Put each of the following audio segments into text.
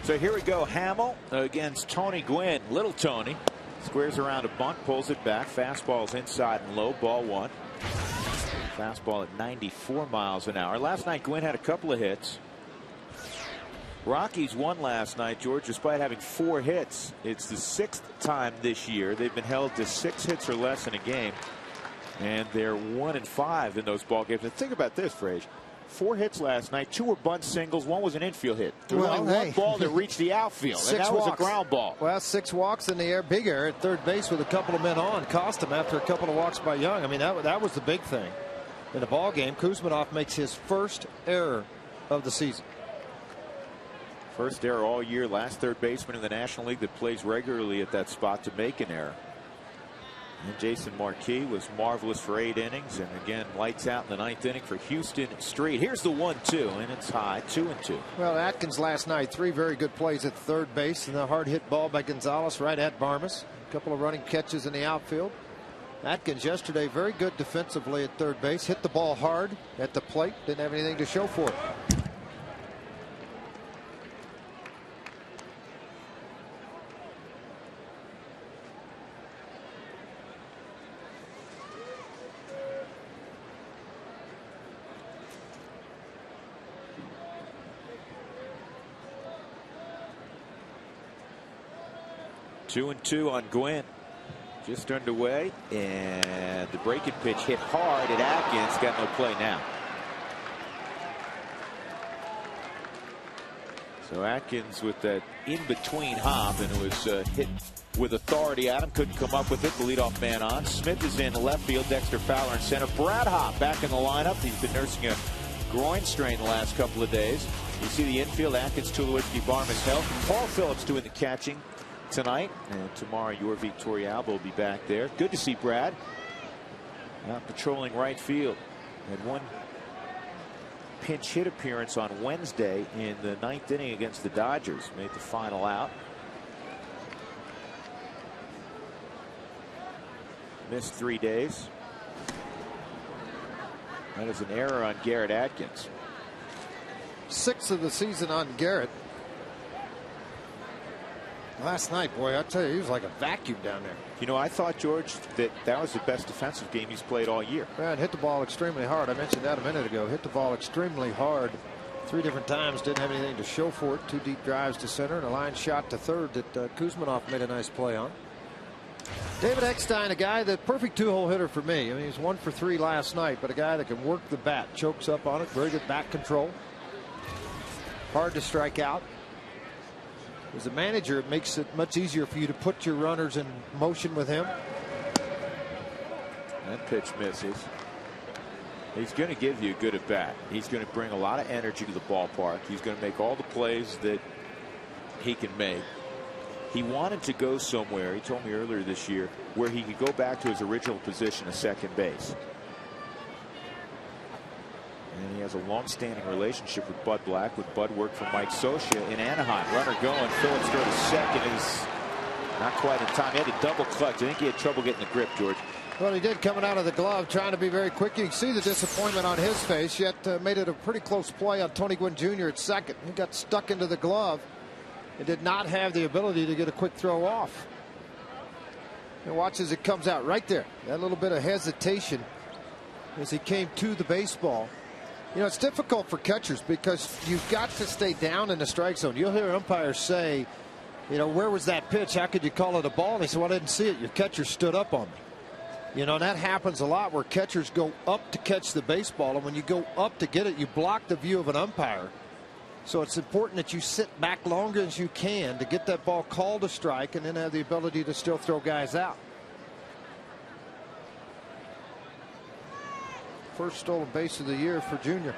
So here we go. Hamill against Tony Gwynn. Little Tony squares around a bunt, pulls it back. Fastball's inside and low. Ball one. Fastball at 94 miles an hour. Last night Gwynn had a couple of hits. Rockies won last night, George, despite having 4 hits. It's the 6th time this year they've been held to 6 hits or less in a game, and they're 1-5 in those ball games. And think about this, Frage. 4 hits last night. 2 were bunt singles. 1 was an infield hit. There was only one ball that reached the outfield, and that was a ground ball. Well, 6 walks in the air, big error at third base with a couple of men on, cost him after a couple of walks by Young. I mean, that was the big thing in the ball game. Kuzminov makes his first error of the season. First error all year. Last third baseman in the National League that plays regularly at that spot to make an error. And Jason Marquis was marvelous for 8 innings, and again lights out in the 9th inning for Houston Street. Here's the 1-2, and it's high, 2-2. Well, Atkins last night, 3 very good plays at third base, and the hard hit ball by Gonzalez right at Barmes. A couple of running catches in the outfield. Atkins yesterday very good defensively at third base, hit the ball hard at the plate, didn't have anything to show for it. Two and 2 on Gwynn. Just underway, and the breaking pitch hit hard at Atkins. Got no play now. So Atkins with that in-between hop, and it was hit with authority. Adam couldn't come up with it. The leadoff man on. Smith is in left field. Dexter Fowler in center. Brad Hopp back in the lineup. He's been nursing a groin strain the last couple of days. You see the infield. Atkins, Tulowitzki, Barmes held. Paul Phillips doing the catching tonight, and tomorrow your Victoria Alba will be back there. Good to see Brad out patrolling right field. Had 1 pinch hit appearance on Wednesday in the 9th inning against the Dodgers. Made the final out. Missed 3 days. That is an error on Garrett Atkins. 6th of the season on Garrett. Last night, boy, I tell you, he was like a vacuum down there. You know, I thought, George, that was the best defensive game he's played all year. Man, hit the ball extremely hard. I mentioned that a minute ago. Hit the ball extremely hard 3 different times. Didn't have anything to show for it. 2 deep drives to center and a line shot to third that Kuzminov made a nice play on. David Eckstein, a guy that perfect 2-hole hitter for me. I mean, he's 1 for 3 last night, but a guy that can work the bat, chokes up on it, very good bat control, hard to strike out. As a manager, it makes it much easier for you to put your runners in motion with him. That pitch misses. He's going to give you a good at bat. He's going to bring a lot of energy to the ballpark. He's going to make all the plays that he can make. He wanted to go somewhere, he told me earlier this year, where he could go back to his original position of second base. And he has a long-standing relationship with Bud Black. With Bud worked for Mike Scioscia in Anaheim. Runner going. Phillips throw to second is not quite in time. He had a double clutch. I think he had trouble getting the grip, George. Well, he did coming out of the glove, trying to be very quick. You can see the disappointment on his face, yet made it a pretty close play on Tony Gwynn Jr. at second. He got stuck into the glove and did not have the ability to get a quick throw off. And watch as it comes out right there. That little bit of hesitation as he came to the baseball. You know, it's difficult for catchers because you've got to stay down in the strike zone. You'll hear umpires say, you know, where was that pitch? How could you call it a ball? And they say, well, I didn't see it. Your catcher stood up on me. You know, and that happens a lot where catchers go up to catch the baseball. And when you go up to get it, you block the view of an umpire. So it's important that you sit back longer as you can to get that ball called a strike and then have the ability to still throw guys out. First stolen base of the year for Junior.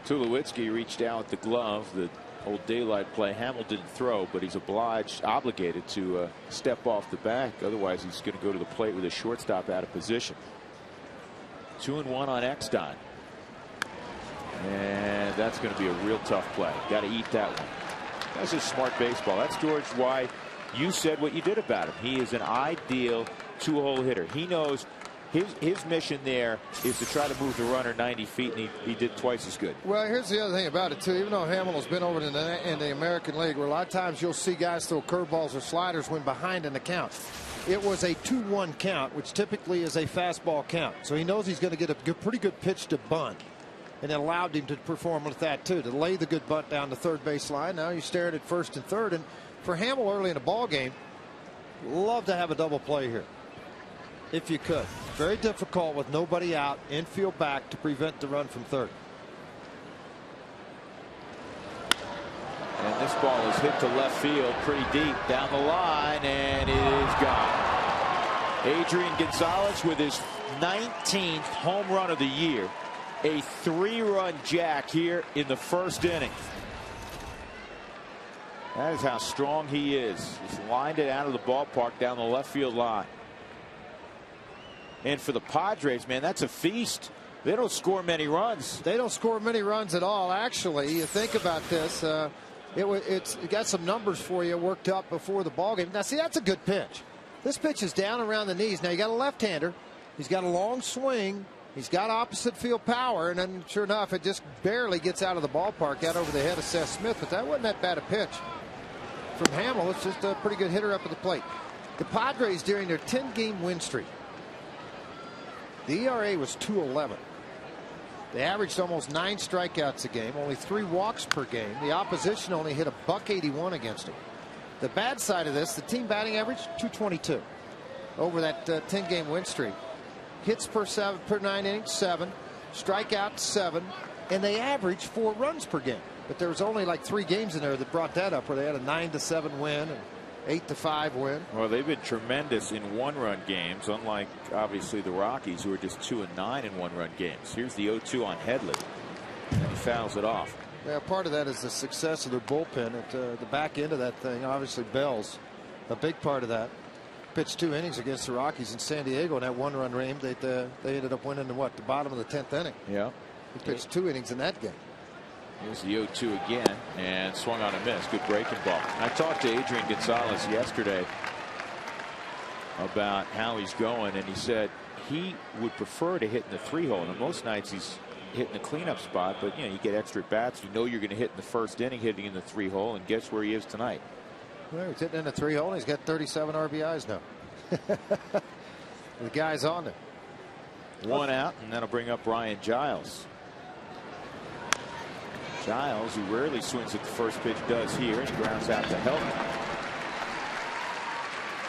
Tulowitzki reached out with the glove. The old daylight play. Hamill didn't throw, but he's obligated to step off the back. Otherwise, he's going to go to the plate with a shortstop out of position. 2-1 on Eckstein. And that's going to be a real tough play. Got to eat that one. That's a smart baseball. That's, George, why you said what you did about him. He is an ideal 2-hole hitter. He knows his mission there is to try to move the runner 90 feet, and he did twice as good. Well, here's the other thing about it, too. Even though Hamill's been over in the American League, where a lot of times you'll see guys throw curveballs or sliders when behind in the count. It was a 2-1 count, which typically is a fastball count. So he knows he's going to get a pretty good pitch to bunt. And it allowed him to perform with that, too, to lay the good bunt down the third base line. Now you're staring at first and third. And for Hamill early in the ball game, love to have a double play here, if you could. Very difficult with nobody out, infield back to prevent the run from third. And this ball is hit to left field pretty deep down the line, and it is gone. Adrian Gonzalez with his 19th home run of the year. A 3-run jack here in the first inning. That is how strong he is. He's lined it out of the ballpark down the left field line. And for the Padres, man, that's a feast. They don't score many runs. They don't score many runs at all. Actually, you think about this. It got some numbers for you worked up before the ball game. Now, see, that's a good pitch. This pitch is down around the knees. Now, you got a left-hander. He's got a long swing. He's got opposite field power, and then sure enough, it just barely gets out of the ballpark, out over the head of Seth Smith. But that wasn't that bad a pitch from Hamill. It's just a pretty good hitter up at the plate. The Padres, during their 10-game win streak, the ERA was 2.11. They averaged almost 9 strikeouts a game, only 3 walks per game. The opposition only hit a .181 against them. The bad side of this, the team batting average 222 over that 10-game win streak. Hits per 9 innings 7, strikeouts 7, and they averaged 4 runs per game. But there was only like 3 games in there that brought that up, where they had a 9-7 win and 8-5 win. Well, they've been tremendous in 1-run games, unlike obviously the Rockies, who are just 2-9 in 1-run games. Here's the 0-2 on Headley, and he fouls it off. Yeah, part of that is the success of their bullpen at the back end of that thing. Obviously, Bell's a big part of that. Pitched 2 innings against the Rockies in San Diego in that 1-run game. They ended up winning in the bottom of the 10th inning. Yeah. He pitched 2 innings in that game. Here's the 0-2 again, and swung on a miss. Good breaking ball. I talked to Adrian Gonzalez yesterday about how he's going, and he said he would prefer to hit in the 3-hole. And most nights he's hitting the cleanup spot, but you get extra at bats. You know you're going to hit in the first inning, hitting in the 3-hole, and guess where he is tonight? Well, he's hitting in the 3-hole, and he's got 37 RBIs now. The guy's on there. 1 out, and that'll bring up Ryan Giles. Giles, who rarely swings at the first pitch, does here, and grounds out to help.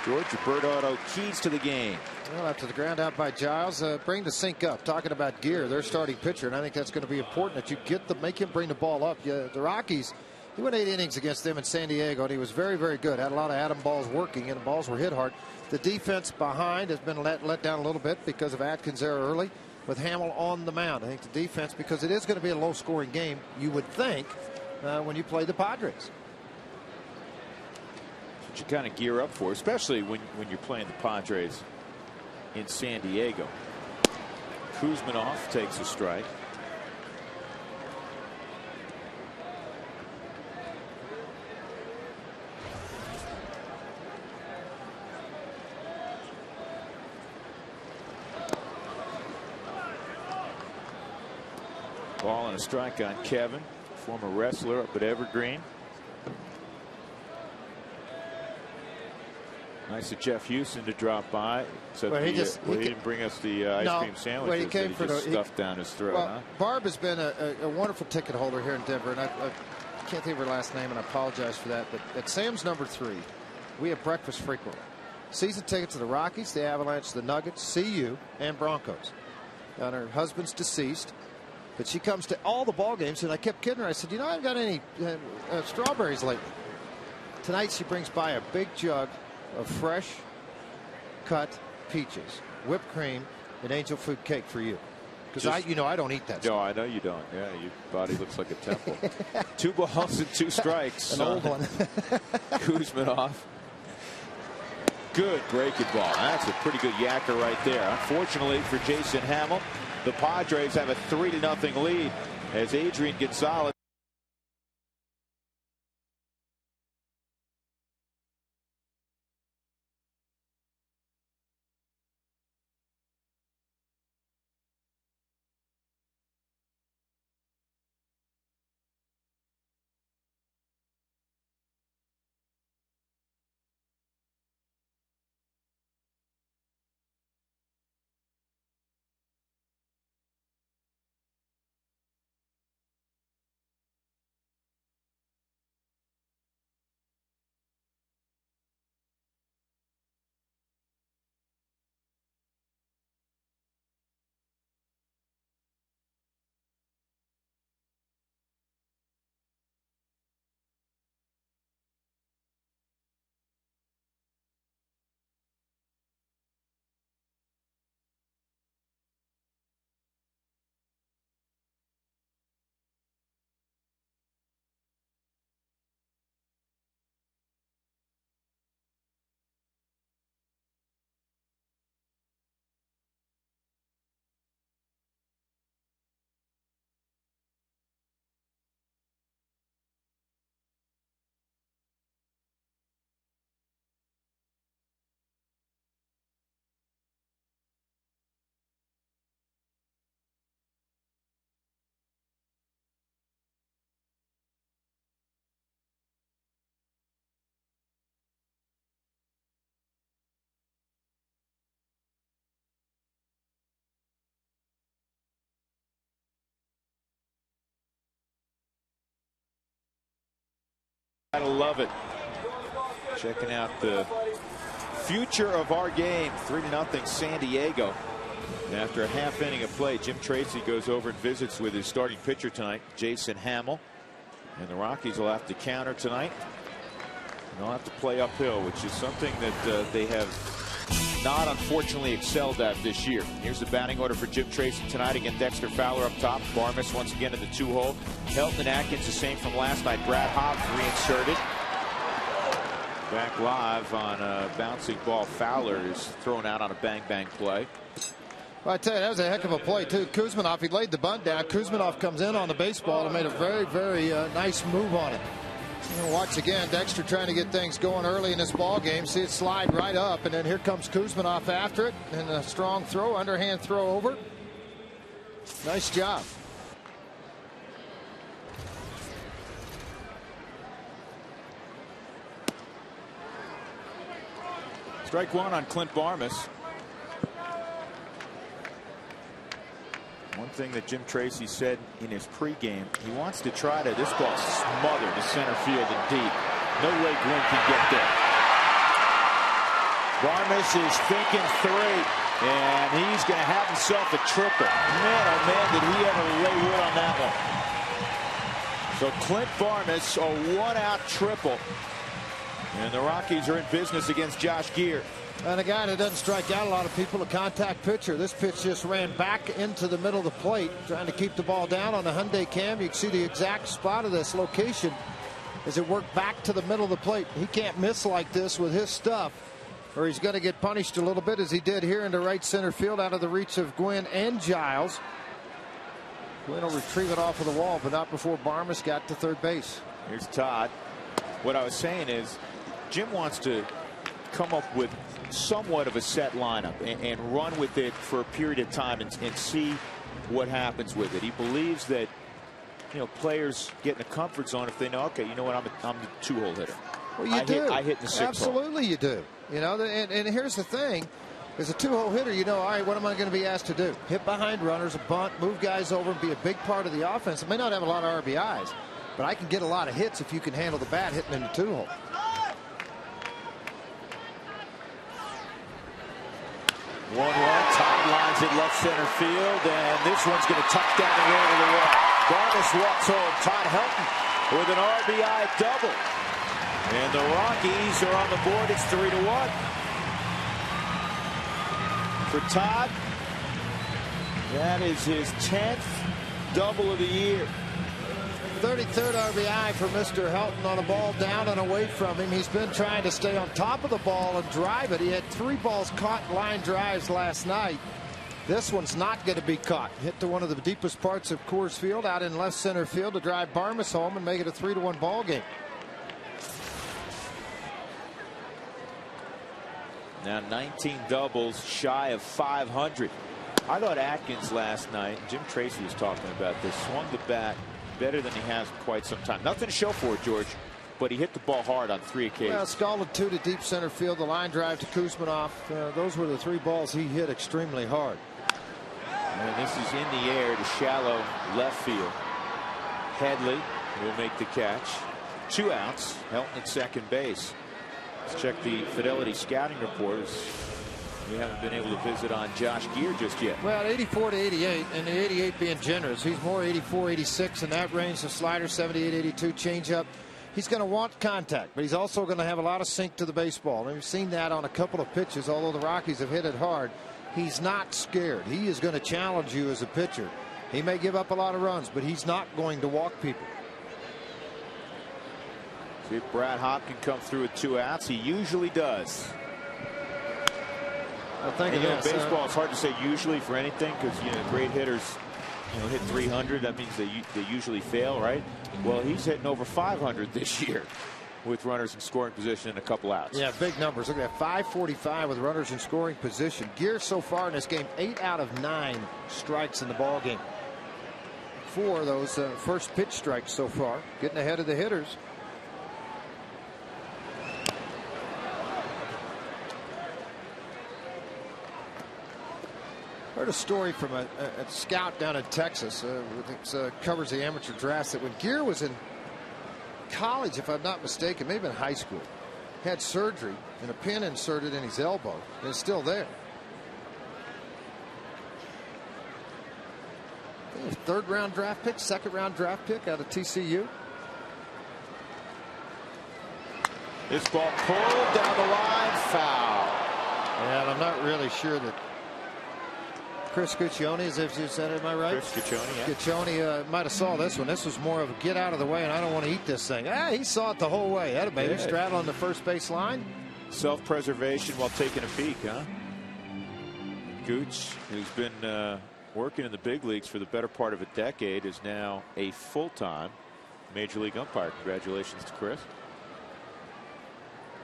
George Roberto keys to the game. Well, after the ground out by Giles, bring the sink up. Talking about gear, their starting pitcher, and I think that's going to be important that you make him bring the ball up. The Rockies, he went 8 innings against them in San Diego, and he was very, very good. Had a lot of atom balls working, and the balls were hit hard. The defense behind has been let down a little bit because of Atkins' error early, with Hamill on the mound. I think the defense, because it is going to be a low-scoring game, you would think, when you play the Padres. What you kind of gear up for, especially when you're playing the Padres in San Diego. Kuzminoff takes a strike. Ball and a strike on Kevin, former wrestler up at Evergreen. Nice of Jeff Houston to drop by. Except he didn't bring us the ice cream sandwiches that he just stuffed down his throat. Well, Barb has been a wonderful ticket holder here in Denver, and I can't think of her last name, and I apologize for that. But at Sam's number 3, we have breakfast frequently. Season tickets to the Rockies, the Avalanche, the Nuggets, CU, and Broncos. And her husband's deceased, but she comes to all the ball games, and I kept kidding her. I said, I haven't got any strawberries lately. Tonight she brings by a big jug of fresh cut peaches, whipped cream, and angel food cake for you. Because I don't eat that stuff. No, I know you don't. Yeah, your body looks like a temple. 2 balls and 2 strikes. An old one. Kuzminoff. Good breaking ball. That's a pretty good yacker right there. Unfortunately for Jason Hamill, the Padres have a 3-0 lead as Adrian Gonzalez I love it. Checking out the future of our game. 3-0 San Diego. And after a half inning of play, Jim Tracy goes over and visits with his starting pitcher tonight, Jason Hamill. And the Rockies will have to counter tonight. And they'll have to play uphill, which is something that they have not unfortunately excelled at this year. Here's the batting order for Jim Tracy tonight. Again, Dexter Fowler up top. Barmes once again in the 2-hole. Helton and Atkins the same from last night. Brad Hobb reinserted. Back live on a bouncing ball. Fowler is thrown out on a bang-bang play. Well, I tell you, that was a heck of a play, too. Kuzminov, he laid the bunt down. Kuzminov comes in on the baseball and made a very, very nice move on it. Watch again, Dexter trying to get things going early in this ball game. See it slide right up, and then here comes Kuzminov after it, and a strong throw, underhand throw over. Nice job. Strike one on Clint Barmes. One thing that Jim Tracy said in his pregame, he wants to try to, this ball smothered to center field and deep. No way Gwynn can get there. Barmes is thinking three, and he's going to have himself a triple. Man, oh man, did he ever lay wood on that one. So Clint Barmes, a one-out triple. And the Rockies are in business against Josh Gear. And a guy that doesn't strike out a lot of people, a contact pitcher. This pitch just ran back into the middle of the plate, trying to keep the ball down on the Hyundai cam. You can see the exact spot of this location as it worked back to the middle of the plate. He can't miss like this with his stuff, or he's going to get punished a little bit, as he did here into right center field, out of the reach of Gwynn and Giles. Gwynn will retrieve it off of the wall, but not before Barmes got to third base. Here's Todd. What I was saying is, Jim wants to come up with somewhat of a set lineup and run with it for a period of time and see what happens with it. He believes that, you know, players get in the comfort zone if they know, okay, you know what, I'm the 2-hole hitter. Well, you do. I hit the 6-hole. Absolutely, you do. You know, and here's the thing. As a 2-hole hitter, you know, all right, what am I going to be asked to do? Hit behind runners, bunt, move guys over, and be a big part of the offense. I may not have a lot of RBIs, but I can get a lot of hits if you can handle the bat hitting in the 2-hole. 1-1. Todd lines it left center field, and this one's going to tuck down the road of the wall. Barmes walks home. Todd Helton with an RBI double. And the Rockies are on the board. It's 3-1. For Todd, that is his 10th double of the year. 33rd RBI for Mr. Helton on a ball down and away from him. He's been trying to stay on top of the ball and drive it. He had 3 balls caught line drives last night. This one's not going to be caught. Hit to one of the deepest parts of Coors Field out in left center field to drive Barmes home and make it a 3-1 ball game. Now 19 doubles, shy of 500. I thought Atkins last night, Jim Tracy was talking about this, swung the bat better than he has in quite some time. Nothing to show for it, George, but he hit the ball hard on 3 occasions. Well, scalded 2 to deep center field, the line drive to Kuzminov. Those were the 3 balls he hit extremely hard. And this is in the air to shallow left field. Headley will make the catch. 2 outs. Helton at second base. Let's check the Fidelity scouting report. We haven't been able to visit on Josh Gear just yet. Well, 84 to 88, and the 88 being generous. He's more 84, 86 in that range. The slider 78, 82 changeup. He's going to want contact, but he's also going to have a lot of sink to the baseball. And we've seen that on a couple of pitches. Although the Rockies have hit it hard, he's not scared. He is going to challenge you as a pitcher. He may give up a lot of runs, but he's not going to walk people. See if Brad Hobb can come through with 2 outs. He usually does. I think baseball, it's hard to say usually for anything, because great hitters hit 300. That means they usually fail, right? Well, he's hitting over 500 this year with runners in scoring position and a couple outs. Yeah, big numbers. Look at that, 545 with runners in scoring position. Gear so far in this game, 8 out of 9 strikes in the ball game. 4 of those first pitch strikes so far, getting ahead of the hitters. Heard a story from a scout down in Texas, covers the amateur drafts, that when Gear was in college, if I'm not mistaken, maybe in high school. Had surgery and a pin inserted in his elbow. And it's still there. Third round draft pick, second round draft pick out of TCU. This ball pulled down the line, foul. And I'm not really sure that Chris Guccione, as if you said it, am I right? Chris Guccione, yeah. Guccione might have saw this one. This was more of a get out of the way, and I don't want to eat this thing. He saw it the whole way. Had a baby straddling the first base line. Self-preservation while taking a peek, huh? Gooch, who's been working in the big leagues for the better part of a decade, is now a full-time Major League umpire. Congratulations to Chris.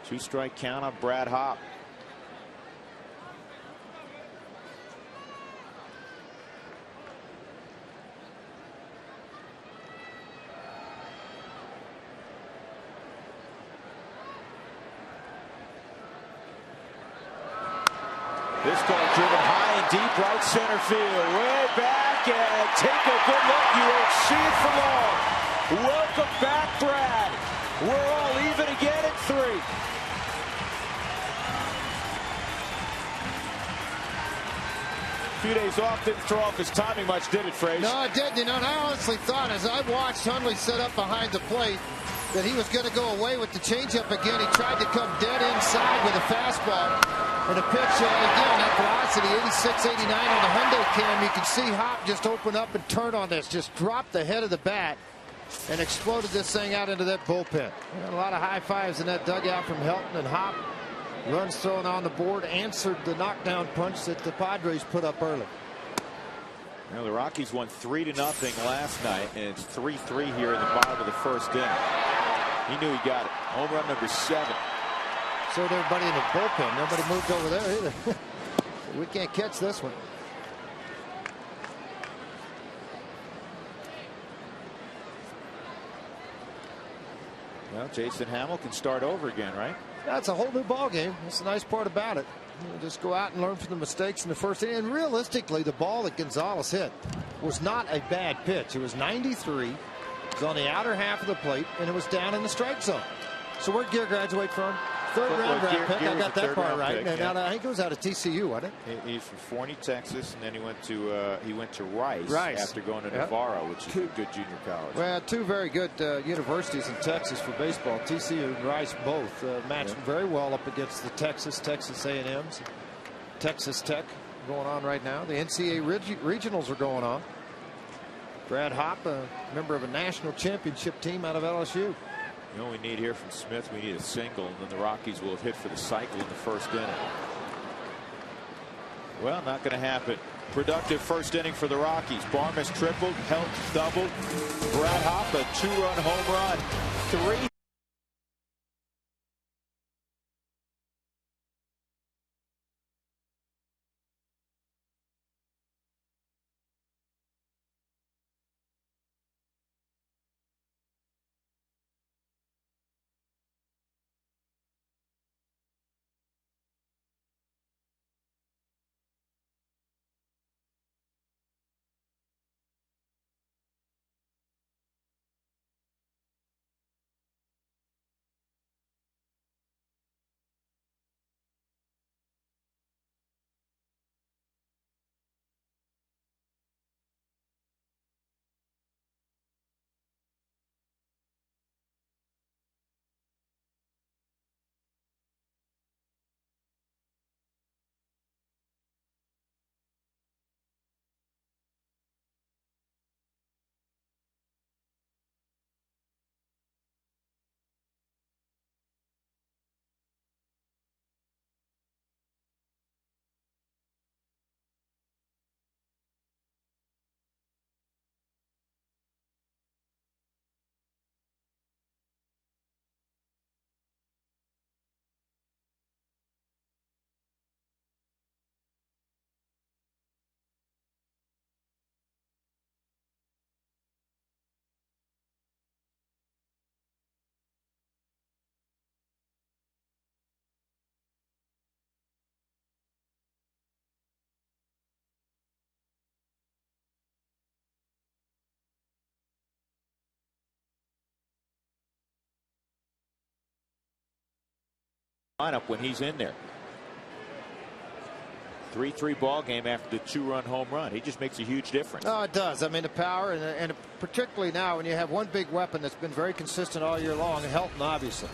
2-strike count on Brad Hopp. This ball driven high and deep right center field. Way back and take a good look. You won't see it for long. Welcome back, Brad. We're all even again at 3. A few days off, didn't throw off his timing much, did it, Frazier? No, it didn't. You know, and I honestly thought as I watched Hundley set up behind the plate that he was going to go away with the changeup again. He tried to come dead inside with a fastball. And a pitch, again, at velocity, 86, 89 on the Hyundai cam. You can see Hopp just open up and turn on this. Just dropped the head of the bat and exploded this thing out into that bullpen. A lot of high fives in that dugout from Helton, and Hopp, runs thrown on the board, answered the knockdown punch that the Padres put up early. Well, the Rockies won 3-0 last night, and it's 3-3 here in the bottom of the first inning. He knew he got it. Home run number 7. So did everybody in the bullpen. Nobody moved over there either. We can't catch this one. Well, Jason Hamill can start over again, right? That's a whole new ball game. That's the nice part about it. You just go out and learn from the mistakes in the first inning. And realistically, the ball that Gonzalez hit was not a bad pitch. It was 93. It was on the outer half of the plate, and it was down in the strike zone. So where'd Gear graduate from? Third round draft pick. I got that part right. And I think it was out of TCU, wasn't it? He's from Forney, Texas, and then he went to Rice after going to Navarro, which is a good junior college. Well, 2 very good universities in Texas for baseball. TCU and Rice both matched very well up against the Texas A&Ms, Texas Tech going on right now. The NCAA regionals are going on. Brad Hopp, a member of a national championship team out of LSU. You know what we need here from Smith? We need a single, and then the Rockies will have hit for the cycle in the first inning. Well, not going to happen. Productive first inning for the Rockies. Barmes tripled, Helton doubled. Brad Hopp, a 2-run home run. 3 lineup when he's in there. 3-3 ball game after the 2-run home run. He just makes a huge difference. Oh, it does. I mean, the power, and particularly now when you have one big weapon that's been very consistent all year long, Helton, obviously.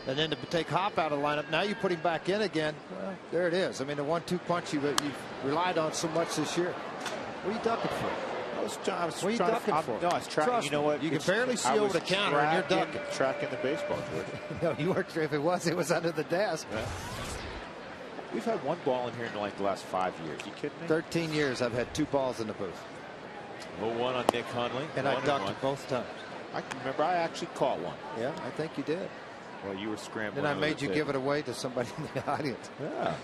And then to take Hop out of the lineup, now you put him back in again. Well, there it is. I mean, the 1-2 punch you've relied on so much this year. What are you ducking for? What are you ducking for? No, I was tracking. You know what? You can barely see over the counter, and you're ducking. Tracking the baseball, George. No, you weren't. If it was under the desk. Yeah. We've had one ball in here in like the last 5 years. You kidding me? 13 years I've had 2 balls in the booth. 0-1 on Nick Hundley. And I ducked it both times. I can remember I actually caught one. Yeah, I think you did. Well, you were scrambling. Then I made you give it away to somebody in the audience. Yeah.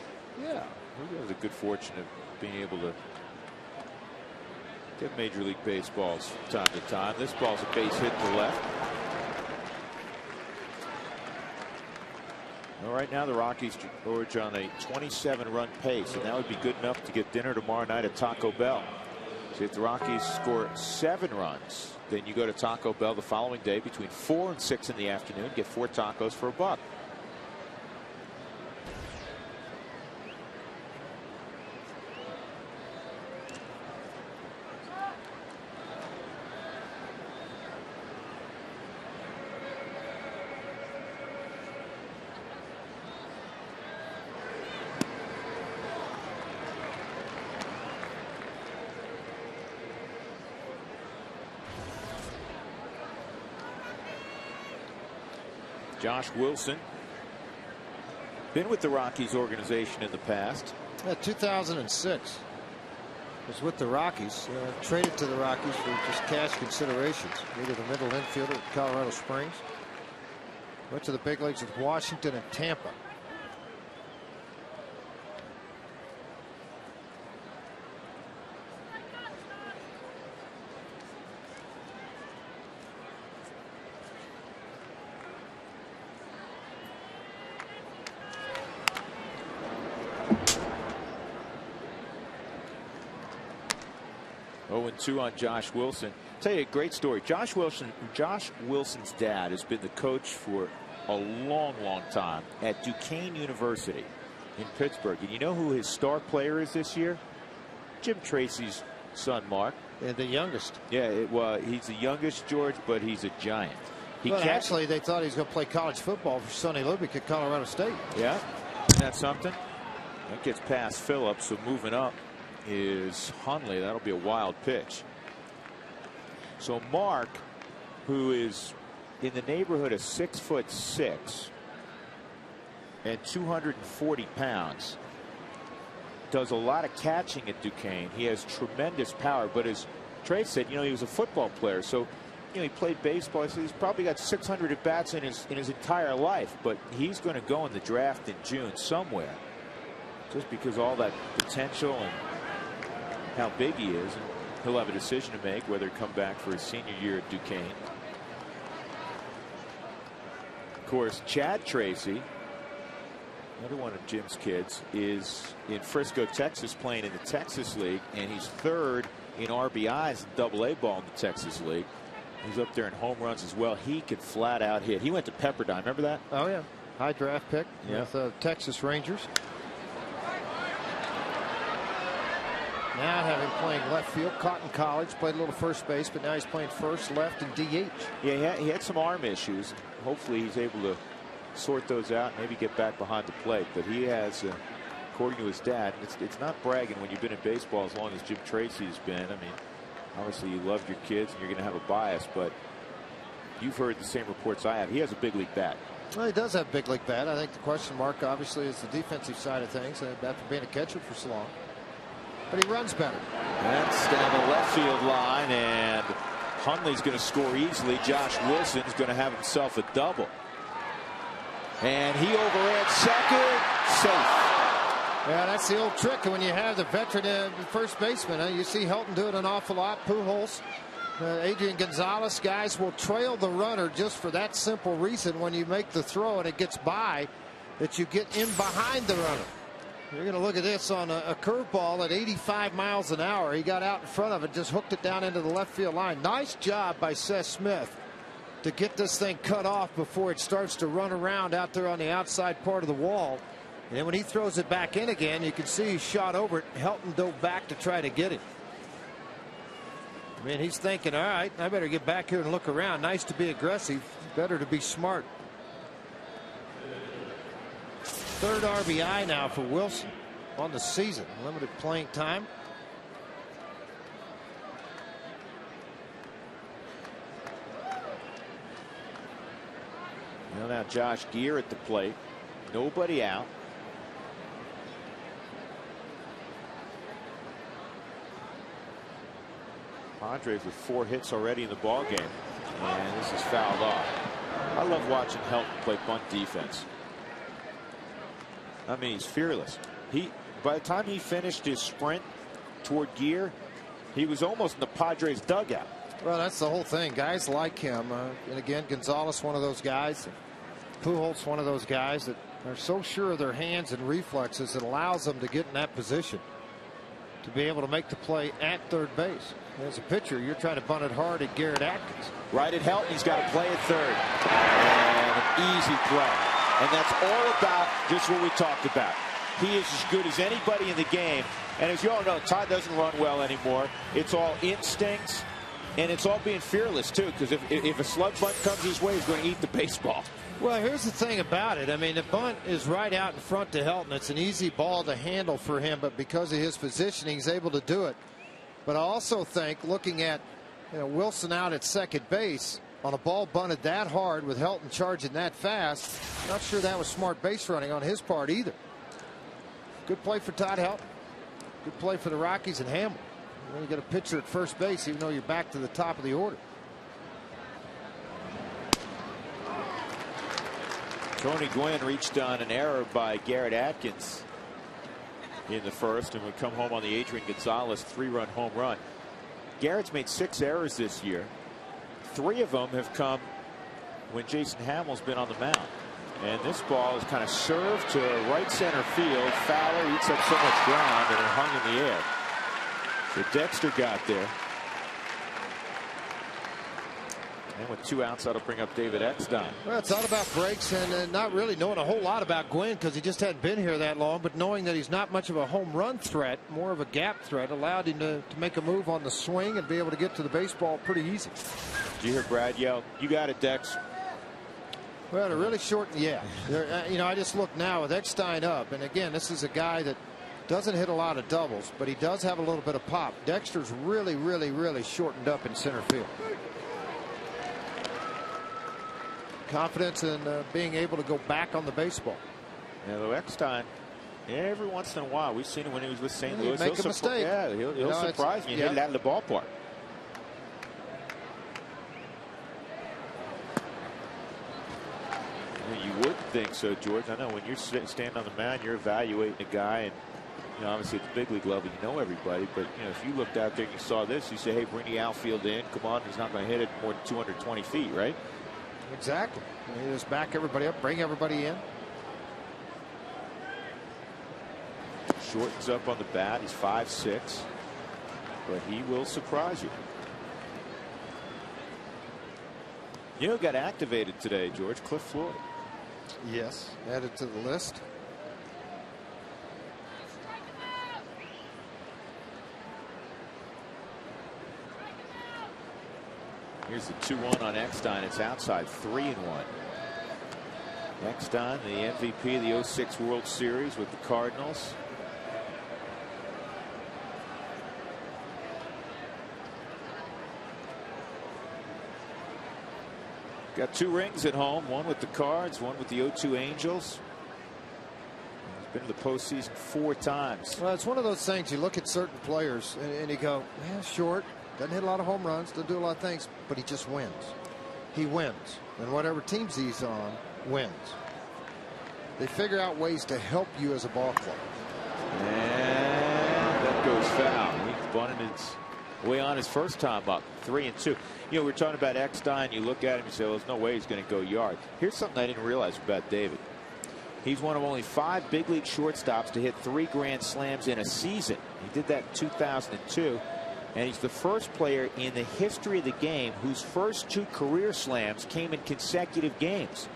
Yeah. We have the good fortune of being able to get Major League Baseballs from time to time. This ball's a base hit to left. Well, right now the Rockies, George, on a 27-run pace, and that would be good enough to get dinner tomorrow night at Taco Bell. So if the Rockies score 7 runs, then you go to Taco Bell the following day between 4 and 6 in the afternoon, get 4 tacos for $1. 'Josh Wilson, been with the Rockies organization in the past. 2006 was with the Rockies, traded to the Rockies for just cash considerations. Needed a middle infielder at Colorado Springs. Went to the big leagues with Washington and Tampa. Two on Josh Wilson. Tell you a great story. Josh Wilson's dad has been the coach for a long time at Duquesne University in Pittsburgh. And you know who his star player is this year? Jim Tracy's son, Mark. And the youngest. Yeah, he's the youngest, George, but he's a giant. Actually, they thought he was going to play college football for Sonny Lubick at Colorado State. Yeah, isn't that something? That gets past Phillips, so moving up is Hundley. That'll be a wild pitch. So Mark, who is in the neighborhood of 6'6" and 240 pounds, does a lot of catching at Duquesne. He has tremendous power, but as Trey said, he was a football player, so he played baseball. So he's probably got 600 at bats in his entire life, but he's going to go in the draft in June somewhere, just because all that potential and how big he is, and he'll have a decision to make whether to come back for his senior year at Duquesne. Of course, Chad Tracy, another one of Jim's kids, is in Frisco, Texas, playing in the Texas League, and he's 3rd in RBIs in AA ball in the Texas League. He's up there in home runs as well. He could flat out hit. He went to Pepperdine. Remember that? Oh yeah, high draft pick with Texas Rangers. Now I have him playing left field. Caught in college, played a little first base, but now he's playing first, left, and DH. Yeah, he had some arm issues. Hopefully he's able to sort those out and maybe get back behind the plate. But he has, according to his dad, it's not bragging when you've been in baseball as long as Jim Tracy's been. I mean, obviously you love your kids and you're going to have a bias, but you've heard the same reports I have. He has a big league bat. Well, he does have a big league bat. I think the question mark obviously is the defensive side of things after being a catcher for so long. But he runs better. That's down the left field line, and Hundley's going to score easily. Josh Wilson's going to have himself a double. And he overran second. Safe. Yeah, that's the old trick when you have the veteran first baseman. You see Helton do it an awful lot. Pujols, Adrian Gonzalez, guys will trail the runner just for that simple reason. When you make the throw and it gets by, that you get in behind the runner. You're going to look at this on a curveball at 85 miles an hour. He got out in front of it, just hooked it down into the left field line. Nice job by Seth Smith to get this thing cut off before it starts to run around out there on the outside part of the wall. And then when he throws it back in again, you can see he shot over it. Helton dove back to try to get it. I mean, he's thinking, all right, I better get back here and look around. Nice to be aggressive, better to be smart. Third RBI now for Wilson on the season. Limited playing time. Well, now Josh Gear at the plate. Nobody out. Padres with 4 hits already in the ball game, and this is fouled off. I love watching Helton play bunt defense. I mean, he's fearless. By the time he finished his sprint toward Gear, he was almost in the Padres dugout. Well, that's the whole thing. Guys like him, and again, Gonzalez, one of those guys. Pujols, one of those guys that are so sure of their hands and reflexes, it allows them to get in that position to be able to make the play at third base. As a pitcher, you're trying to bunt it hard at Garrett Atkins. Right at Helton, he's got to play at third. And an easy play. And that's all about just what we talked about. He is as good as anybody in the game. And as you all know, Todd doesn't run well anymore. It's all instincts, and it's all being fearless, too, because if a slug bunt comes his way, he's going to eat the baseball. Well, here's the thing about it. I mean, the bunt is right out in front to Helton. It's an easy ball to handle for him, but because of his positioning, he's able to do it. But I also think, looking at Wilson out at second base on a ball bunted that hard with Helton charging that fast, not sure that was smart base running on his part either. Good play for Todd Helton. Good play for the Rockies and Hamel. You get a pitcher at first base, even though you're back to the top of the order. Tony Gwynn reached on an error by Garrett Atkins in the first and would come home on the Adrian Gonzalez 3-run home run. Garrett's made 6 errors this year. 3 of them have come when Jason Hamel's been on the mound. And this ball is kind of served to right center field. Fowler eats up so much ground and it hung in the air. So Dexter got there. And with 2 outs, that'll bring up David Eckstein. Well, it's all about breaks and not really knowing a whole lot about Gwynn because he just hadn't been here that long. But knowing that he's not much of a home run threat, more of a gap threat, allowed him to make a move on the swing and be able to get to the baseball pretty easy. Did you hear Brad yell, "You got it, Dex"? Well, they're really short. Yeah. I just look now with Eckstein up. And again, this is a guy that doesn't hit a lot of doubles, but he does have a little bit of pop. Dexter's really, really, really shortened up in center field. Confidence in being able to go back on the baseball. Yeah, though Eckstein, every once in a while, we've seen him when he was with St. Louis. He'll make a mistake. Yeah, he'll surprise me. Hit it out of the ballpark. You wouldn't think so, George. I know when you're standing on the mound, you're evaluating a guy, and obviously at the big league level, you know everybody. But if you looked out there and you saw this, you say, "Hey, bring the outfield in. Come on, he's not going to hit it more than 220 feet, right?" Exactly. You just back everybody up, bring everybody in. Shortens up on the bat. He's 5'6", but he will surprise you. You know who got activated today, George? Cliff Floyd. Yes, added to the list. Here's the 2-1 on Eckstein. It's outside, 3-1. Eckstein, the MVP of the 06 World Series with the Cardinals. Got 2 rings at home, one with the Cards, one with the 0-2 Angels. He's been to the postseason 4 times. Well, it's one of those things. You look at certain players and you go, man, short, doesn't hit a lot of home runs, doesn't do a lot of things, but he just wins. He wins. And whatever teams he's on, wins. They figure out ways to help you as a ball club. And that goes foul. He bunted his way on his first time up, 3-2. We're talking about Eckstein. You look at him and say, well, there's no way he's going to go yard. Here's something I didn't realize about David. He's one of only 5 big league shortstops to hit 3 grand slams in a season. He did that in 2002. And he's the first player in the history of the game whose first 2 career slams came in consecutive games.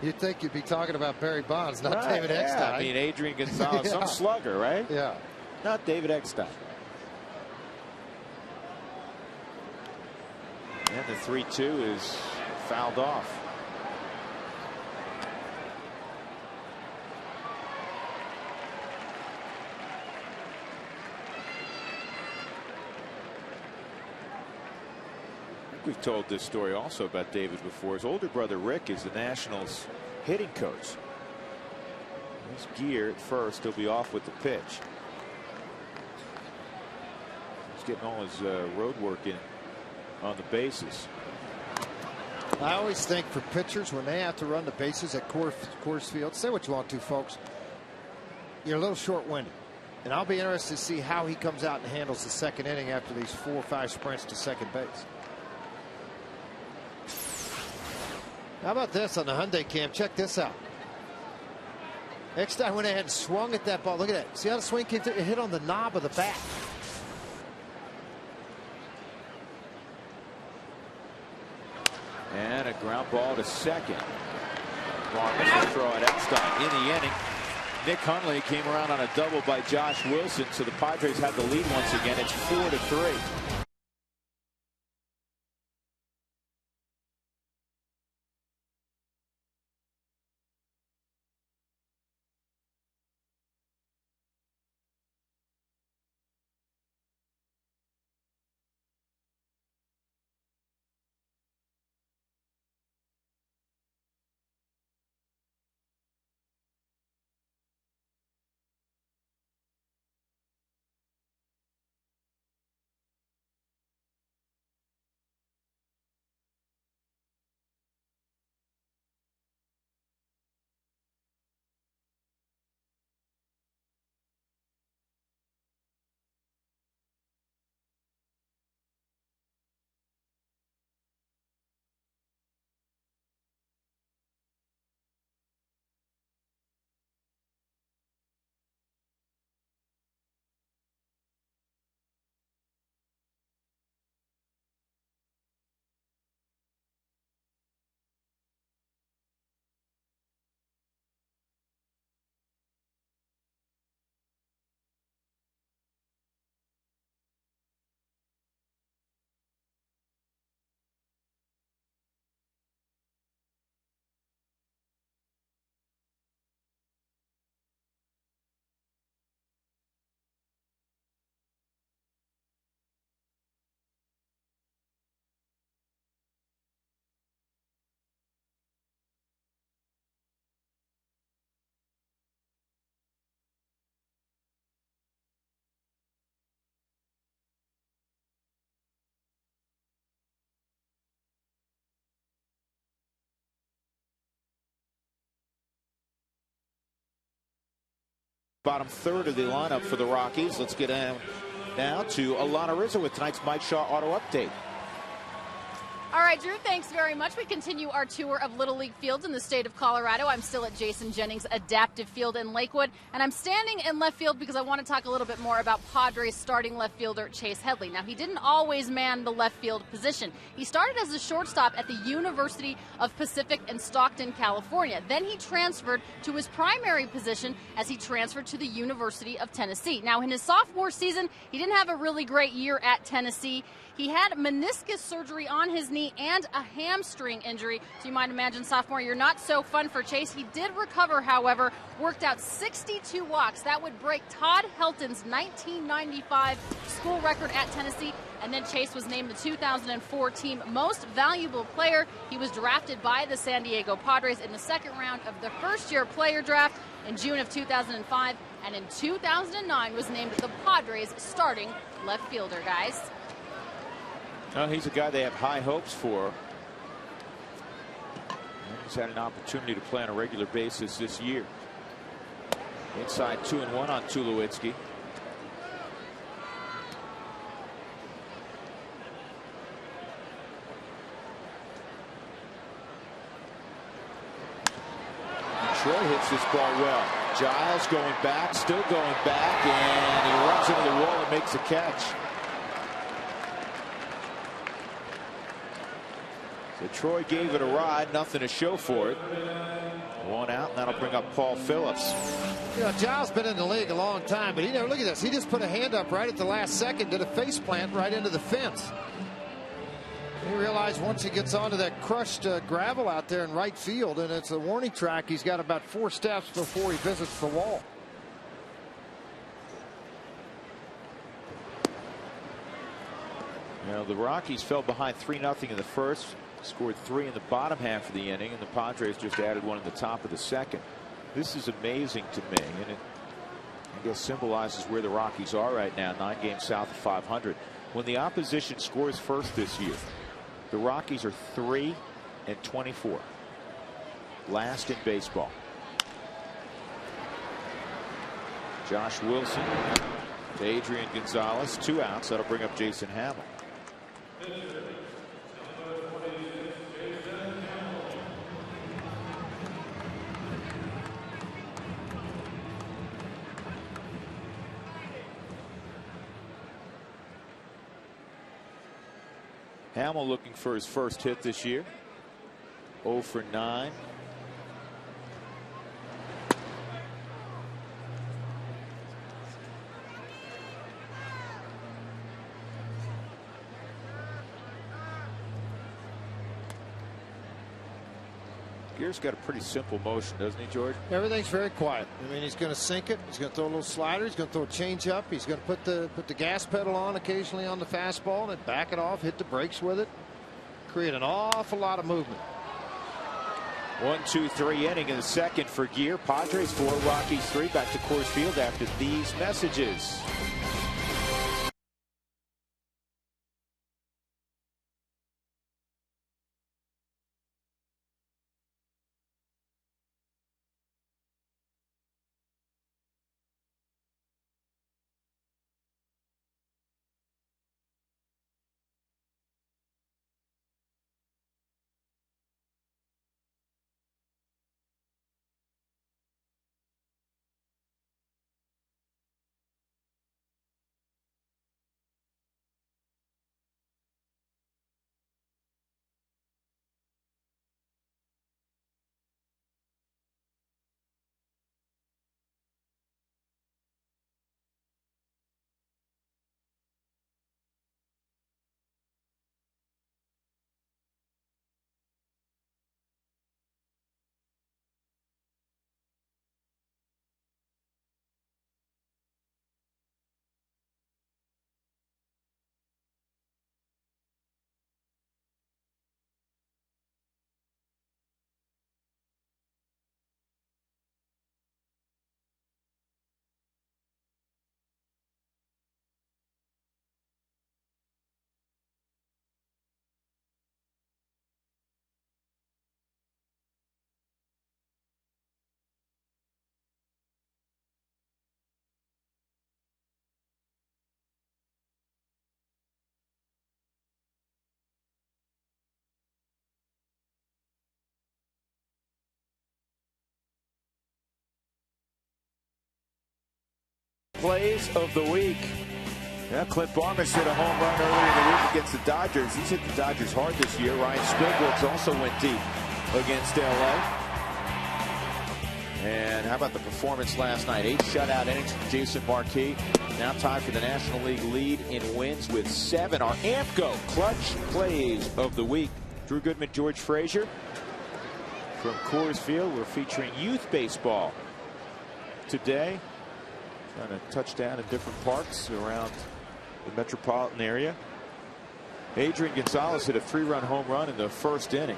You'd think you'd be talking about Barry Bonds, not Right, David Eckstein. I mean, Adrian Gonzalez, Yeah. some slugger, right? Yeah. Not David Eckstein. And the 3-2 is fouled off. We've told this story also about David before. His older brother Rick is the Nationals hitting coach. His gear at first, he'll be off with the pitch. He's getting all his road work in on the bases. I always think for pitchers, when they have to run the bases at Coors Field, say what you want to, folks, you're a little short-winded. And I'll be interested to see how he comes out and handles the second inning after these 4 or 5 sprints to second base. How about this on the Hyundai cam? Check this out. Eckstein went ahead and swung at that ball. Look at that. See how the swing came through? It hit on the knob of the bat. And a ground ball to second. Vargas will throw at Eckstein in the inning. Nick Hundley came around on a double by Josh Wilson, so the Padres have the lead once again. It's 4-3. Bottom third of the lineup for the Rockies. Let's get down now to Alana Rizzo with tonight's Mike Shaw Auto Update. All right, Drew, thanks very much. We continue our tour of Little League fields in the state of Colorado. I'm still at Jason Jennings Adaptive Field in Lakewood, and I'm standing in left field because I want to talk a little bit more about Padres starting left fielder Chase Headley. Now, he didn't always man the left field position. He started as a shortstop at the University of Pacific in Stockton, California. Then he transferred to his primary position as he transferred to the University of Tennessee. Now, in his sophomore season, he didn't have a really great year at Tennessee. He had meniscus surgery on his knee and a hamstring injury. So you might imagine sophomore year not so fun for Chase. He did recover, however, worked out 62 walks. That would break Todd Helton's 1995 school record at Tennessee. And then Chase was named the 2004 team most valuable player. He was drafted by the San Diego Padres in the second round of the first-year player draft in June of 2005. And in 2009 was named the Padres starting left fielder, guys. He's a guy they have high hopes for. He's had an opportunity to play on a regular basis this year. Inside 2-1 on Tulowitzki. Troy hits this ball well. Giles going back, still going back, and he runs into the wall and makes a catch. So Troy gave it a ride, nothing to show for it. One out, and that'll bring up Paul Phillips. You know, Giles been in the league a long time, but look at this. He just put a hand up right at the last second, did a face plant right into the fence. He realized once he gets onto that crushed gravel out there in right field, and it's a warning track, he's got about 4 steps before he visits the wall. You know, the Rockies fell behind 3-0 in the first, scored 3 in the bottom half of the inning, and the Padres just added 1 in the top of the second. This is amazing to me, and it, I guess, symbolizes where the Rockies are right now, 9 games south of 500. When the opposition scores first this year, the Rockies are 3-24, last in baseball. Josh Wilson to Adrian Gonzalez, 2 outs. That'll bring up Jason Hamill. Hamill looking for his first hit this year. 0 for 9. Gear's got a pretty simple motion, doesn't he, George? Everything's very quiet. I mean, he's going to sink it. He's going to throw a little slider. He's going to throw a changeup. He's going to put the gas pedal on occasionally on the fastball and then back it off, hit the brakes with it, create an awful lot of movement. 1-2-3 inning in the second for Gear. Padres 4, Rockies 3. Back to Coors Field after these messages. Plays of the week. Yeah, Clint Barmes hit a home run earlier in the week against the Dodgers. He's hit the Dodgers hard this year. Ryan Squigwoods also went deep against LA. And how about the performance last night? 8 shutout innings from Jason Marquis. Now tied for the National League lead in wins with 7. Our AMCO clutch plays of the week. Drew Goodman, George Frazier. From Coors Field, we're featuring youth baseball today. Trying to touchdown in different parks around the metropolitan area. Adrian Gonzalez hit a 3-run home run in the first inning.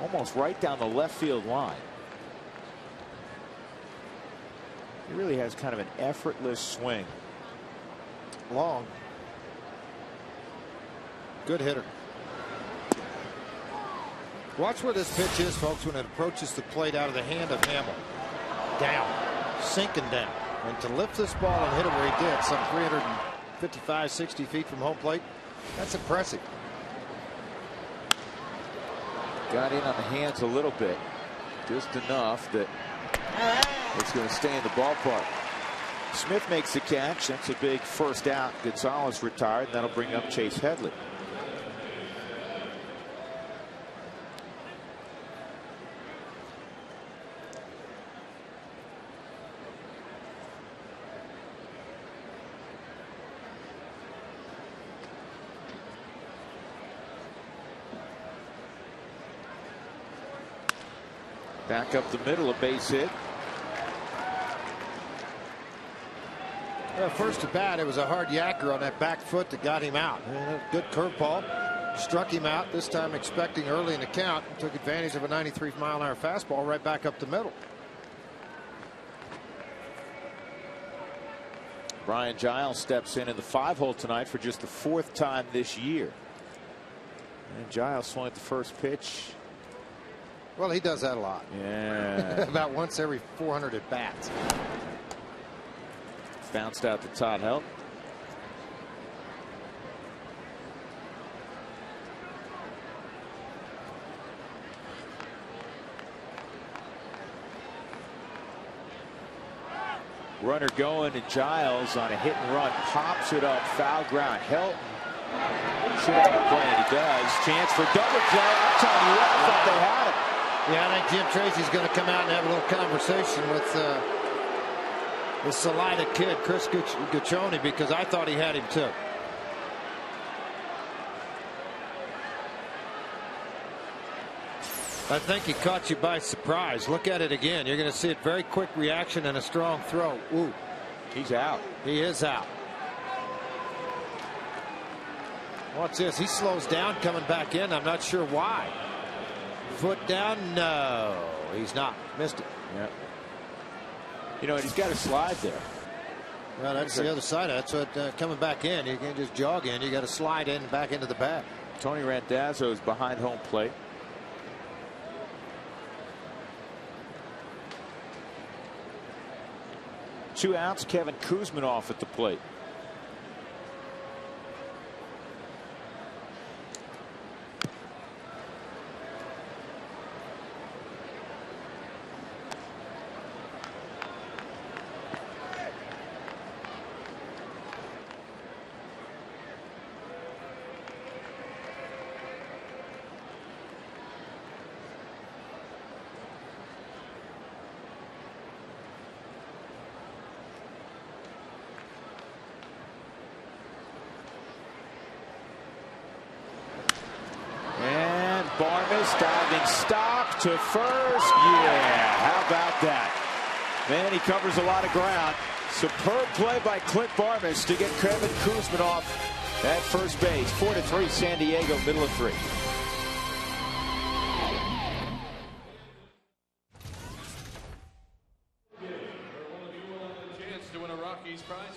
Almost right down the left field line. He really has kind of an effortless swing. Long. Good hitter. Watch where this pitch is, folks, when it approaches the plate out of the hand of Hamill. Down. Sinking down. And to lift this ball and hit it where he did, some 355, 60 feet from home plate, that's impressive. Got in on the hands a little bit. Just enough that It's going to stay in the ballpark. Smith makes the catch. That's a big first out. Gonzalez retired. And that'll bring up Chase Headley. Back up the middle, a base hit. First at bat, it was a hard yacker on that back foot that got him out. Good curveball. Struck him out, this time expecting early in the count. Took advantage of a 93-mile-an-hour fastball right back up the middle. Brian Giles steps in the 5-hole tonight for just the 4th time this year. And Giles swung at the first pitch. Well, he does that a lot. Yeah. About once every 400 at bats. Bounced out to Todd Helton. Runner going, and Giles on a hit and run pops it up, foul ground. Helton should have a play, and he does. Chance for double play. I'm telling you what, I thought they had it. Yeah, I think Jim Tracy's going to come out and have a little conversation with the Salida kid, Chris Guccione, because I thought he had him too. I think he caught you by surprise. Look at it again. You're going to see a very quick reaction and a strong throw. Ooh. He's out. He is out. Watch this. He slows down coming back in. I'm not sure why. Foot down. No, he's not. Missed it. Yeah. You know, he's got a slide there. Well, that's the other side. That's what coming back in. You can't just jog in. You got to slide in back into the bag. Tony Randazzo is behind home plate. Two outs. Kevin Kuzminoff at the plate. Barmes diving stop to first. Yeah, how about that? Man, he covers a lot of ground. Superb play by Clint Barmes to get Kevin Kuzminoff at first base. 4-3 San Diego, middle of 3. Chance to win a Rockies prize.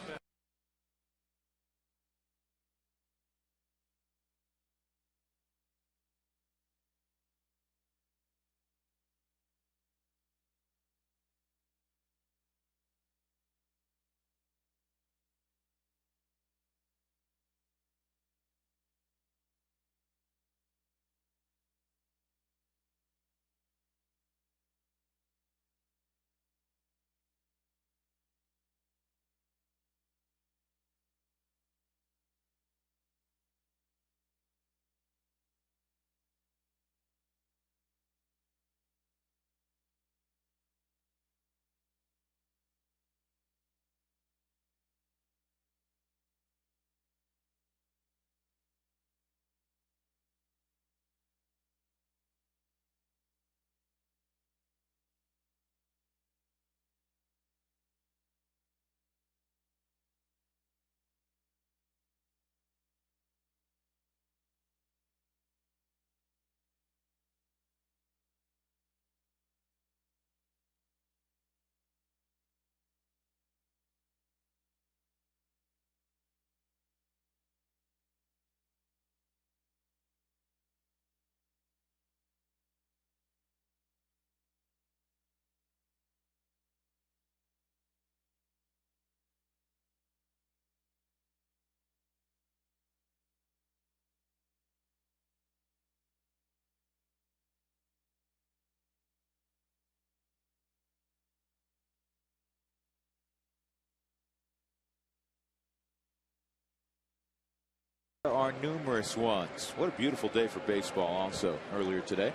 There are numerous ones. What a beautiful day for baseball also earlier today.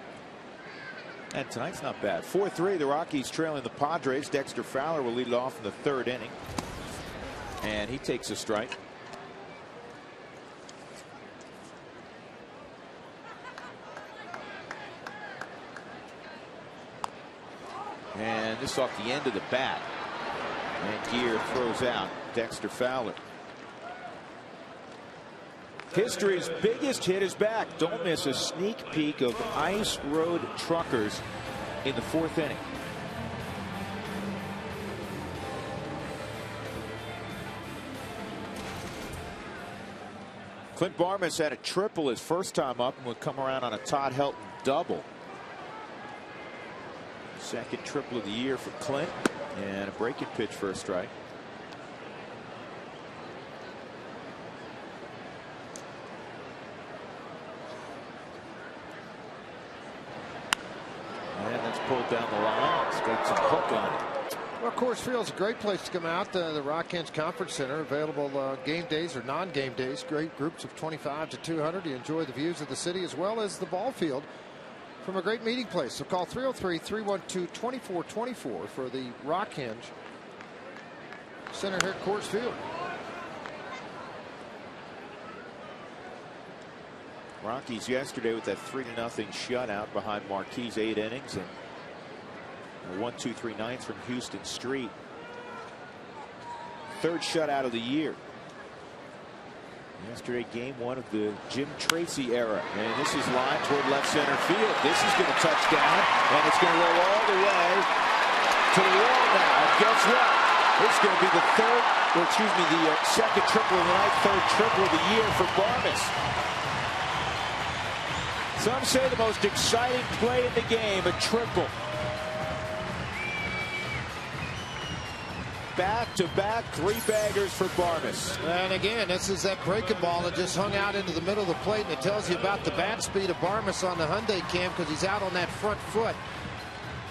And tonight's not bad. 4-3, the Rockies trailing the Padres. Dexter Fowler will lead it off in the third inning. And he takes a strike. And this off the end of the bat. And Gear throws out Dexter Fowler. History's biggest hit is back. Don't miss a sneak peek of Ice Road Truckers in the fourth inning. Clint Barmes had a triple his first time up and would come around on a Todd Helton double. Second triple of the year for Clint, and a breaking pitch for a strike. And that's pulled down the line. It's got some hook on it. Well, Coors Field's a great place to come out. The Rock-Henge Conference Center, available game days or non-game days. Great groups of 25 to 200. You enjoy the views of the city as well as the ball field from a great meeting place. So call 303-312-2424 for the Rock-Henge Center here at Coors Field. Rockies yesterday with that 3-0 shutout behind Marquis, 8 innings, and a 1-2-3 ninth from Houston Street. Third shutout of the year. Yesterday, game one of the Jim Tracy era. And this is lined toward left center field. This is going to touch down, and it's going to roll all the way to the wall now. And guess what? It's going to be the second triple of the night, third triple of the year for Barmes. Some say the most exciting play in the game, a triple. Back-to-back three-baggers for Barmes. And again, this is that breaking ball that just hung out into the middle of the plate, and it tells you about the bat speed of Barmes on the Hyundai cam because he's out on that front foot.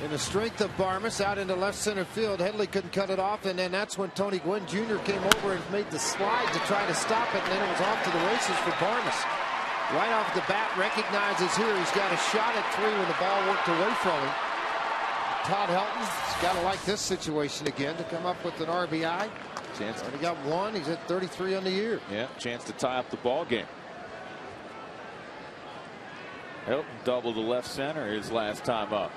And the strength of Barmes out into left center field. Headley couldn't cut it off, and then that's when Tony Gwynn Jr. came over and made the slide to try to stop it, and then it was off to the races for Barmes. Right off the bat, recognizes here he's got a shot at 3 when the ball worked away from him. Todd Helton's got to like this situation again to come up with an RBI. Chance. Already got one. He's at 33 on the year. Yeah, chance to tie up the ball game. Helton doubled to left center his last time up.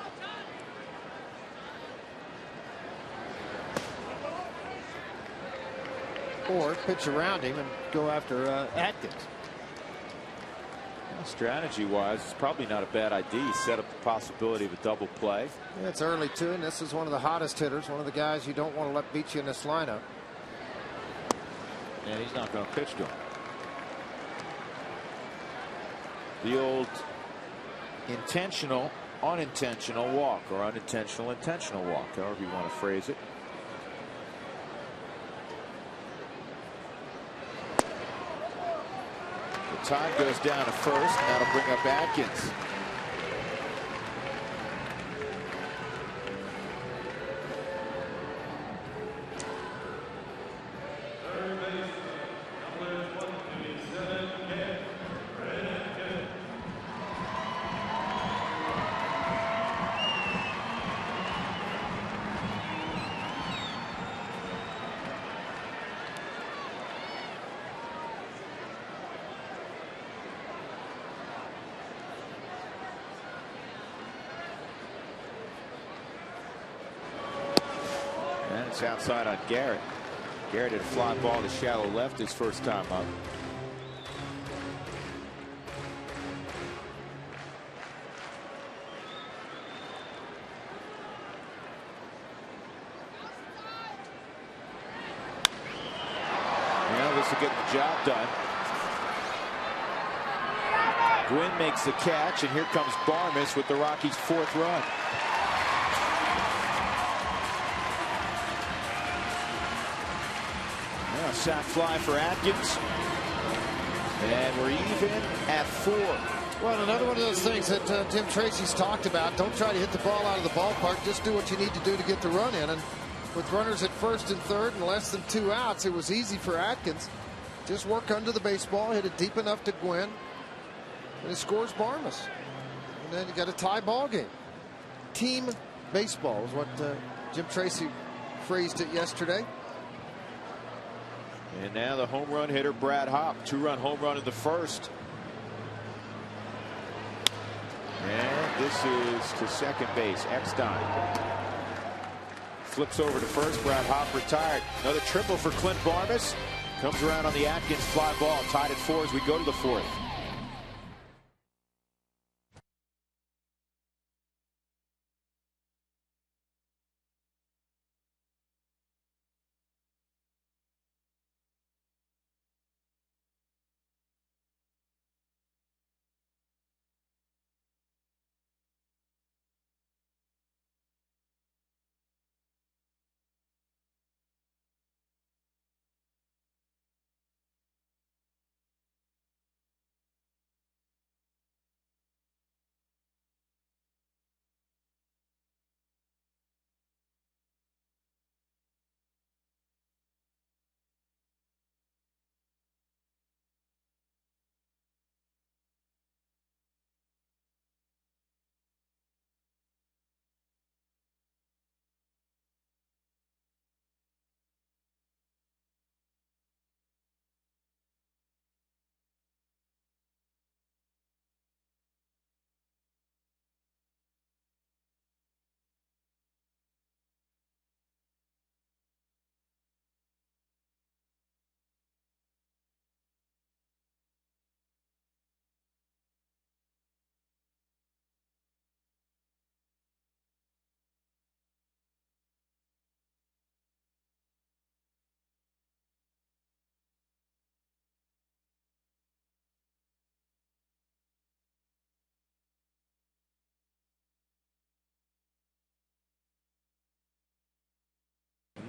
Or pitch around him and go after Atkins. Strategy-wise, it's probably not a bad idea. You set up the possibility of a double play. Yeah, it's early, too, and this is one of the hottest hitters, one of the guys you don't want to let beat you in this lineup. And he's not going to pitch to him. The old intentional, unintentional walk, or unintentional, intentional walk, however you want to phrase it. Time goes down to first, and that'll bring up Atkins. And it's outside on Garrett. Garrett had a fly ball to shallow left his first time up. Well, this will get the job done. Gwynn makes the catch, and here comes Barmes with the Rockies' 4th run. Sack fly for Atkins, and we're even at 4. Well, another one of those things that Tim Tracy's talked about. Don't try to hit the ball out of the ballpark. Just do what you need to do to get the run in. And with runners at first and third and less than 2 outs, it was easy for Atkins Just work under the baseball, hit it deep enough to Gwynn, and he scores Barmas. And then you got a tie ball game. Team baseball is what Jim Tracy phrased it yesterday. And now the home run hitter Brad Hopp, 2-run home run in the first. And this is to second base. Eckstein flips over to first. Brad Hopp retired. Another triple for Clint Barmas. Comes around on the Atkins fly ball. Tied at 4 as we go to the 4th.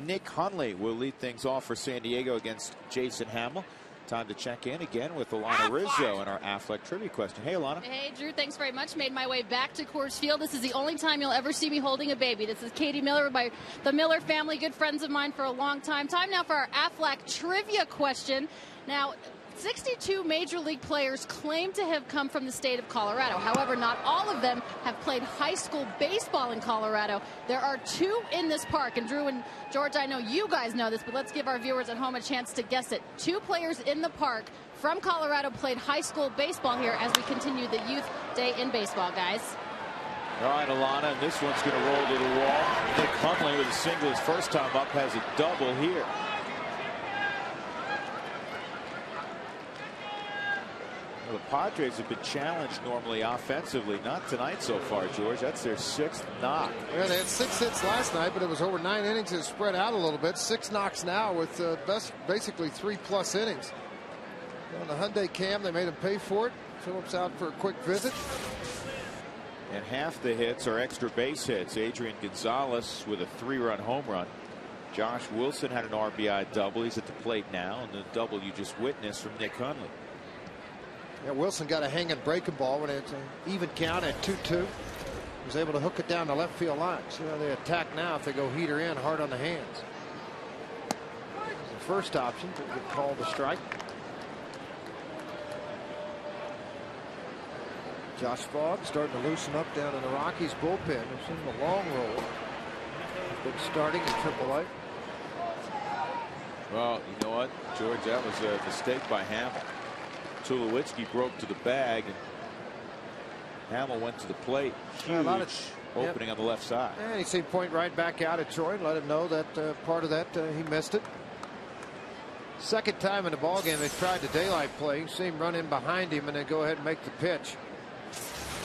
Nick Hundley will lead things off for San Diego against Jason Hamill. Time to check in again with Alana Rizzo and our Affleck trivia question. Hey, Alana. Hey, Drew. Thanks very much. Made my way back to Coors Field. This is the only time you'll ever see me holding a baby. This is Katie Miller by the Miller family, good friends of mine for a long time. Time now for our Affleck trivia question. Now, 62 Major League players claim to have come from the state of Colorado. However, not all of them have played high school baseball in Colorado. There are 2 in this park. And Drew and George, I know you guys know this, but let's give our viewers at home a chance to guess it. 2 players in the park from Colorado played high school baseball here as we continue the Youth Day in Baseball, guys. All right, Alana, and this one's going to roll to the wall. Nick Hundley with a single his first time up has a double here. The Padres have been challenged normally offensively. Not tonight so far, George. That's their 6th knock. Yeah, they had 6 hits last night, but it was over 9 innings. It spread out a little bit. 6 knocks now with basically 3+ innings. On the Hyundai Cam, they made him pay for it. Phillips out for a quick visit. And half the hits are extra base hits. Adrian Gonzalez with a 3-run home run. Josh Wilson had an RBI double. He's at the plate now, and the double you just witnessed from Nick Hundley. Yeah, Wilson got a hanging breaking ball when it's an even count at 2-2. Was able to hook it down the left field line. See how they attack now if they go heater in hard on the hands. The first option to get called a strike. Josh Fogg starting to loosen up down in the Rockies bullpen. They've seen the long roll. Been starting in AAA. Well, you know what, George, that was a mistake by Hamill. Tulowitzki broke to the bag, and Hamill went to the plate. Huge opening on the left side. And he seemed point right back out at Troy and let him know that part of that he missed it. Second time in the ball game they tried the daylight play. You see him run in behind him and then go ahead and make the pitch.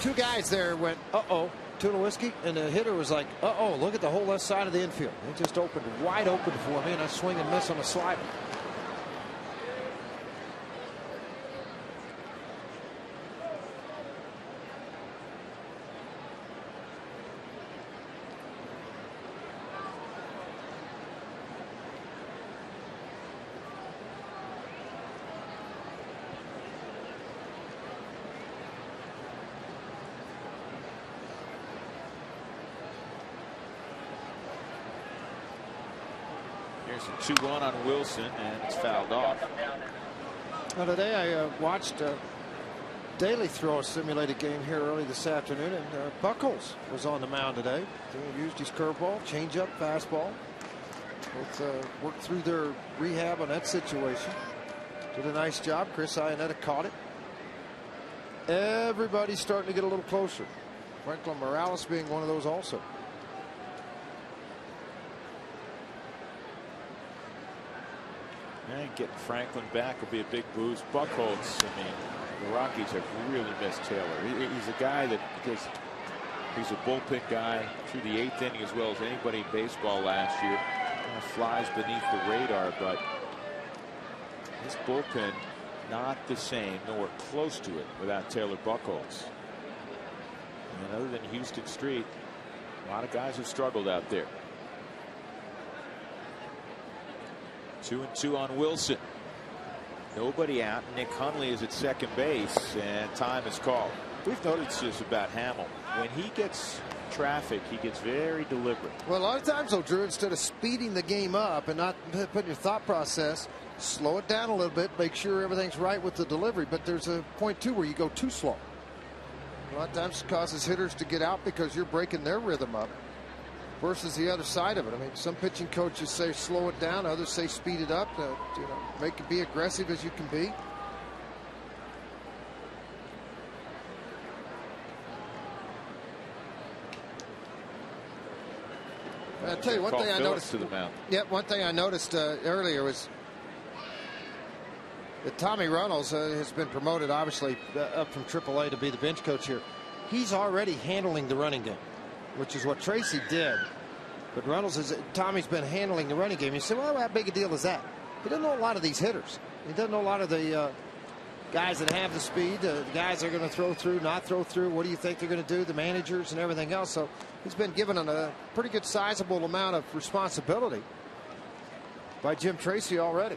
2 guys there went, uh-oh, Tulowitzki, and the hitter was like, uh-oh, look at the whole left side of the infield. It just opened wide open for me, and I swing and miss on a slider. Here's a 2-1 on Wilson, and it's fouled off. Now today I watched Daly throw a simulated game here early this afternoon, and Buckles was on the mound today. He used his curveball, changeup, fastball. Both worked through their rehab on that situation. Did a nice job. Chris Iannetta caught it. Everybody's starting to get a little closer. Franklin Morales being one of those also. And getting Franklin back will be a big boost. Buckholz, I mean, the Rockies have really missed Taylor. He's a guy that, because he's a bullpen guy through the 8th inning as well as anybody in baseball last year. Kind of flies beneath the radar, but this bullpen not the same, nowhere close to it without Taylor Buckholz. And other than Houston Street, a lot of guys have struggled out there. 2-2 on Wilson. Nobody out. Nick Hundley is at second base, and time is called. We've noticed this about Hamill. When he gets traffic, he gets very deliberate. Well, a lot of times, though, Drew, instead of speeding the game up and not putting your thought process, slow it down a little bit, make sure everything's right with the delivery. But there's a point, too, where you go too slow. A lot of times it causes hitters to get out because you're breaking their rhythm up versus the other side of it. I mean, some pitching coaches say slow it down, others say speed it up, make it be aggressive as you can be. I'll tell you one thing I noticed. To the mound. Yeah, one thing I noticed earlier was that Tommy Runnels has been promoted, obviously, up from AAA to be the bench coach here. He's already handling the running game, which is what Tracy did. But Tommy's been handling the running game. You say, well, how big a deal is that? He doesn't know a lot of these hitters. He doesn't know a lot of the guys that have the speed, the guys that are going to throw through, not throw through. What do you think they're going to do? The managers and everything else. So he's been given a pretty good sizable amount of responsibility by Jim Tracy already.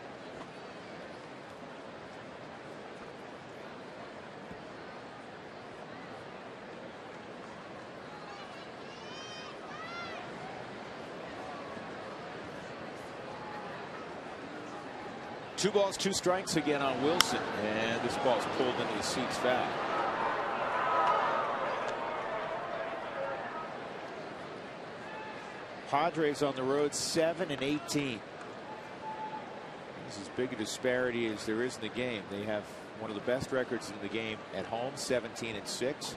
Two balls, 2 strikes again on Wilson, and this ball's pulled into the seats foul. Padres on the road 7-18. This is as big a disparity as there is in the game. They have one of the best records in the game at home, 17-6,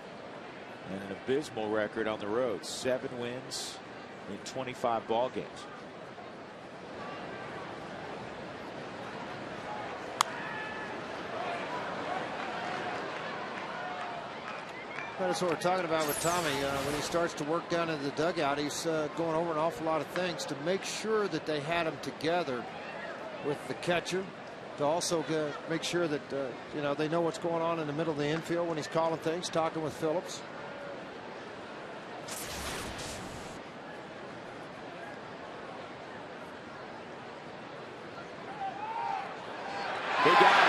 and an abysmal record on the road, 7 wins in 25 ball games. That's what we're talking about with Tommy. When he starts to work down into the dugout, he's going over an awful lot of things to make sure that they had him together with the catcher, to also make sure that they know what's going on in the middle of the infield when he's calling things, talking with Phillips. He got it.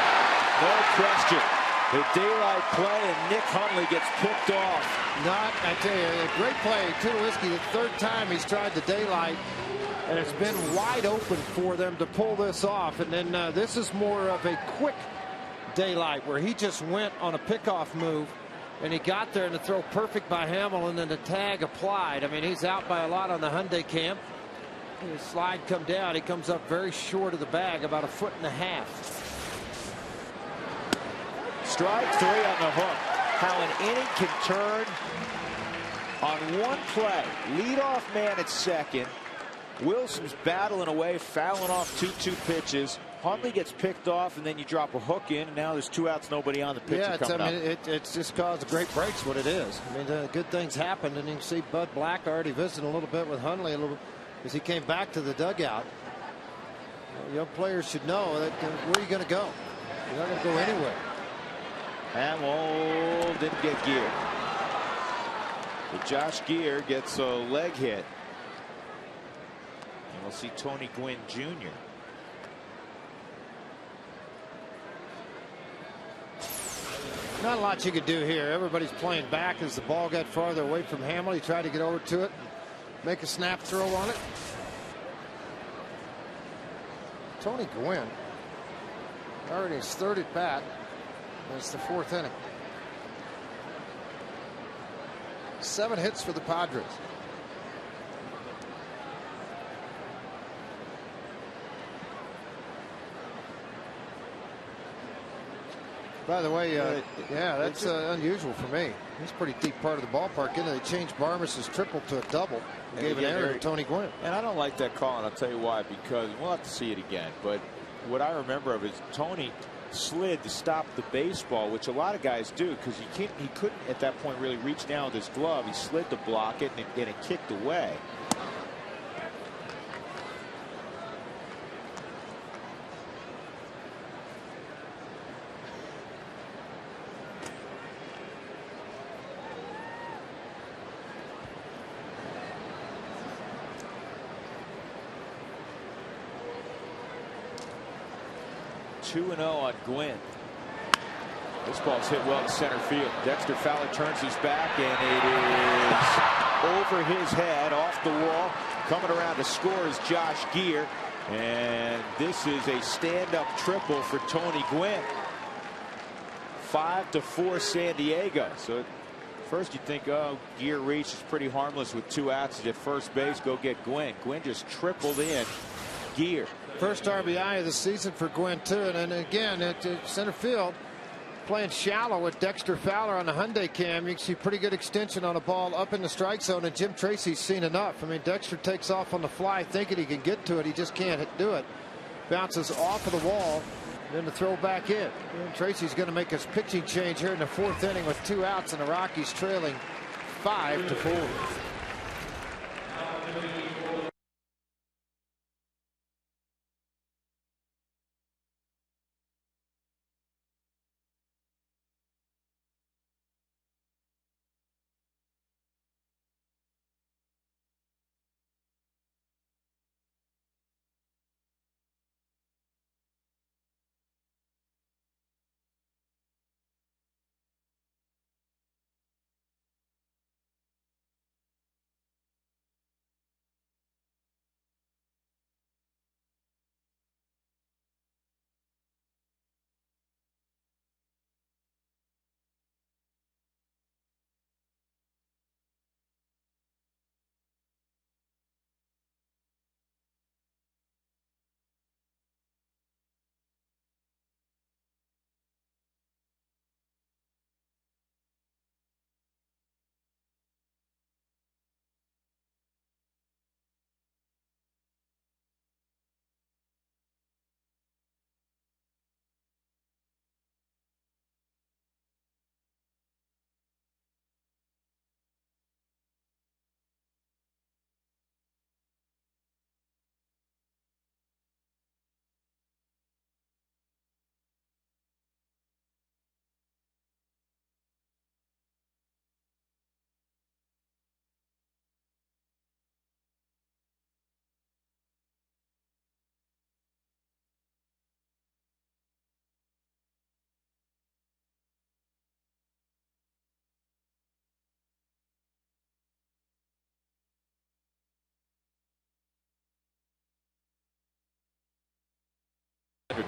No question. The daylight play, and Nick Hundley gets picked off. I tell you, a great play. Tulowitzki, the 3rd time he's tried the daylight, and it's been wide open for them to pull this off. And then this is more of a quick daylight where he just went on a pickoff move, and he got there, and the throw perfect by Hamill, and then the tag applied. I mean, he's out by a lot on the Hyundai camp. His slide come down. He comes up very short of the bag, about 1.5 feet. Strike 3 on the hook. How an inning can turn on one play. Leadoff man at second. Wilson's battling away, fouling off 2-2 pitches. Hundley gets picked off, and then you drop a hook in, and now there's 2 outs, nobody on the pitcher coming up. It's just caused great breaks, what it is. I mean, good things happened, and you can see Bud Black already visiting a little bit with Hundley as he came back to the dugout. Young players should know that where are you going to go? You're not going to go anywhere. Hamill didn't get Gear. But Josh Gear gets a leg hit. And we'll see Tony Gwynn Jr. Not a lot you could do here. Everybody's playing back as the ball got farther away from Hamill. He tried to get over to it, make a snap throw on it. Tony Gwynn Already his third at bat. It's the fourth inning. 7 hits for the Padres. By the way, yeah, that's unusual for me. He's a pretty deep part of the ballpark. They changed Barmes's triple to a double and gave an error to Tony Gwynn. And I don't like that call, and I'll tell you why. Because we'll have to see it again. But what I remember of is Tony slid to stop the baseball, which a lot of guys do, because he couldn't at that point really reach down with his glove. He slid to block it, and it kicked away. (2-0) on Gwynn. This ball's hit well to center field. Dexter Fowler turns his back, and it is over his head, off the wall. Coming around to score is Josh Gear, and this is a stand-up triple for Tony Gwynn. 5-4 San Diego. So first you think, oh, Gear reach is pretty harmless with 2 outs. He's at first base. Go get Gwynn. Gwynn just tripled in Gear. First RBI of the season for Gwynn, too. And then again at center field, playing shallow with Dexter Fowler on the Hyundai cam. You can see pretty good extension on a ball up in the strike zone, and Jim Tracy's seen enough. I mean, Dexter takes off on the fly thinking he can get to it. He just can't do it. Bounces off of the wall, then to throw back in. And Tracy's going to make his pitching change here in the 4th inning with 2 outs, and the Rockies trailing 5-4.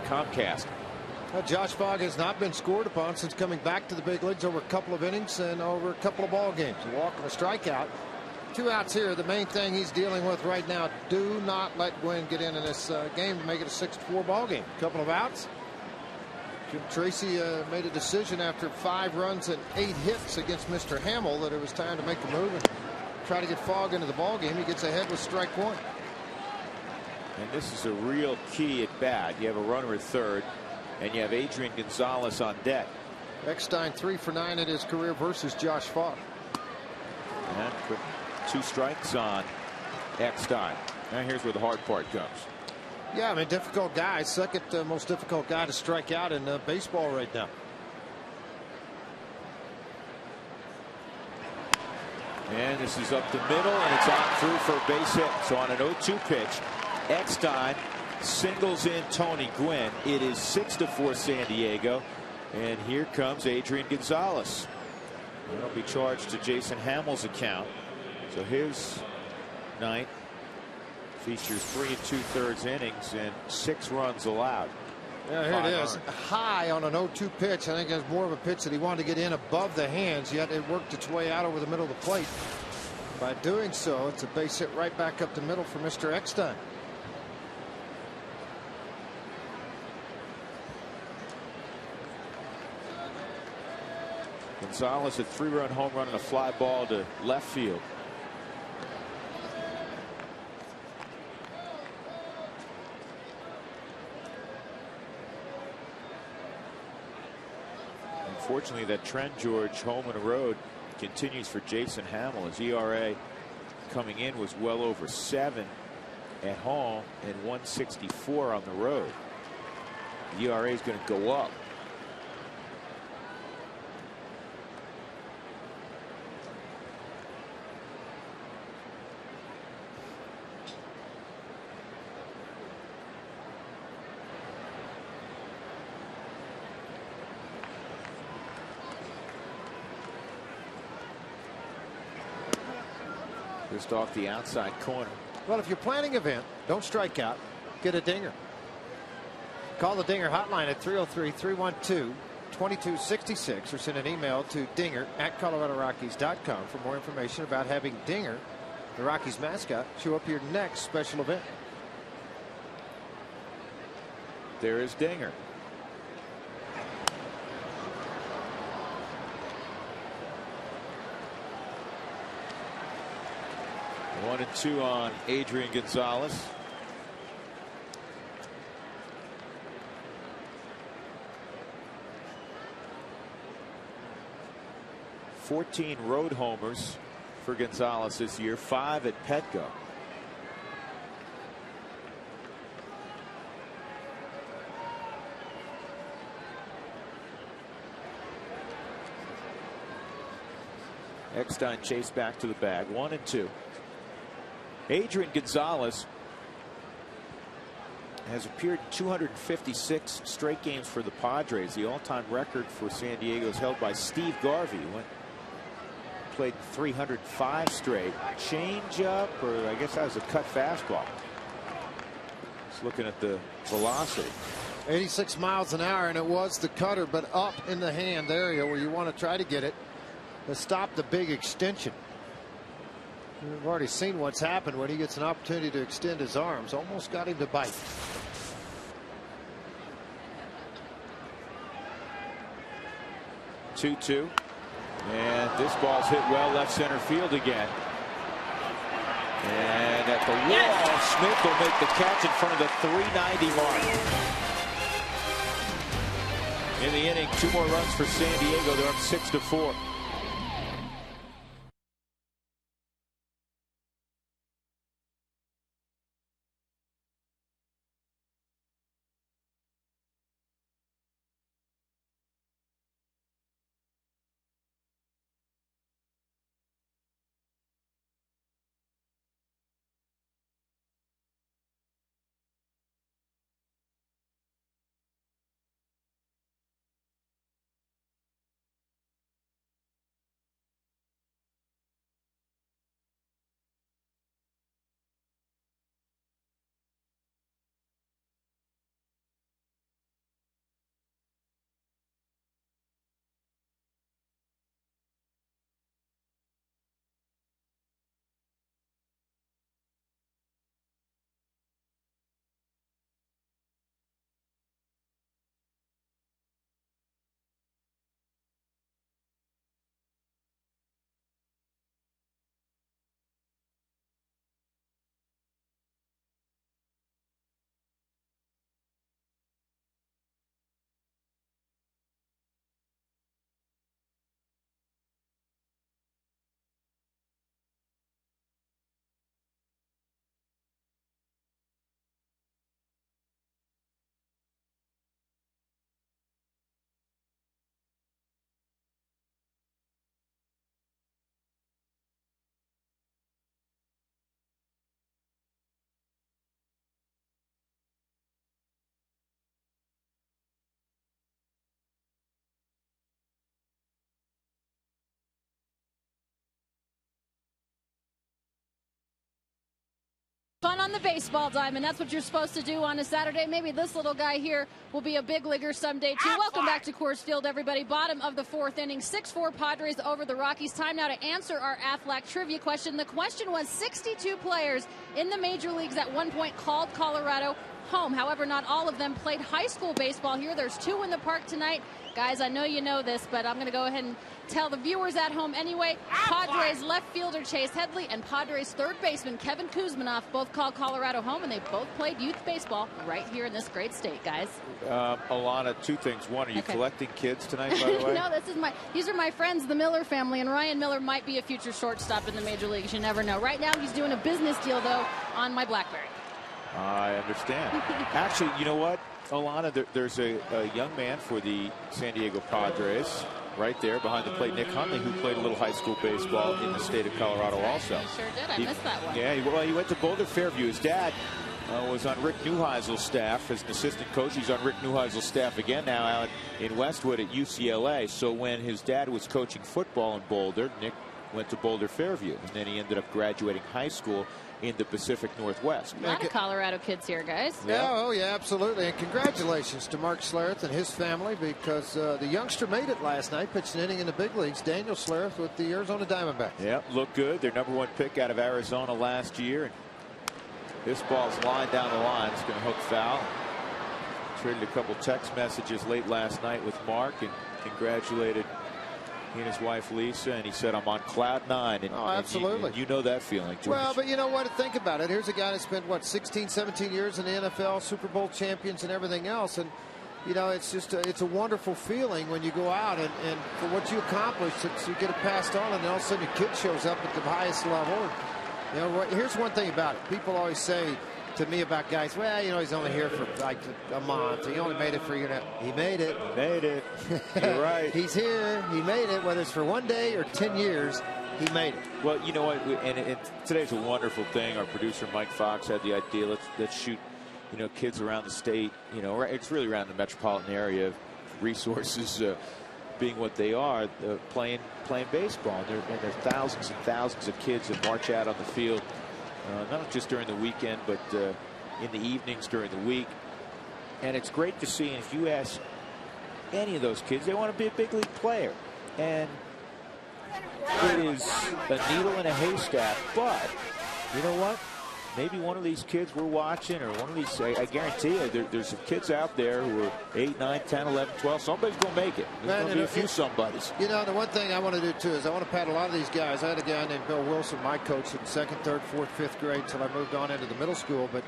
Comcast. Josh Fogg has not been scored upon since coming back to the big leagues over a couple of innings and over a couple of ball games. A walk and a strikeout. 2 outs here. The main thing he's dealing with right now, do not let Gwynn get in this game to make it a 6-4 ball game. A couple of outs. Jim Tracy made a decision after 5 runs and 8 hits against Mr. Hamill that it was time to make a move and try to get Fogg into the ball game. He gets ahead with strike 1. And this is a real key at bat. You have a runner at third, and you have Adrian Gonzalez on deck. Eckstein 3 for 9 in his career versus Josh Fogg. And quick 2 strikes on Eckstein. Now here's where the hard part comes. Yeah, I mean, difficult guy. Second most difficult guy to strike out in baseball right now. And this is up the middle, and it's on through for a base hit. So on an 0-2 pitch, Eckstein singles in Tony Gwynn. It is 6-4 San Diego, and here comes Adrian Gonzalez. He'll be charged to Jason Hamill's account. So his ninth features 3 2/3 innings and 6 runs allowed. Yeah, here it is. High on an 0-2 pitch. I think that's more of a pitch that he wanted to get in above the hands, yet it worked its way out over the middle of the plate. By doing so, it's a base hit right back up the middle for Mr. Eckstein. Gonzalez, a 3-run home run and a fly ball to left field. Unfortunately, that trend, George, home and road continues for Jason Hamill. His ERA coming in was well over 7 at home and 164 on the road. The ERA is going to go up. Just off the outside corner. Well, if you're planning an event, don't strike out. Get a dinger. Call the Dinger hotline at 303-312-2266 or send an email to dinger@coloradorockies.com for more information about having Dinger, the Rockies mascot, show up your next special event. There is Dinger. One and two on Adrian Gonzalez. "14 road homers for Gonzalez this year, 5 at Petco. Eckstein chased back to the bag. 1 and 2. Adrian Gonzalez has appeared in 256 straight games for the Padres. The all-time record for San Diego is held by Steve Garvey. Played 305 straight. Change-up, or I guess that was a cut fastball. Just looking at the velocity. 86 miles an hour, and it was the cutter, but up in the hand area where you want to try to get it to stop the big extension. We've already seen what's happened when he gets an opportunity to extend his arms. Almost got him to bite. Two. And this ball's hit well left center field again. And at the wall, Smith will make the catch in front of the 390 mark. In the inning, 2 more runs for San Diego. They're up 6-4. fun on the baseball diamond. That's what you're supposed to do on a Saturday. Maybe this little guy here will be a big leaguer someday, too. Welcome back to Coors Field, everybody. Bottom of the fourth inning, 6-4 Padres over the Rockies. Time now to answer our Aflac trivia question. The question was 62 players in the major leagues at one point called Colorado home. However, not all of them played high school baseball here. There's 2 in the park tonight. Guys, I know you know this, but I'm going to go ahead and tell the viewers at home anyway. Padres left fielder Chase Headley and Padres third baseman Kevin Kuzminoff both called Colorado home, and they both played youth baseball right here in this great state, guys. Alana, 2 things. One, are you collecting kids tonight, by the way? No, these are my friends, the Miller family, and Ryan Miller might be a future shortstop in the major leagues. You never know. Right now, he's doing a business deal, though, on my BlackBerry. I understand. Actually, you know what, Alana, there's a young man for the San Diego Padres right there behind the plate, Nick Huntley, who played a little high school baseball in the state of Colorado also. He sure did. I missed that one. Yeah, he went to Boulder Fairview. His dad was on Rick Neuheisel's staff as an assistant coach. He's on Rick Neuheisel's staff again now out in Westwood at UCLA. So when his dad was coaching football in Boulder, Nick went to Boulder Fairview, and then he ended up graduating high school in the Pacific Northwest. A lot of Colorado kids here, guys. Yeah, oh yeah, absolutely. And congratulations to Mark Schlereth and his family, because the youngster made it last night, pitched an inning in the big leagues. Daniel Schlereth with the Arizona Diamondbacks. Yeah, looked good. Their #1 pick out of Arizona last year. And this ball's lined down the line. It's going to hook foul. Traded a couple text messages late last night with Mark and congratulated he and his wife Lisa, and he said, I'm on cloud 9. And, oh, absolutely. And you know that feeling, George. Well, but you know what? Think about it. Here's a guy that spent, what, 16, 17 years in the NFL, Super Bowl champions and everything else. And, you know, it's just it's a wonderful feeling when you go out and for what you accomplish, you get it passed on, and then all of a sudden your kid shows up at the highest level. And, you know, here's one thing about it. People always say to me about guys, well, you know, he's only here for like a month. He only made it for a year. He made it. He made it. You're right. He's here. He made it. Whether it's for 1 day or 10 years, he made it. Well, you know what? And today's a wonderful thing. Our producer Mike Fox had the idea. Let's shoot, you know, kids around the state. You know, it's really around the metropolitan area. Resources being what they are, playing baseball. And there are thousands and thousands of kids that march out on the field. Not just during the weekend, but in the evenings during the week. And it's great to see. And if you ask any of those kids, they want to be a big league player. And it is a needle in a haystack. But you know what? Maybe one of these kids we're watching, or one of these, I guarantee you, there's some kids out there who are 8, 9, 10, 11, 12. Somebody's going to make it. There's going to be a few somebodies. You know, the one thing I want to do, too, is I want to pat a lot of these guys. I had a guy named Bill Wilson, my coach, in 2nd, 3rd, 4th, 5th grade until I moved on into the middle school. But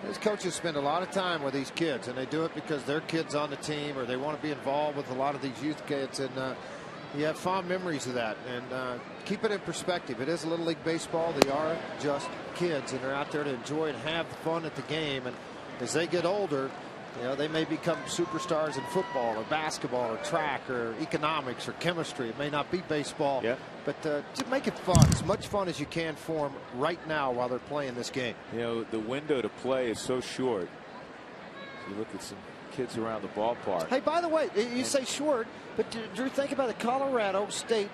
his coaches spend a lot of time with these kids, and they do it because their kids on the team, or they want to be involved with a lot of these youth kids. And you have fond memories of that. And keep it in perspective. It is Little League Baseball. They are just kids, and they're out there to enjoy and have fun at the game. And as they get older, you know, they may become superstars in football or basketball or track or economics or chemistry. It may not be baseball, but to make it fun, as much fun as you can for them right now while they're playing this game. You know, the window to play is so short. You look at some kids around the ballpark. Hey, by the way, you say short, but Drew, think about it. Colorado State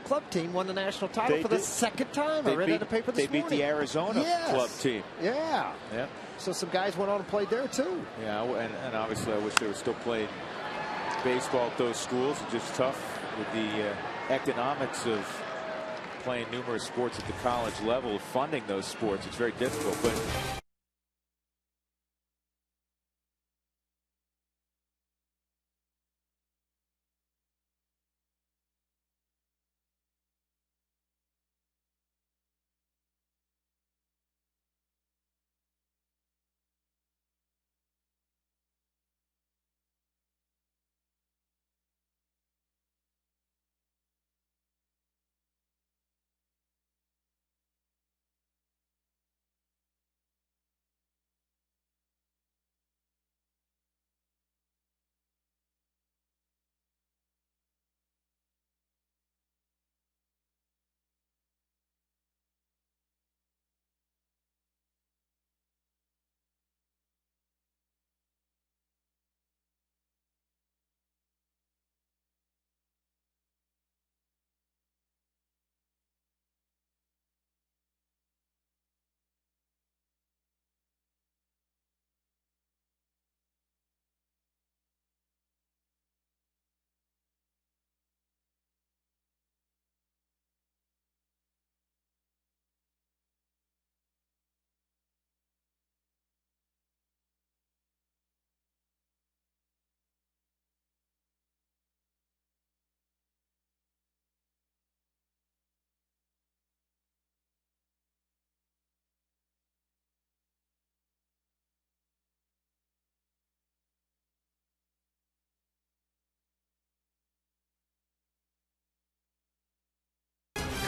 club team won the national title for the 2nd time. I read it in the paper this morning. They beat the Arizona club team. Yeah. So some guys went on and played there too. Yeah, and obviously I wish they were still playing baseball at those schools. It's just tough with the economics of playing numerous sports at the college level, funding those sports. It's very difficult. But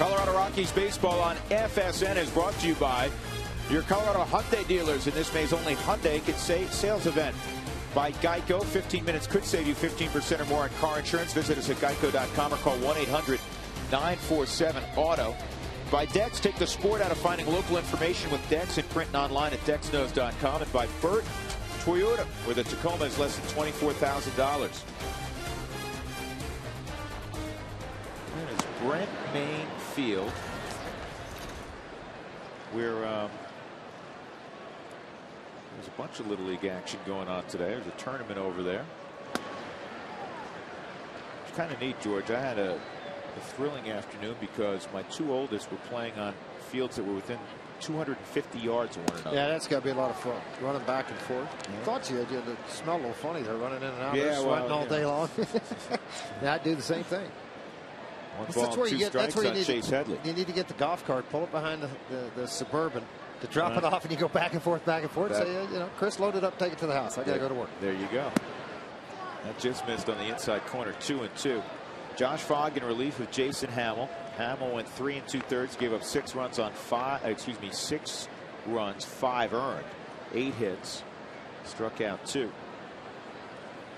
Colorado Rockies baseball on FSN is brought to you by your Colorado Hyundai dealers in this May's only Hyundai sales event. By Geico, 15 minutes could save you 15% or more on car insurance. Visit us at geico.com or call 1-800-947-AUTO. By Dex, take the sport out of finding local information with Dex and print and online at dexknows.com. And by Burt Toyota, where the Tacoma is less than $24,000. And it's Brent Main Field, where there's a bunch of Little League action going on today. There's a tournament over there. It's kind of neat, George. I had a thrilling afternoon because my two oldest were playing on fields that were within 250 yards of one another. Yeah, that's got to be a lot of fun, running back and forth. Yeah. Thought you had to smell a little funny. They're running in and out. They're sweating all day long. Yeah, I'd do the same thing. One ball, two strikes on Chase Headley. You need to get the golf cart, pull it behind the Suburban, to drop it off, and you go back and forth, back and forth. Say, you know, Chris, load it up, take it to the house. I got to go to work. There you go. That just missed on the inside corner, 2-2. Josh Fogg in relief of Jason Hamill. Hamill went 3 2/3, gave up 6 runs on 6 runs, 5 earned, 8 hits, struck out 2.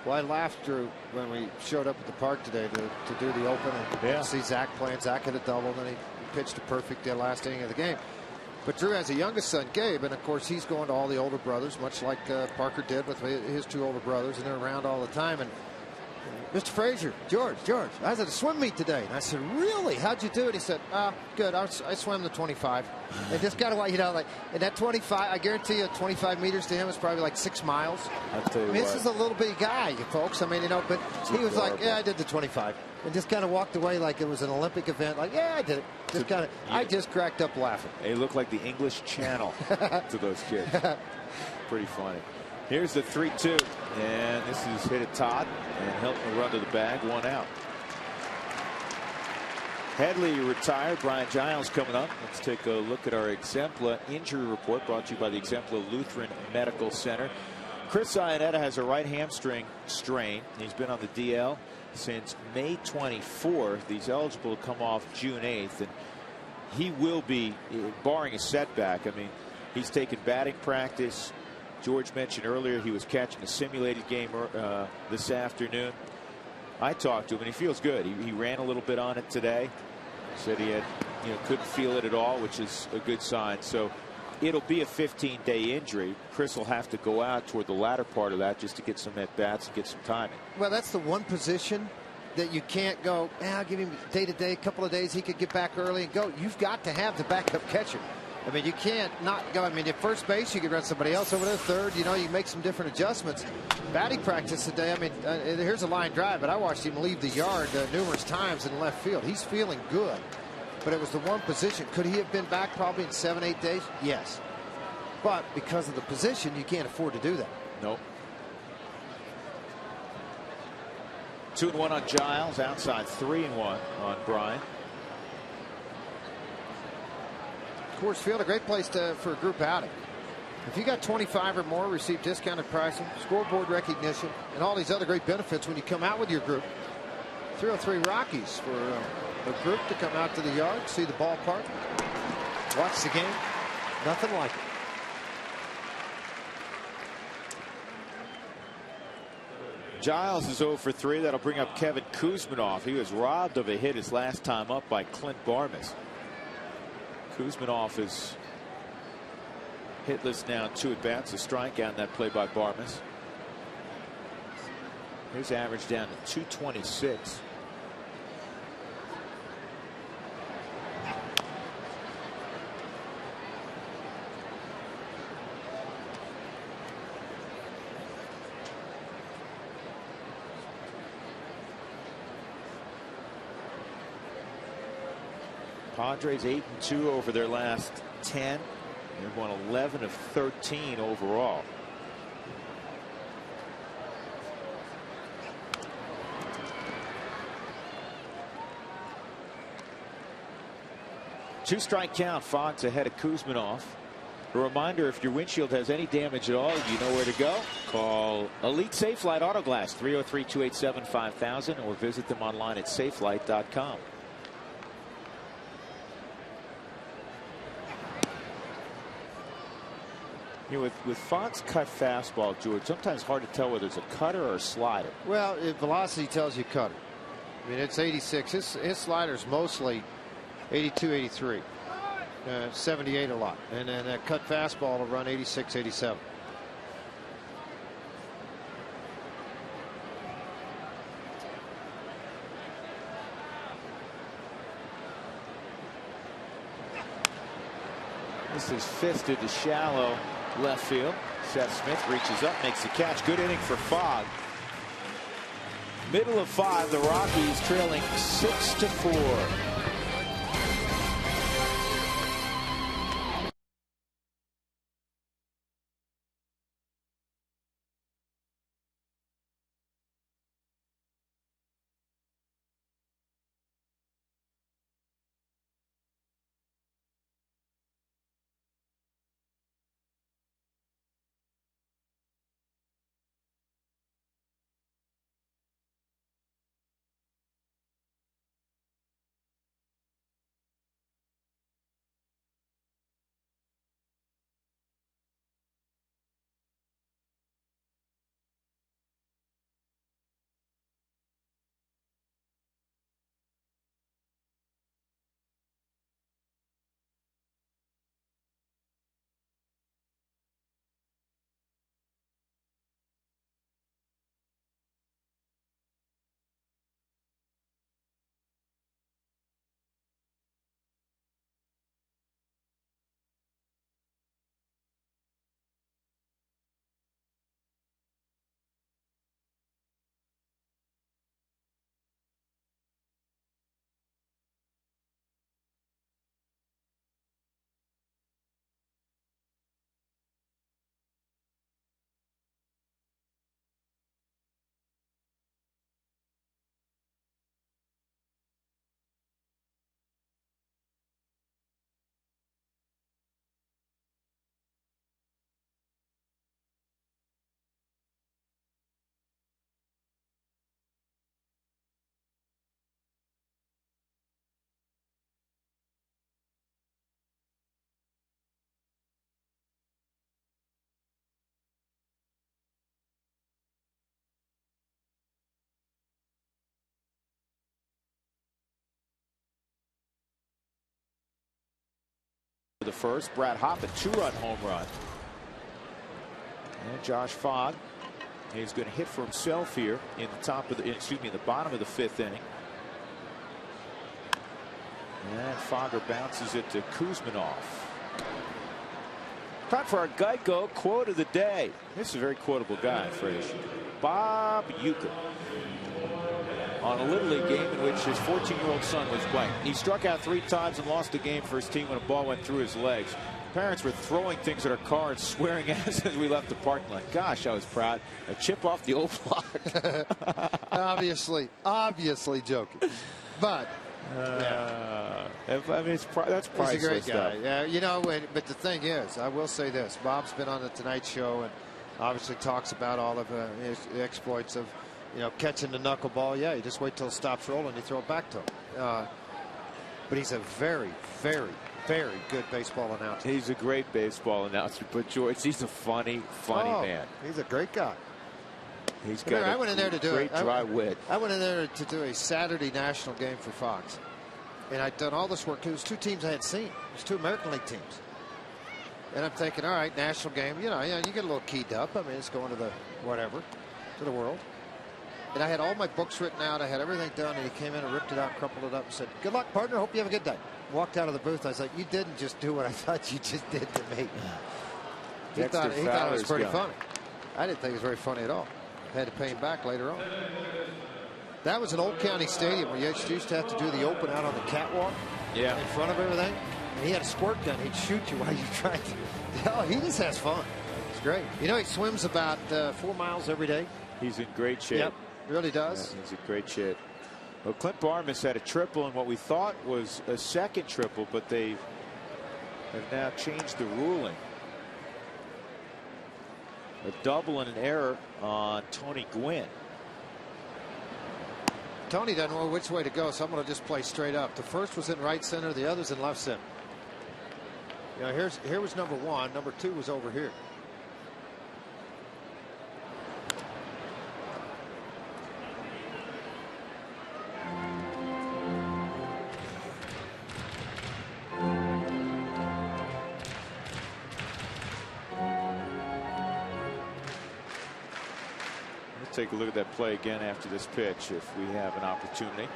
Well, I laughed, Drew, when we showed up at the park today to do the open and see Zach playing. Zach had a double, and he pitched a perfect last inning of the game. But Drew has a youngest son, Gabe, and of course he's going to all the older brothers, much like Parker did with his 2 older brothers, and they're around all the time. And Mr. Frazier, George, I was at a swim meet today. And I said, really? How'd you do it? He said, good. I swam the 25. And just kind of like, and that 25, I guarantee you 25 meters to him is probably like 6 miles. I'll tell you this is a little bitty guy, you folks. I mean, but he was like, yeah, I did the 25. And just kind of walked away like it was an Olympic event. Like, yeah, I did it. Just kind of, I just cracked up laughing. They look like the English Channel to those kids. Pretty funny. Here's the 3-2, and this is hit at Todd, and Hilton will run to the bag, 1 out. Headley retired. Brian Giles coming up. Let's take a look at our Exempla injury report brought to you by the Exempla Lutheran Medical Center. Chris Iannetta has a right hamstring strain. He's been on the DL since May 24th. He's eligible to come off June 8th, and he will be, barring a setback. I mean, he's taken batting practice. George mentioned earlier he was catching a simulated game this afternoon. I talked to him, and he feels good. He ran a little bit on it today. Said he had, couldn't feel it at all, which is a good sign. So it'll be a 15-day injury. Chris will have to go out toward the latter part of that just to get some at-bats and get some timing. Well, that's the one position that you can't go, I'll give him day-to-day, a couple of days he could get back early and go. You've got to have the backup catcher. I mean, you can't not go. I mean, at first base, you could run somebody else over there. Third, you make some different adjustments. Batting practice today, I mean, here's a line drive, but I watched him leave the yard numerous times in left field. He's feeling good, but it was the one position. Could he have been back probably in 7-8 days? Yes. But because of the position, you can't afford to do that. Nope. 2-1 on Giles, outside 3-1 on Brian. Coors Field, a great place for a group outing. If you got 25 or more, receive discounted pricing, scoreboard recognition, and all these other great benefits when you come out with your group. 303 Rockies for a group to come out to the yard, see the ballpark, watch the game. Nothing like it. Giles is 0 for 3. That'll bring up Kevin Kuzminoff. He was robbed of a hit his last time up by Clint Barmes. Kuzminoff is hitless now, 2 at-bats, a strikeout in that play by Barmes. His average down to 226. Padres 8-2 over their last 10. They've won 11 of 13 overall. Two-strike count. Fox ahead of Kuzminoff. A reminder, if your windshield has any damage at all, you know where to go. Call Elite Safelite Auto Glass, 303-287-5000, or visit them online at safelight.com. You know, with Fogg's cut fastball, George, sometimes hard to tell whether it's a cutter or a slider. Well, velocity tells you cutter. I mean, it's 86. His slider's mostly 82, 83. 78 a lot. And then that cut fastball will run 86, 87. This is fisted to shallow left field. Seth Smith reaches up, makes the catch. Good inning for Fogg. Middle of 5, the Rockies trailing 6-4. The first, Brad Hopp, a 2-run home run. And Josh Fogg, he's going to hit for himself here in the top of the, in the bottom of the 5th inning. And Fogger bounces it to Kuzminov. Time for our Geico quote of the day. This is a very quotable guy, Freddie. Bob Uecker. On a Little League game in which his 14-year-old son was playing. He struck out 3 times and lost a game for his team when a ball went through his legs. Parents were throwing things at our car and swearing at us as we left the parking lot. Gosh, I was proud. A chip off the old block. obviously joking. But I mean, that's priceless. He's a great guy. Stuff. Yeah, you know, but the thing is, I will say this. Bob's been on the Tonight Show and obviously talks about all of his exploits of, you know, catching the knuckleball. Yeah, you just wait till it stops rolling, you throw it back to him. But he's a very, very, very good baseball announcer. He's a great baseball announcer, but George, he's a funny man. He's a great guy. He's got I went in there to do great dry wit. I went in there to do a Saturday national game for Fox, and I'd done all this work. It was 2 teams I had seen. It was 2 American League teams, and I'm thinking, all right, national game. You know, you get a little keyed up. I mean, it's going to the whatever, to the World. And I had all my books written out. I had everything done. And he came in and ripped it out, crumpled it up, and said, "Good luck, partner. Hope you have a good day." Walked out of the booth. I was like, "You didn't just do what I thought you just did to me." He thought it was pretty funny. I didn't think it was very funny at all. Had to pay him back later on. That was an Old County Stadium where you used to have to do the open out on the catwalk. Yeah. In front of everything. And he had a squirt gun. He'd shoot you while you're trying to. Oh, he just has fun. It's great. You know, he swims about 4 miles every day. He's in great shape. Yep. Really does. Yeah, he's in great shape. Well, Clint Barmas had a triple in what we thought was a second triple, but they have now changed the ruling. A double and an error on Tony Gwynn. Tony doesn't know which way to go, so I'm going to just play straight up. The first was in right center, the other's in left center. You know, here was number 1. Number 2 was over here. take a look at that play again after this pitch if we have an opportunity.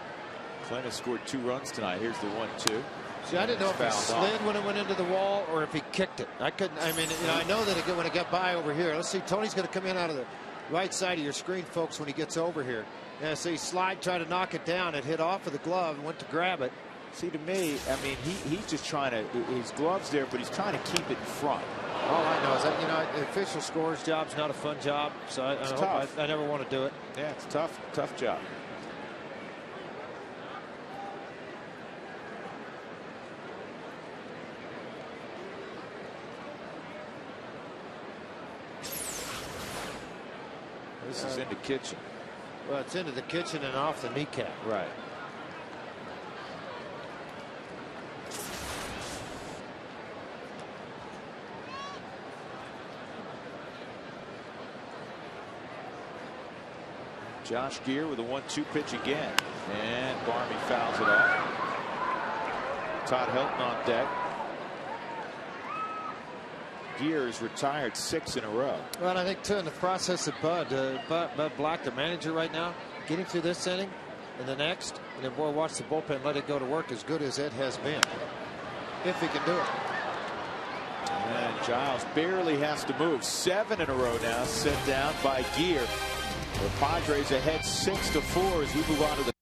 Clint has scored 2 runs tonight. Here's the 1-2. See, I didn't know if he slid when it went into the wall or if he kicked it. I couldn't. I mean, you know, I know that when it got by over here. Let's see. Tony's going to come in out of the right side of your screen, folks, when he gets over here. And see, slide, try to knock it down. It hit off of the glove and went to grab it. See, to me, I mean, he's just trying to. His glove's there, but he's trying to keep it in front. All I know is that, you know, the official scorer's job's not a fun job, so I never want to do it. Yeah, it's tough job. This is into kitchen. Well, it's into the kitchen and off the kneecap. Right. Josh Gear with a 1-2 pitch again. And Barmy fouls it off. Todd Helton on deck. Gear has retired 6 in a row. Well, and I think, too, in the process of Bud Black, the manager right now, getting through this inning and the next, and then, boy, watch the bullpen let it go to work as good as it has been, if he can do it. And Giles barely has to move. 7 in a row now, set down by Gear. The Padres ahead 6-4 as we move on to the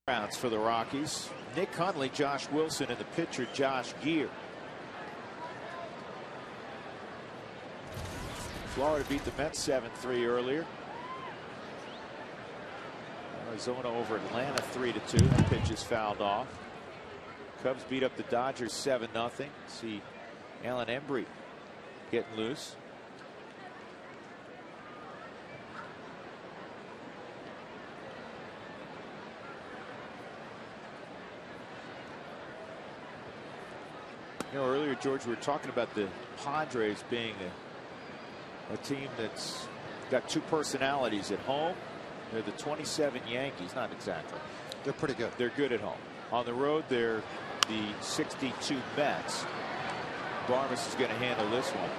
rounds for the Rockies. Nick Hundley, Josh Wilson, and the pitcher Josh Gear. Florida beat the Mets 7-3 earlier. Arizona over Atlanta 3-2. The pitch is fouled off. Cubs beat up the Dodgers 7-0. See Alan Embry getting loose. You know, earlier, George, we were talking about the Padres being a team that's got 2 personalities at home. They're the 27 Yankees. Not exactly. They're pretty good. They're good at home. On the road, they're the 62 Mets. Barmes is going to handle this one.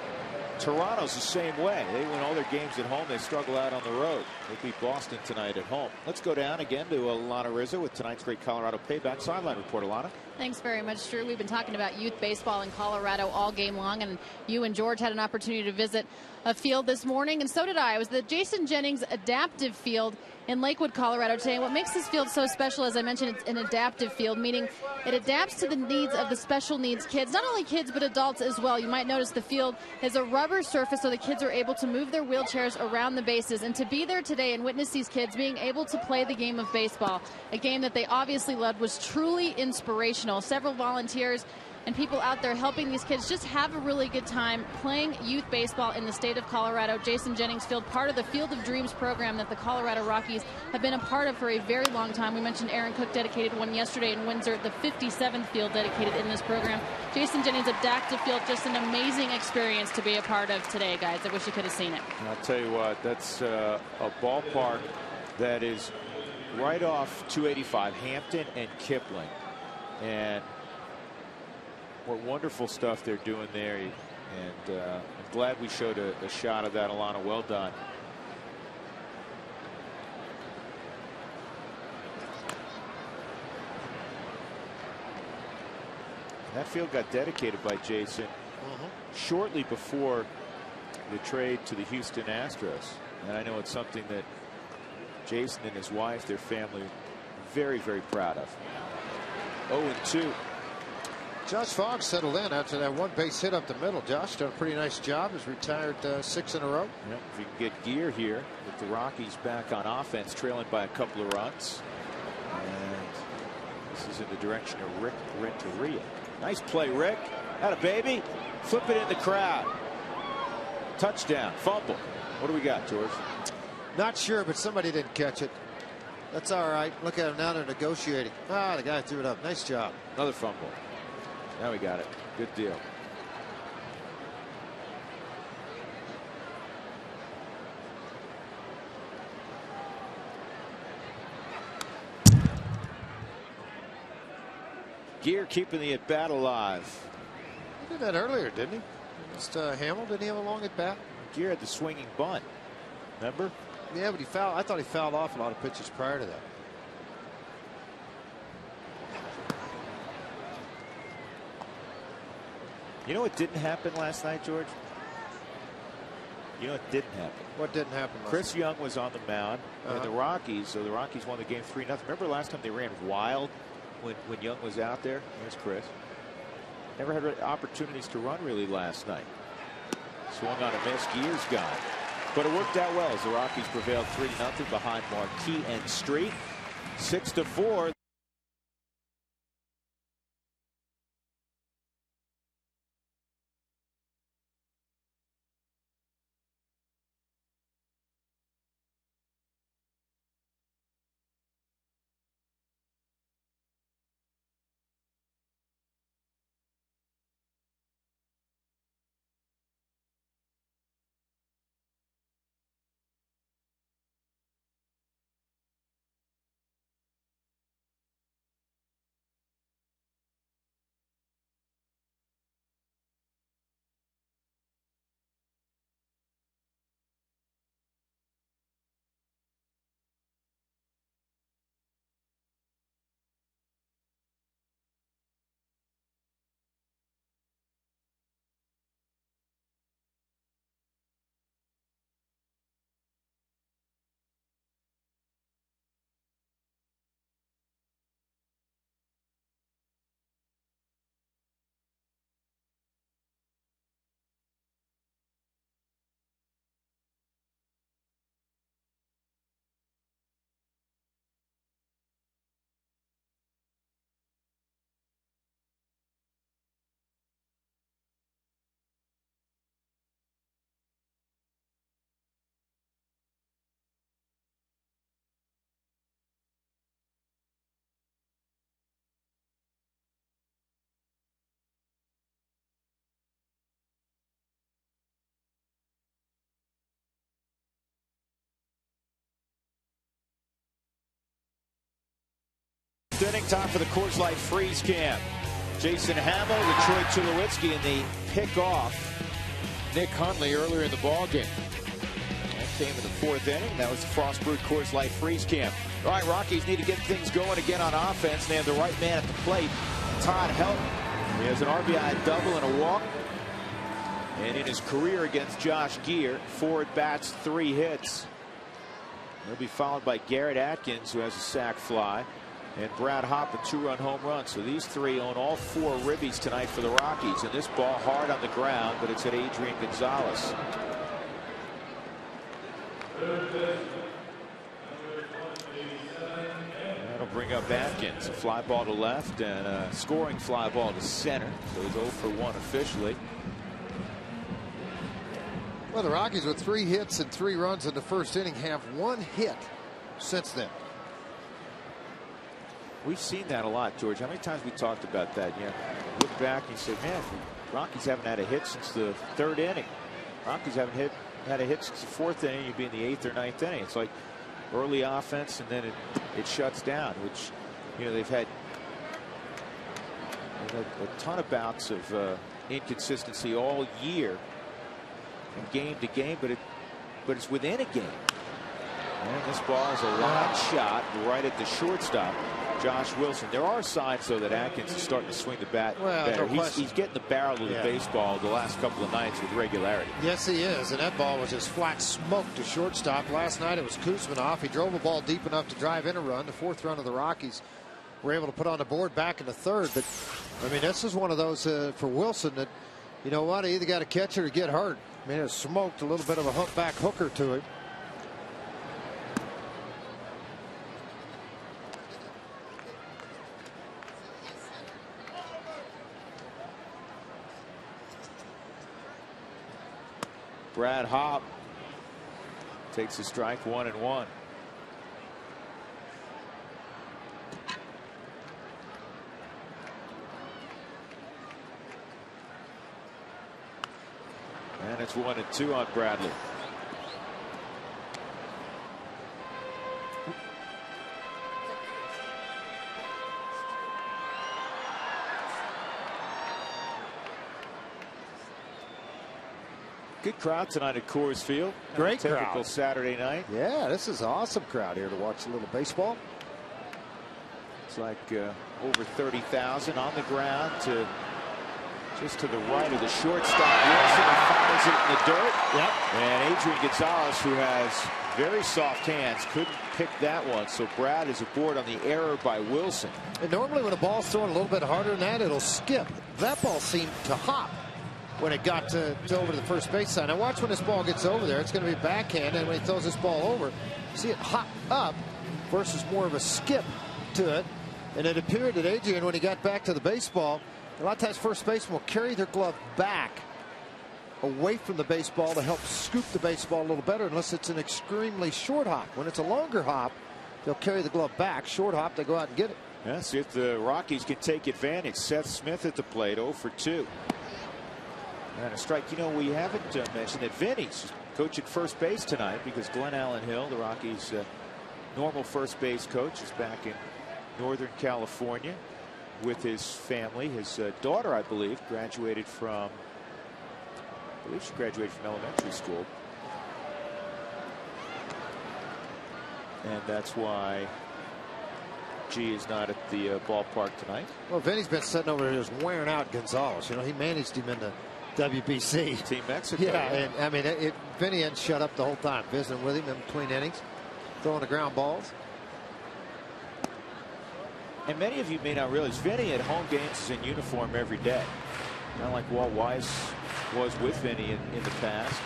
Toronto's the same way. They win all their games at home. They struggle out on the road. They beat Boston tonight at home. Let's go down again to Alana Rizzo with tonight's great Colorado Payback Sideline Report. Alana. Thanks very much, Drew. We've been talking about youth baseball in Colorado all game long, and you and George had an opportunity to visit a field this morning, and so did I. It was the Jason Jennings Adaptive Field in Lakewood, Colorado today. And what makes this field so special, as I mentioned, it's an adaptive field, meaning it adapts to the needs of the special needs kids, not only kids but adults as well. You might notice the field is a rubber surface so the kids are able to move their wheelchairs around the bases. And to be there today and witness these kids being able to play the game of baseball, a game that they obviously loved, was truly inspirational. Several volunteers and people out there helping these kids just have a really good time playing youth baseball in the state of Colorado. Jason Jennings Field, part of the Field of Dreams program that the Colorado Rockies have been a part of for a very long time. We mentioned Aaron Cook dedicated one yesterday in Windsor, the 57th field dedicated in this program. Jason Jennings Adaptive Field, just an amazing experience to be a part of today, guys. I wish you could have seen it. I'll tell you what, that's a ballpark that is right off 285, Hampton and Kipling. And what wonderful stuff they're doing there. And I'm glad we showed a shot of that, Alana. Well done. That field got dedicated by Jason shortly before the trade to the Houston Astros. And I know it's something that Jason and his wife, their family, very, very proud of. 0-2. Josh Fogg settled in after that one base hit up the middle. Josh done a pretty nice job. He's retired 6 in a row. Yep, if you can get gear here with the Rockies back on offense, trailing by a couple of runs. And this is in the direction of Rick Renteria. Nice play, Rick. Had a baby. Flip it in the crowd. Touchdown. Fumble. What do we got, George? Not sure, but somebody didn't catch it. That's all right. Look at him now. They're negotiating. The guy threw it up. Nice job. Another fumble. Now we got it. Good deal. Gear keeping the at bat alive. He did that earlier, didn't he? Just Hamill, didn't he have a long at bat? Gear had the swinging bunt. Remember? Yeah, but he fouled. I thought he fouled off a lot of pitches prior to that. You know what didn't happen last night, George? You know what didn't happen? What didn't happen last Chris night? Young was on the mound, and the Rockies, so the Rockies won the game 3-0. Remember last time they ran wild when Young was out there? There's Chris. Never had opportunities to run really last night. Swung on a miss. Gear's gone. But it worked out well as the Rockies prevailed 3-0 behind Marquis and Street. 6-4. Inning, time for the Coors Light Freeze Camp. Jason Hamill, Detroit Tulowitzki, and they pick off Nick Hundley earlier in the ballgame. That came in the 4th inning. That was the Frostbrewed Coors Light Freeze Camp. All right, Rockies need to get things going again on offense. They have the right man at the plate, Todd Helton. He has an RBI double and a walk. And in his career against Josh Gear, 4 at-bats, 3 hits. He'll be followed by Garrett Atkins, who has a sac fly, and Brad Hopp, a 2-run home run. So these 3 own all 4 ribbies tonight for the Rockies. And this ball hard on the ground, but it's at Adrian Gonzalez. That'll bring up Atkins. A fly ball to left and a scoring fly ball to center. So he's 0 for 1 officially. Well, the Rockies with 3 hits and 3 runs in the first inning have 1 hit since then. We've seen that a lot, George. How many times we talked about that? You know, look back and you say, man, Rockies haven't had a hit since the 3rd inning. Rockies haven't had a hit since the 4th inning. You'd be in the 8th or 9th inning. It's like early offense and then it shuts down, which, you know, they've had a ton of bouts of inconsistency all year from game to game, but it's within a game. And this ball is a line shot right at the shortstop, Josh Wilson. There are signs, though, that Atkins is starting to swing the bat better. No he's getting the barrel of the baseball the last couple of nights with regularity. Yes, he is. And that ball was just flat smoke to shortstop. Last night it was Kuzminoff. He drove a ball deep enough to drive in a run. The 4th run of the Rockies were able to put on the board back in the 3rd. But, I mean, this is one of those for Wilson that, you know what, he either got to catch it or get hurt. I mean, it smoked a little bit of a back hooker to it. Brad Hopp takes a strike, 1-1. And it's 1-2 on Bradley. Good crowd tonight at Coors Field. Great typical crowd. Saturday night. Yeah, this is an awesome crowd here to watch a little baseball. It's like over 30,000 on the ground to just to the right of the shortstop. Wilson fires it in the dirt. Yep. And Adrian Gonzalez, who has very soft hands, couldn't pick that one. So Brad is aboard on the error by Wilson. And normally when a ball's thrown a little bit harder than that, it'll skip. That ball seemed to hop when it got to over to the first base side. Now watch when this ball gets over there. It's going to be backhand, and when he throws this ball over, see it hop up versus more of a skip to it. And it appeared that Adrian, when he got back to the baseball, a lot of times first baseman will carry their glove back away from the baseball to help scoop the baseball a little better, unless it's an extremely short hop. When it's a longer hop, they'll carry the glove back. Short hop, they go out and get it. Yeah, see if the Rockies can take advantage. Seth Smith at the plate, 0 for 2. And a strike. You know, we haven't mentioned that Vinny's coaching first base tonight because Glenn Allen Hill, the Rockies' normal first base coach, is back in Northern California with his family. His daughter, I believe, graduated from elementary school. And that's why G is not at the ballpark tonight. Well, Vinny's been sitting over here just wearing out Gonzalez. You know, he managed him in the WBC. Team Mexico. Yeah, and I mean, Vinny hadn't shut up the whole time, visiting with him in between innings, throwing the ground balls. And many of you may not realize Vinny at home games is in uniform every day. Not like Walt Weiss was with Vinny in the past.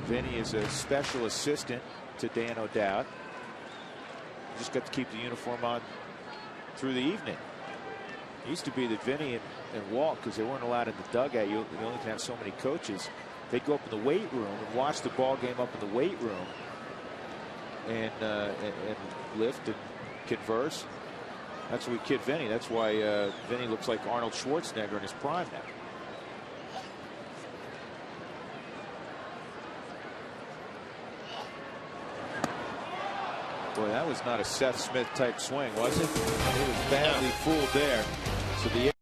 Vinny is a special assistant to Dan O'Dowd. You just got to keep the uniform on through the evening. It used to be that Vinny and Walt, because they weren't allowed in the dugout, you only can have so many coaches, they'd go up in the weight room and watch the ball game up in the weight room and lift and converse. That's what we kid Vinny. That's why Vinny looks like Arnold Schwarzenegger in his prime now. Boy, that was not a Seth Smith type swing, was it? He was badly fooled there. So the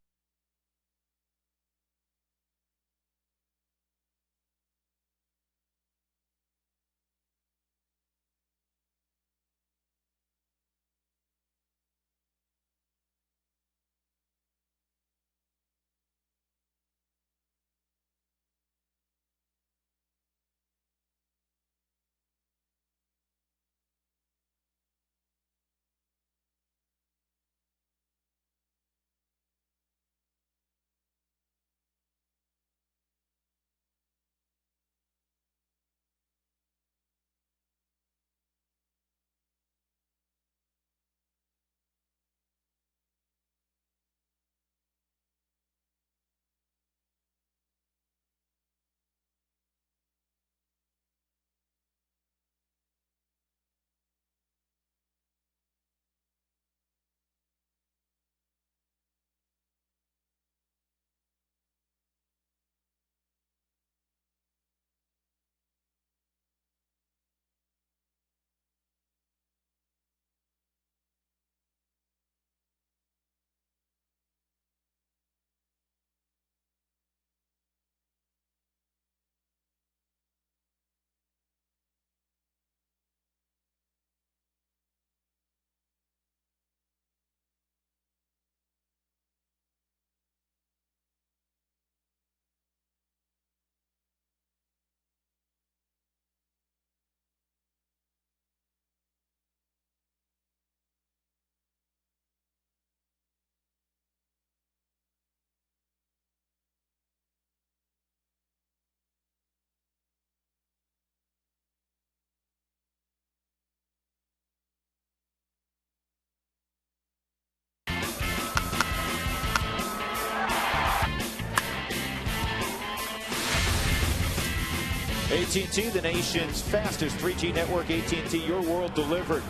AT&T, the nation's fastest 3G network. AT&T, your world delivered.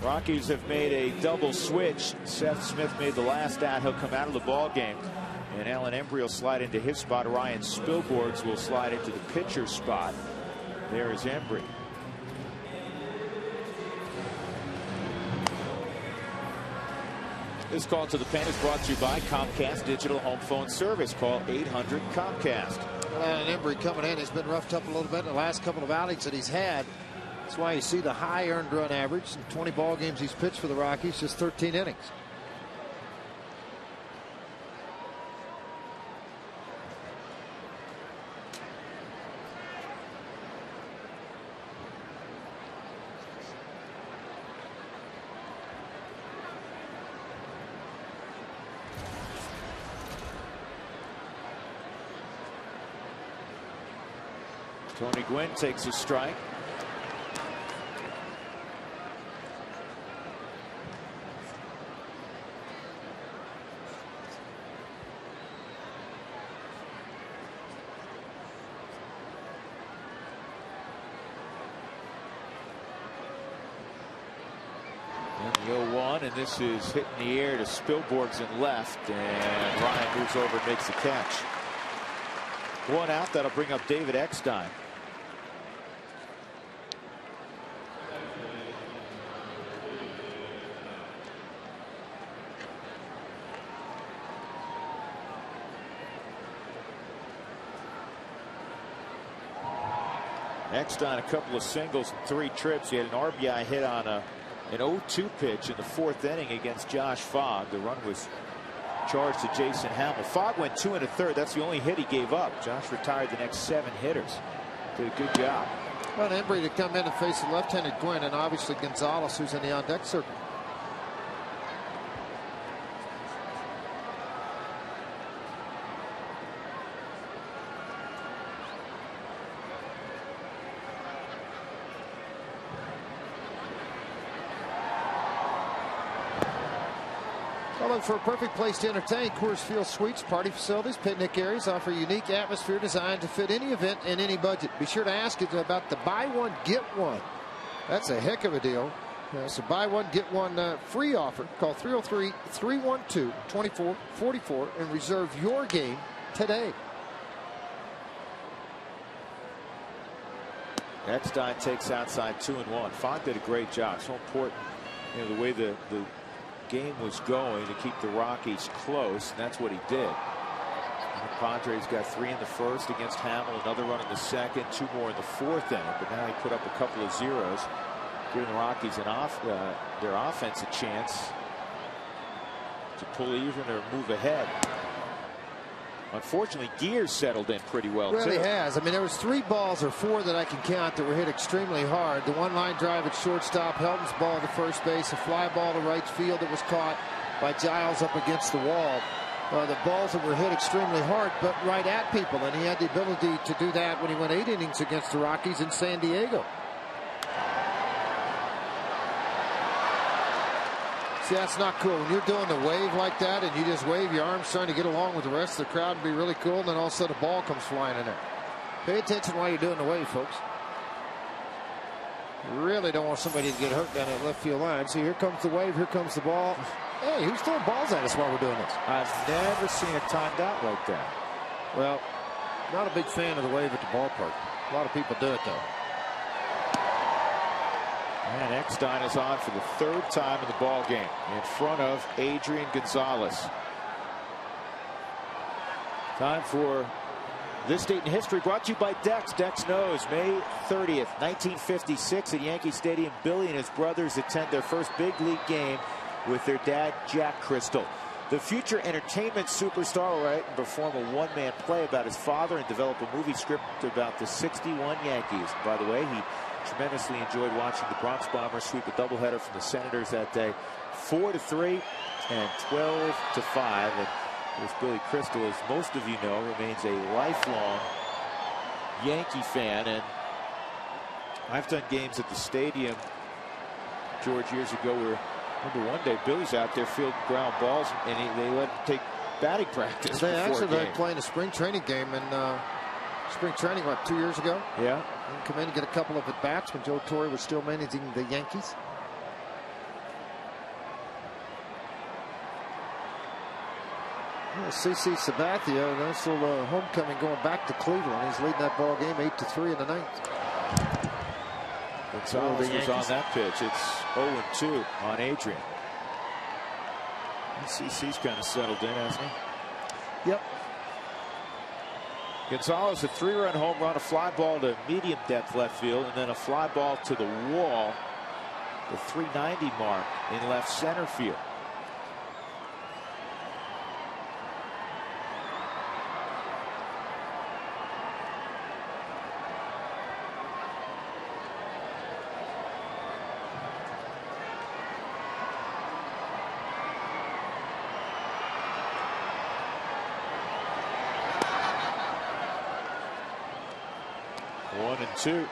Rockies have made a double switch. Seth Smith made the last out. He'll come out of the ball game. And Alan Embry will slide into his spot. Ryan Spilborghs will slide into the pitcher spot. There is Embry. This call to the pen is brought to you by Comcast Digital Home Phone Service. Call 800-COMCAST. Alan Embry coming in. He's been roughed up a little bit in the last couple of outings that he's had. That's why you see the high earned run average. In 20 ball games he's pitched for the Rockies, just 13 innings. Tony Gwynn takes a strike. And the 0-1, and this is hitting the air to Spilborghs in left, and Ryan moves over and makes the catch. One out. That'll bring up David Eckstein. Eckstein, a couple of singles and 3 trips. He had an RBI hit on an 0-2 pitch in the 4th inning against Josh Fogg. The run was charged to Jason Hamill. Fogg went 2 1/3. That's the only hit he gave up. Josh retired the next 7 hitters. Did a good job. Well, Embry to come in and face the left-handed Gwynn, and obviously Gonzalez, who's in the on-deck circle. Look for a perfect place to entertain. Coors Field Suites, party facilities, picnic areas offer a unique atmosphere designed to fit any event and any budget. Be sure to ask it about the buy one, get one. That's a heck of a deal. So buy one, get one free offer. Call 303-312-2444 and reserve your game today. Eckstein takes outside 2-1. Fogg did a great job. So important, the way the game was going to keep the Rockies close, and that's what he did. And the Padres got 3 in the 1st against Hamill, another run in the 2nd, 2 more in the 4th inning, but now he put up a couple of zeros, giving the Rockies their offense a chance to pull even or move ahead. Unfortunately, Gears settled in pretty well, really too. has. I mean, there was 3 balls or 4 that I can count that were hit extremely hard. The one-line drive at shortstop, Helton's ball to first base, a fly ball to right field that was caught by Giles up against the wall. The balls that were hit extremely hard, but right at people, and he had the ability to do that when he went 8 innings against the Rockies in San Diego. See, that's not cool. When you're doing the wave like that and you just wave your arms trying to get along with the rest of the crowd and be really cool, and then all of a sudden a ball comes flying in there. Pay attention while you're doing the wave, folks. You really don't want somebody to get hurt down that left field line. See, here comes the wave, here comes the ball. Hey, who's throwing balls at us while we're doing this? I've never seen it timed out like that. Well, not a big fan of the wave at the ballpark. A lot of people do it, though. And Eckstein is on for the 3rd time in the ball game in front of Adrian Gonzalez. Time for This Date in History, brought to you by Dex. Dex knows May 30th, 1956 at Yankee Stadium. Billy and his brothers attend their first big league game with their dad, Jack Crystal. The future entertainment superstar will write and perform a one-man play about his father and develop a movie script about the '61 Yankees. By the way, he tremendously enjoyed watching the Bronx Bombers sweep a doubleheader from the Senators that day, 4-3 and 12-5. And with Billy Crystal, as most of you know, remains a lifelong Yankee fan. And I've done games at the stadium, George, years ago, where remember one day Billy's out there fielding ground balls, and they let him take batting practice. They before actually playing a spring training game in spring training, what, 2 years ago? Yeah. And come in and get a couple of at-bats when Joe Torre was still managing the Yankees. CC Sabathia, nice little homecoming going back to Cleveland. He's leading that ball game 8-3 in the ninth. Gonzalez was on that pitch. It's 0-2 on Adrian. CC's kind of settled in, hasn't he? Yep. Gonzalez, a 3-run home run, a fly ball to medium depth left field, and then a fly ball to the wall, the 390 mark in left center field. One and two.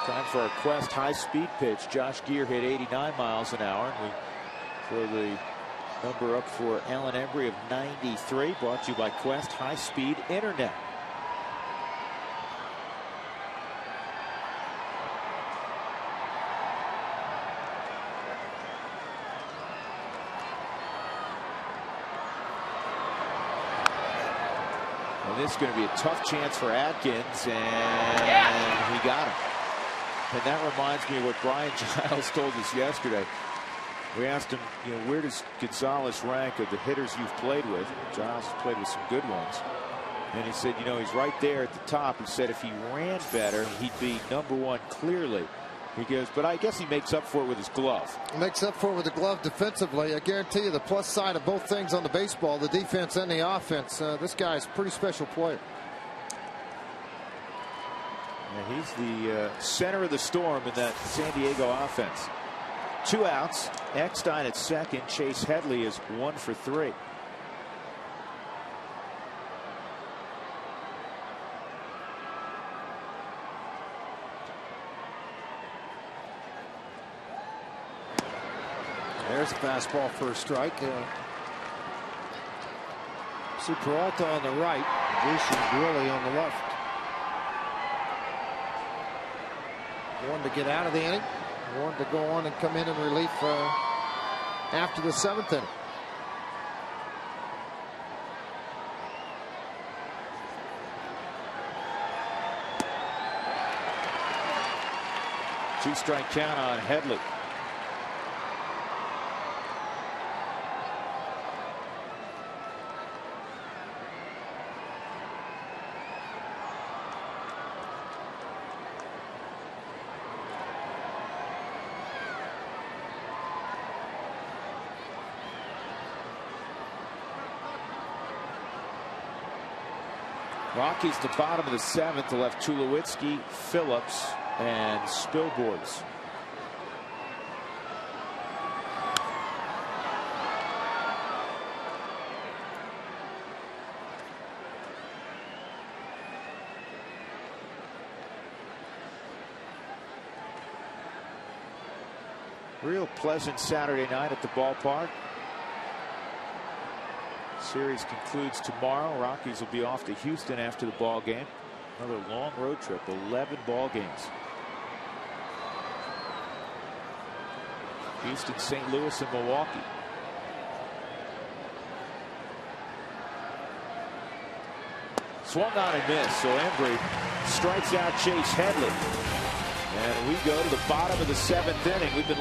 Time for our Quest high-speed pitch. Josh Gear hit 89 miles an hour. And we throw the number up for Alan Embry of 93. Brought to you by Quest high-speed internet. This is going to be a tough chance for Atkins, and he got him. And that reminds me of what Brian Giles told us yesterday. We asked him, where does Gonzalez rank of the hitters you've played with? Giles has played with some good ones. And he said, he's right there at the top. He said if he ran better, he'd be #1 clearly. He goes, but I guess he makes up for it with his glove. Makes up for it with the glove defensively. I guarantee you the plus side of both things on the baseball, the defense and the offense. This guy's a pretty special player. Yeah, he's the center of the storm in that San Diego offense. 2 outs. Eckstein at second. Chase Headley is 1 for 3. There's a fastball for a strike. Peralta on the right. Jason Grilli on the left. One to get out of the inning. One to go on and come in relief after the 7th inning. Two-strike count on Headley. Rockies the bottom of the 7th. They left Tulowitzki, Phillips, and Spilborghs. Real pleasant Saturday night at the ballpark. Series concludes tomorrow. Rockies will be off to Houston after the ball game. Another long road trip, 11 ball games. Houston, St. Louis, and Milwaukee. Swung on and missed, so Embry strikes out Chase Headley. And we go to the bottom of the 7th inning. We've been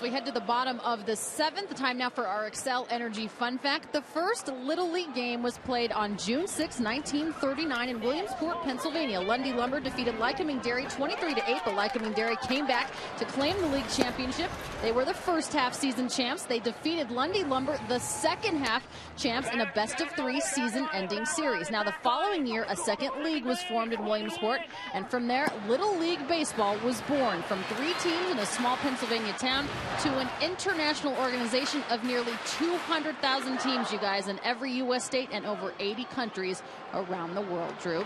we head to the bottom of the 7th. Time now for our Excel Energy Fun Fact. The first Little League game was played on June 6, 1939 in Williamsport, Pennsylvania. Lundy Lumber defeated Lycoming Dairy 23-8, but Lycoming Dairy came back to claim the league championship. They were the first half-season champs. They defeated Lundy Lumber, the second half champs, in a best-of-3 season-ending series. Now, the following year, a second league was formed in Williamsport, and from there, Little League Baseball was born, from 3 teams in a small Pennsylvania town to an international organization of nearly 200,000 teams, you guys, in every U.S. state and over 80 countries around the world. Drew?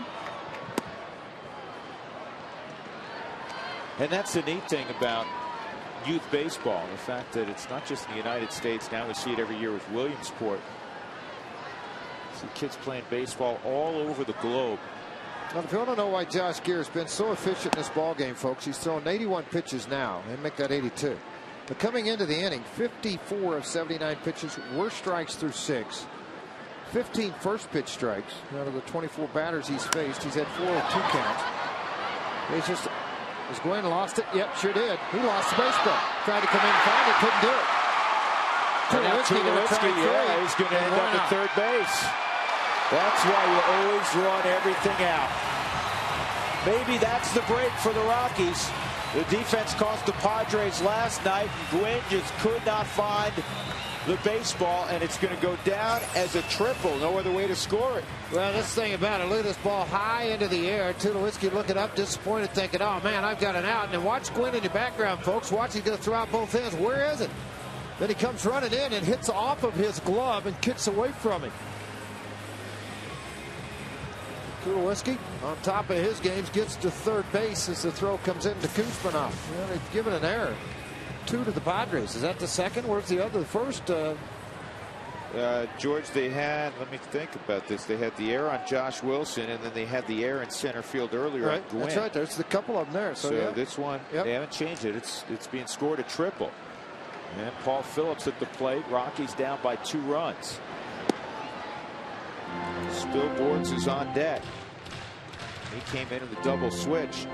And that's the neat thing about youth baseball, the fact that it's not just in the United States. Now we see it every year with Williamsport. See kids playing baseball all over the globe. Well, if you want to know why Josh Gear's been so efficient in this ball game, folks, he's thrown 81 pitches now and make that 82. But coming into the inning, 54 of 79 pitches were strikes through 6. 15 first pitch strikes out of the 24 batters he's faced. He's had 4 of 2 counts. Was Gwen lost it? Yep, sure did. He lost the baseball. Tried to come in and find it, couldn't do it. Tulowitzki, yeah, he's going to end up at third base. That's why you always run everything out. Maybe that's the break for the Rockies. The defense cost the Padres last night. Gwynn just could not find the baseball, and it's going to go down as a triple. No other way to score it. Well, this thing about it, look at this ball high into the air. Tulowitzki looking up, disappointed, thinking, oh, man, I've got an out. And then watch Gwynn in the background, folks. Watch, he's going to throw out both hands. Where is it? Then he comes running in and hits off of his glove and kicks away from him. Tulowitzki, on top of his games, gets to third base as the throw comes into Kuzmanov. Well, they've given an error. 2 to the Padres. Is that the second? Where's the other? The first? George, they had, let me think about this. They had the error on Josh Wilson, and then they had the error in center field earlier. Right, on Gwynn. that's right. There's a couple of them there. So yeah. This one, they haven't changed it. It's being scored a triple. And Paul Phillips at the plate. Rockies down by 2 runs. Spilborns is on deck. He came in the double switch.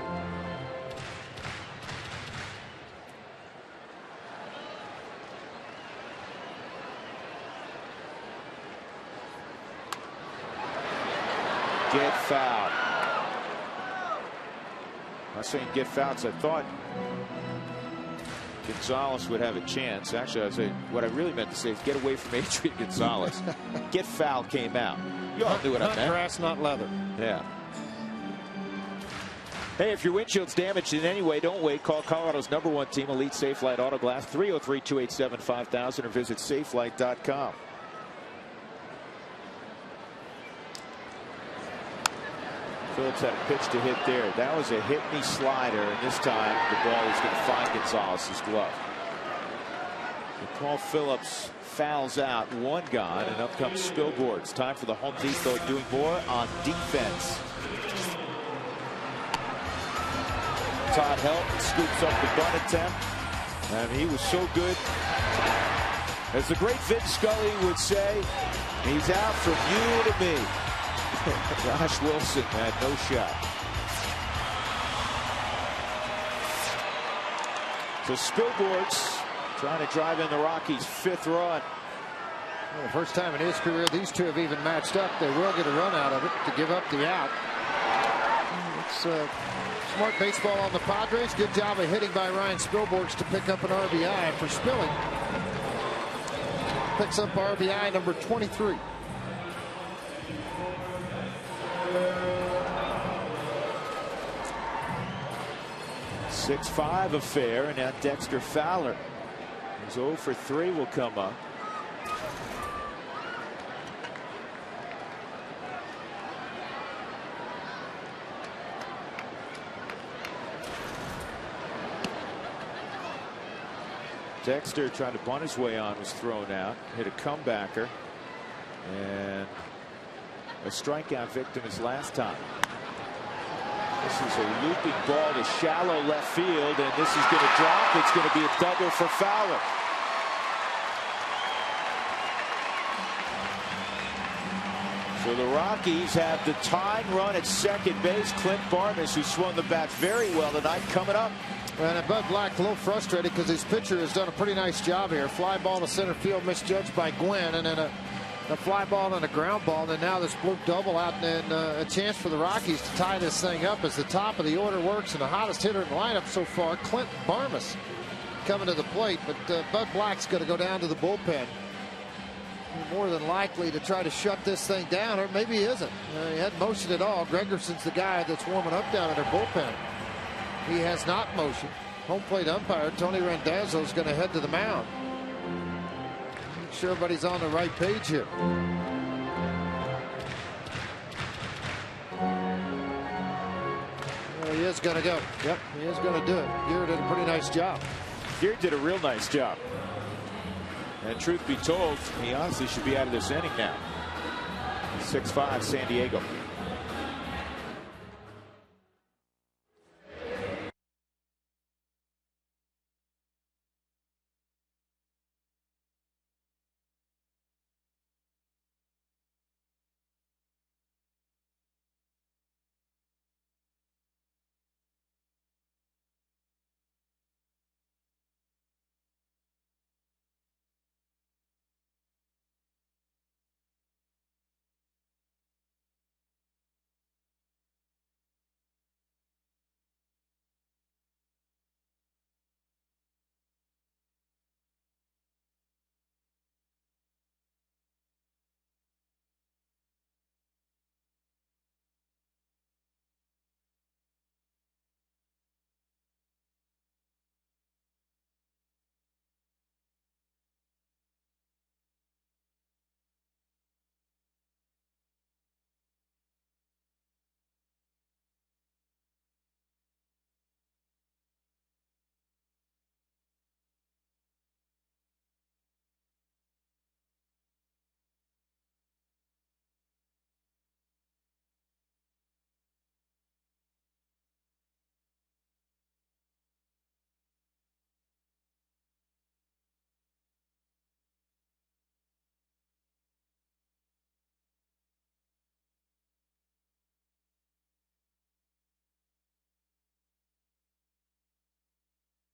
Get fouled. I'm not saying get fouled, so I thought Gonzalez would have a chance. Actually, I was saying, what I really meant to say is get away from Adrian Gonzalez. Get fouled came out. You all knew what I meant. Grass, not leather. Yeah. Hey, if your windshield's damaged in any way, don't wait. Call Colorado's #1 team, Elite Safelite Auto Glass, 303-287-5000, or visit safelite.com. Phillips had a pitch to hit there. That was a hit-me slider, and this time the ball is going to find Gonzalez's glove. So Paul Phillips fouls out, 1 gone, and up comes Spilborns. Time for the Home Depot doing more on defense. Todd Helton scoops up the bunt attempt, and he was so good. As the great Vin Scully would say, he's out from you to me. Josh Wilson had no shot. So Spilborns trying to drive in the Rockies' 5th run. Well, the first time in his career these two have even matched up. They will get a run out of it to give up the out. It's smart baseball on the Padres. Good job of hitting by Ryan Spilborns to pick up an RBI for Spilling. Picks up RBI number 23. .65 affair, and now Dexter Fowler, who's 0 for 3, will come up. Dexter trying to bunt his way on, was thrown out, hit a comebacker, and a strikeout victim his last time. This is a looping ball to shallow left field, and this is going to drop. It's going to be a double for Fowler. So the Rockies have the tying run at second base. Clint Barnes, who swung the bat very well tonight, coming up. And Bud Black a little frustrated because his pitcher has done a pretty nice job here. Fly ball to center field misjudged by Gwynn, and then a fly ball and a ground ball. And now this bloop double out, and a chance for the Rockies to tie this thing up as the top of the order works. And the hottest hitter in the lineup so far, Clint Barmas, coming to the plate. But Bud Black's going to go down to the bullpen. More than likely to try to shut this thing down, or maybe he isn't. He hadn't motioned at all. Gregerson's the guy that's warming up down in their bullpen. He has not motioned. Home plate umpire Tony Randazzo is going to head to the mound. Make sure everybody's on the right page here. Well, he is going to go. Yep, he is going to do it. Gear did a pretty nice job. Gear did a real nice job. And truth be told, he honestly should be out of this inning now. 6-5 San Diego.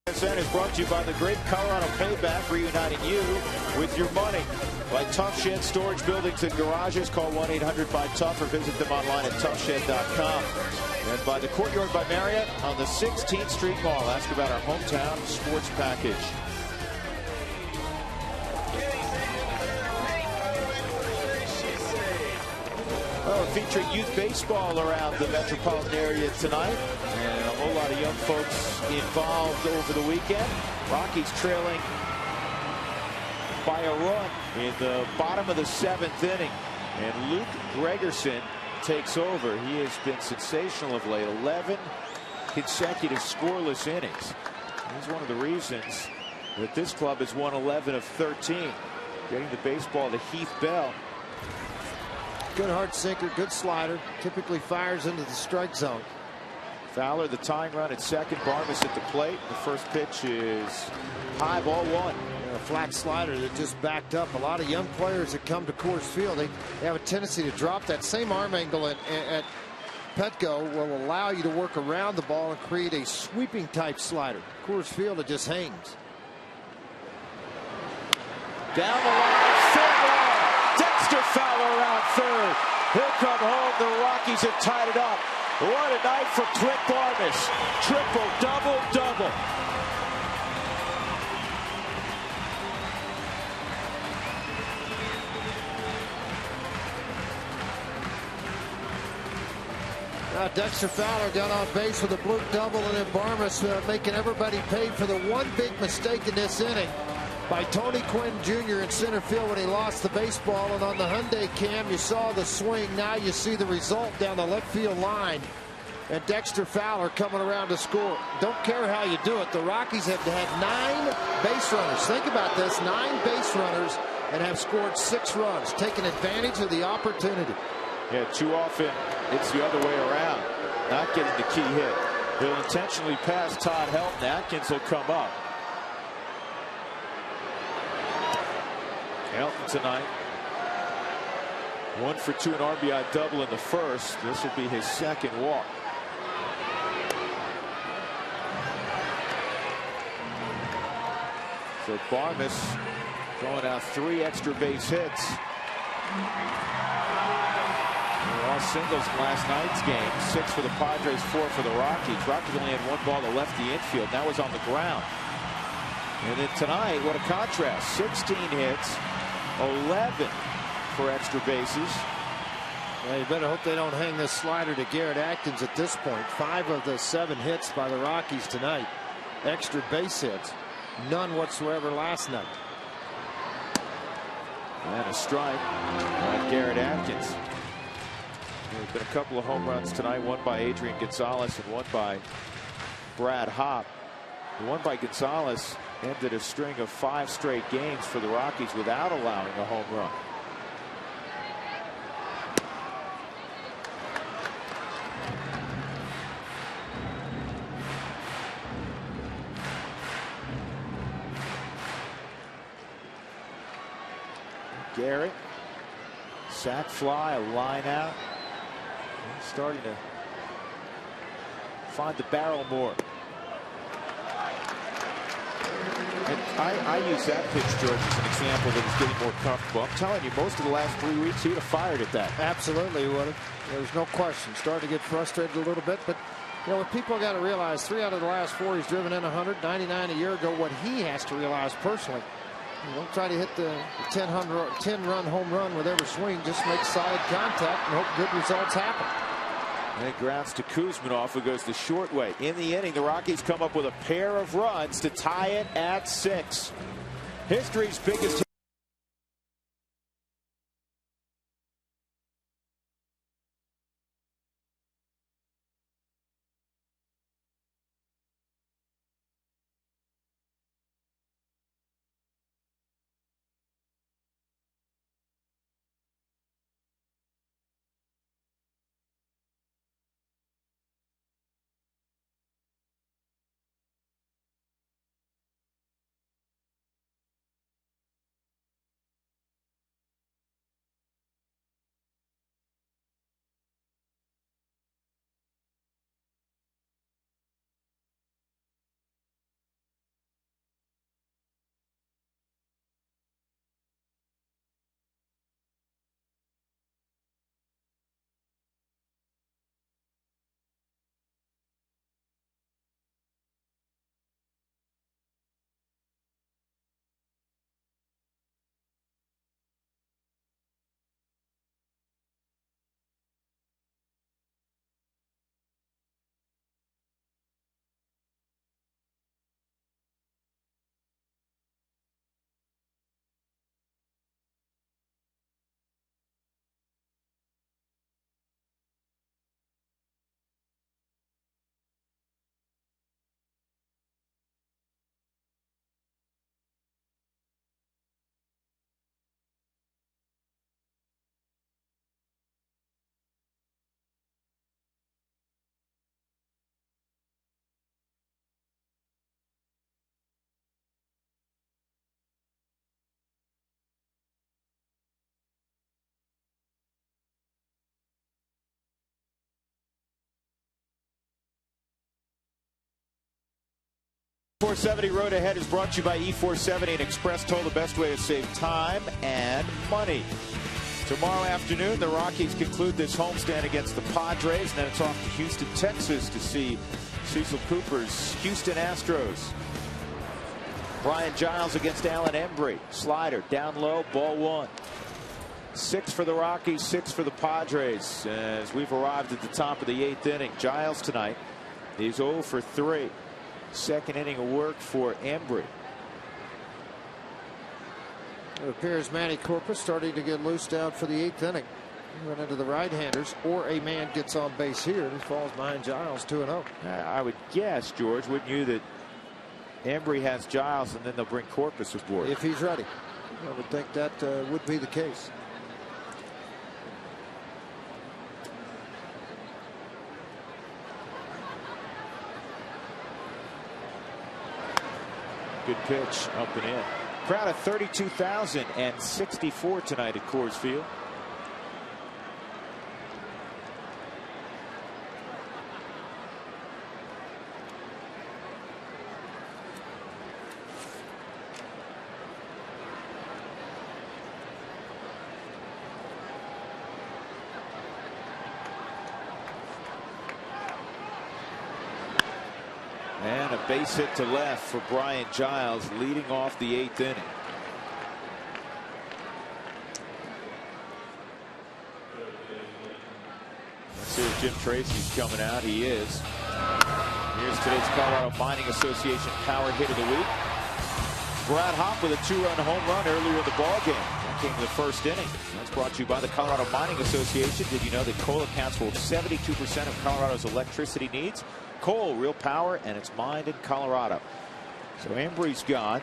SDN is brought to you by the great Colorado Payback, reuniting you with your money. Like Tough Shed storage buildings and garages, call 1-800-BUY-TOUGH or visit them online at toughshed.com. And by the Courtyard by Marriott on the 16th Street Mall. Ask about our hometown sports package. Well, featuring youth baseball around the metropolitan area tonight, and a whole lot of young folks involved over the weekend. Rockies trailing by a run in the bottom of the 7th inning, and Luke Gregerson takes over. He has been sensational of late. 11 consecutive scoreless innings. He's one of the reasons that this club has won 11 of 13. Getting the baseball to Heath Bell. Good hard sinker, good slider. Typically fires into the strike zone. Fowler, the tying run at second. Barmas at the plate. The first pitch is high, ball one. A flat slider that just backed up. A lot of young players that come to Coors Field, they have a tendency to drop that same arm angle at Petco. Will allow you to work around the ball and create a sweeping type slider. Coors Field, it just hangs. Down the line, third line. Dexter Fowler around third. He'll come home. The Rockies have tied it up. What a night for Clint Barmas. Triple, double, double. Dexter Fowler got on base with a bloop double, and then Barmas making everybody pay for the one big mistake in this inning by Tony Gwynn Jr. in center field when he lost the baseball. And on the Hyundai cam, you saw the swing. Now you see the result down the left field line. And Dexter Fowler coming around to score. Don't care how you do it. The Rockies have had 9 base runners. Think about this, 9 base runners, and have scored 6 runs, taking advantage of the opportunity. Yeah, too often it's the other way around. Not getting the key hit. He'll intentionally pass Todd Helton. Atkins will come up. Helton tonight, 1 for 2, an RBI double in the first. This would be his second walk. So Barmas throwing out 3 extra base hits. All singles in last night's game. 6 for the Padres, 4 for the Rockies. Rockies only had 1 ball to left the infield. That was on the ground. And then tonight, what a contrast. 16 hits, 11 for extra bases. Well, you better hope they don't hang this slider to Garrett Atkins at this point. 5 of the 7 hits by the Rockies tonight. Extra base hits. None whatsoever last night. And a strike by Garrett Atkins. There's been a couple of home runs tonight, one by Adrian Gonzalez and one by Brad Hopp. The one by Gonzalez ended a string of 5 straight games for the Rockies without allowing a home run. Garrett, sac fly, a line out. He's starting to find the barrel more. And I use that pitch, George, as an example that he's getting more comfortable. I'm telling you, most of the last 3 weeks, he would have fired at that. Absolutely, he would have. There's no question. Starting to get frustrated a little bit, but you know what people got to realize: 3 out of the last 4 he's driven in 199 a year ago. What he has to realize personally: you don't try to hit the 10-run home run with every swing. Just make solid contact and hope good results happen. And it grounds to Kuzminov, who goes the short way. In the inning, the Rockies come up with a pair of runs to tie it at 6. History's biggest. E470 Road Ahead is brought to you by E470 and Express Toll, the best way to save time and money. Tomorrow afternoon, the Rockies conclude this homestand against the Padres, and then it's off to Houston, Texas to see Cecil Cooper's Houston Astros. Brian Giles against Alan Embry. Slider down low, ball 1. 6 for the Rockies, 6 for the Padres as we've arrived at the top of the 8th inning. Giles tonight, he's 0 for 3. Second inning of work for Embry. It appears Manny Corpus starting to get loose down for the 8th inning. Run into the right-handers, or a man gets on base here and he falls behind Giles 2-0. I would guess, George, wouldn't you, that Embry has Giles and then they'll bring Corpus aboard? If he's ready. I would think that would be the case. Good pitch up and in. Crowd of 32,064 tonight at Coors Field. And a base hit to left for Brian Giles, leading off the 8th inning. Let's see if Jim Tracy's coming out. He is. Here's today's Colorado Mining Association Power Hit of the Week. Brad Hopp with a 2-run home run earlier in the ballgame. That came in the first inning. That's brought to you by the Colorado Mining Association. Did you know that coal accounts for 72% of Colorado's electricity needs? Coal, real power, and it's mined in Colorado. So Embry's gone.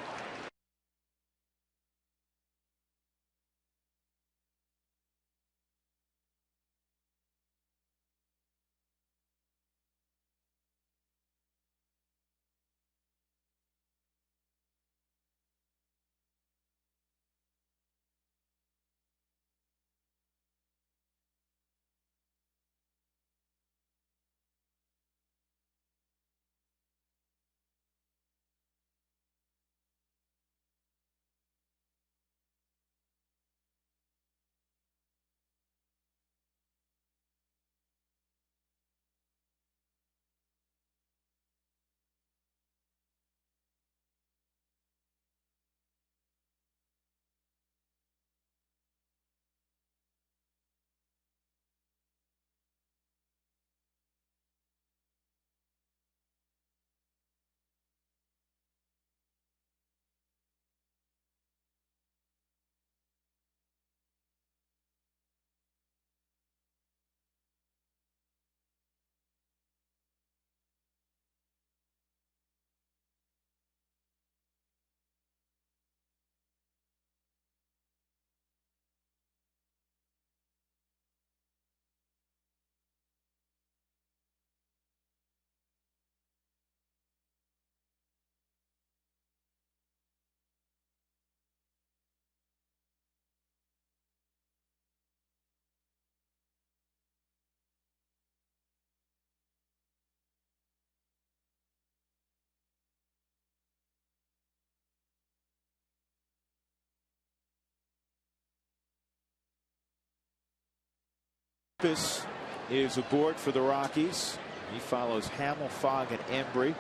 This is aboard for the Rockies. He follows Hamill, Fogg, and Embry.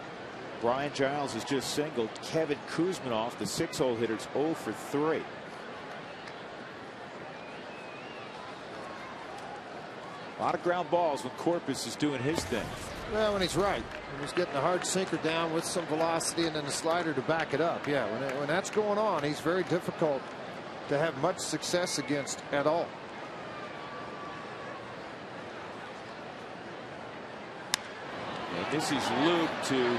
Brian Giles has just singled. Kevin Kuzminoff, the 6-hole hitter's 0 for 3. A lot of ground balls when Corpus is doing his thing. Well, when he's right. When he's getting a hard sinker down with some velocity and then a slider to back it up. Yeah, when that's going on, he's very difficult to have much success against at all. And this is looped to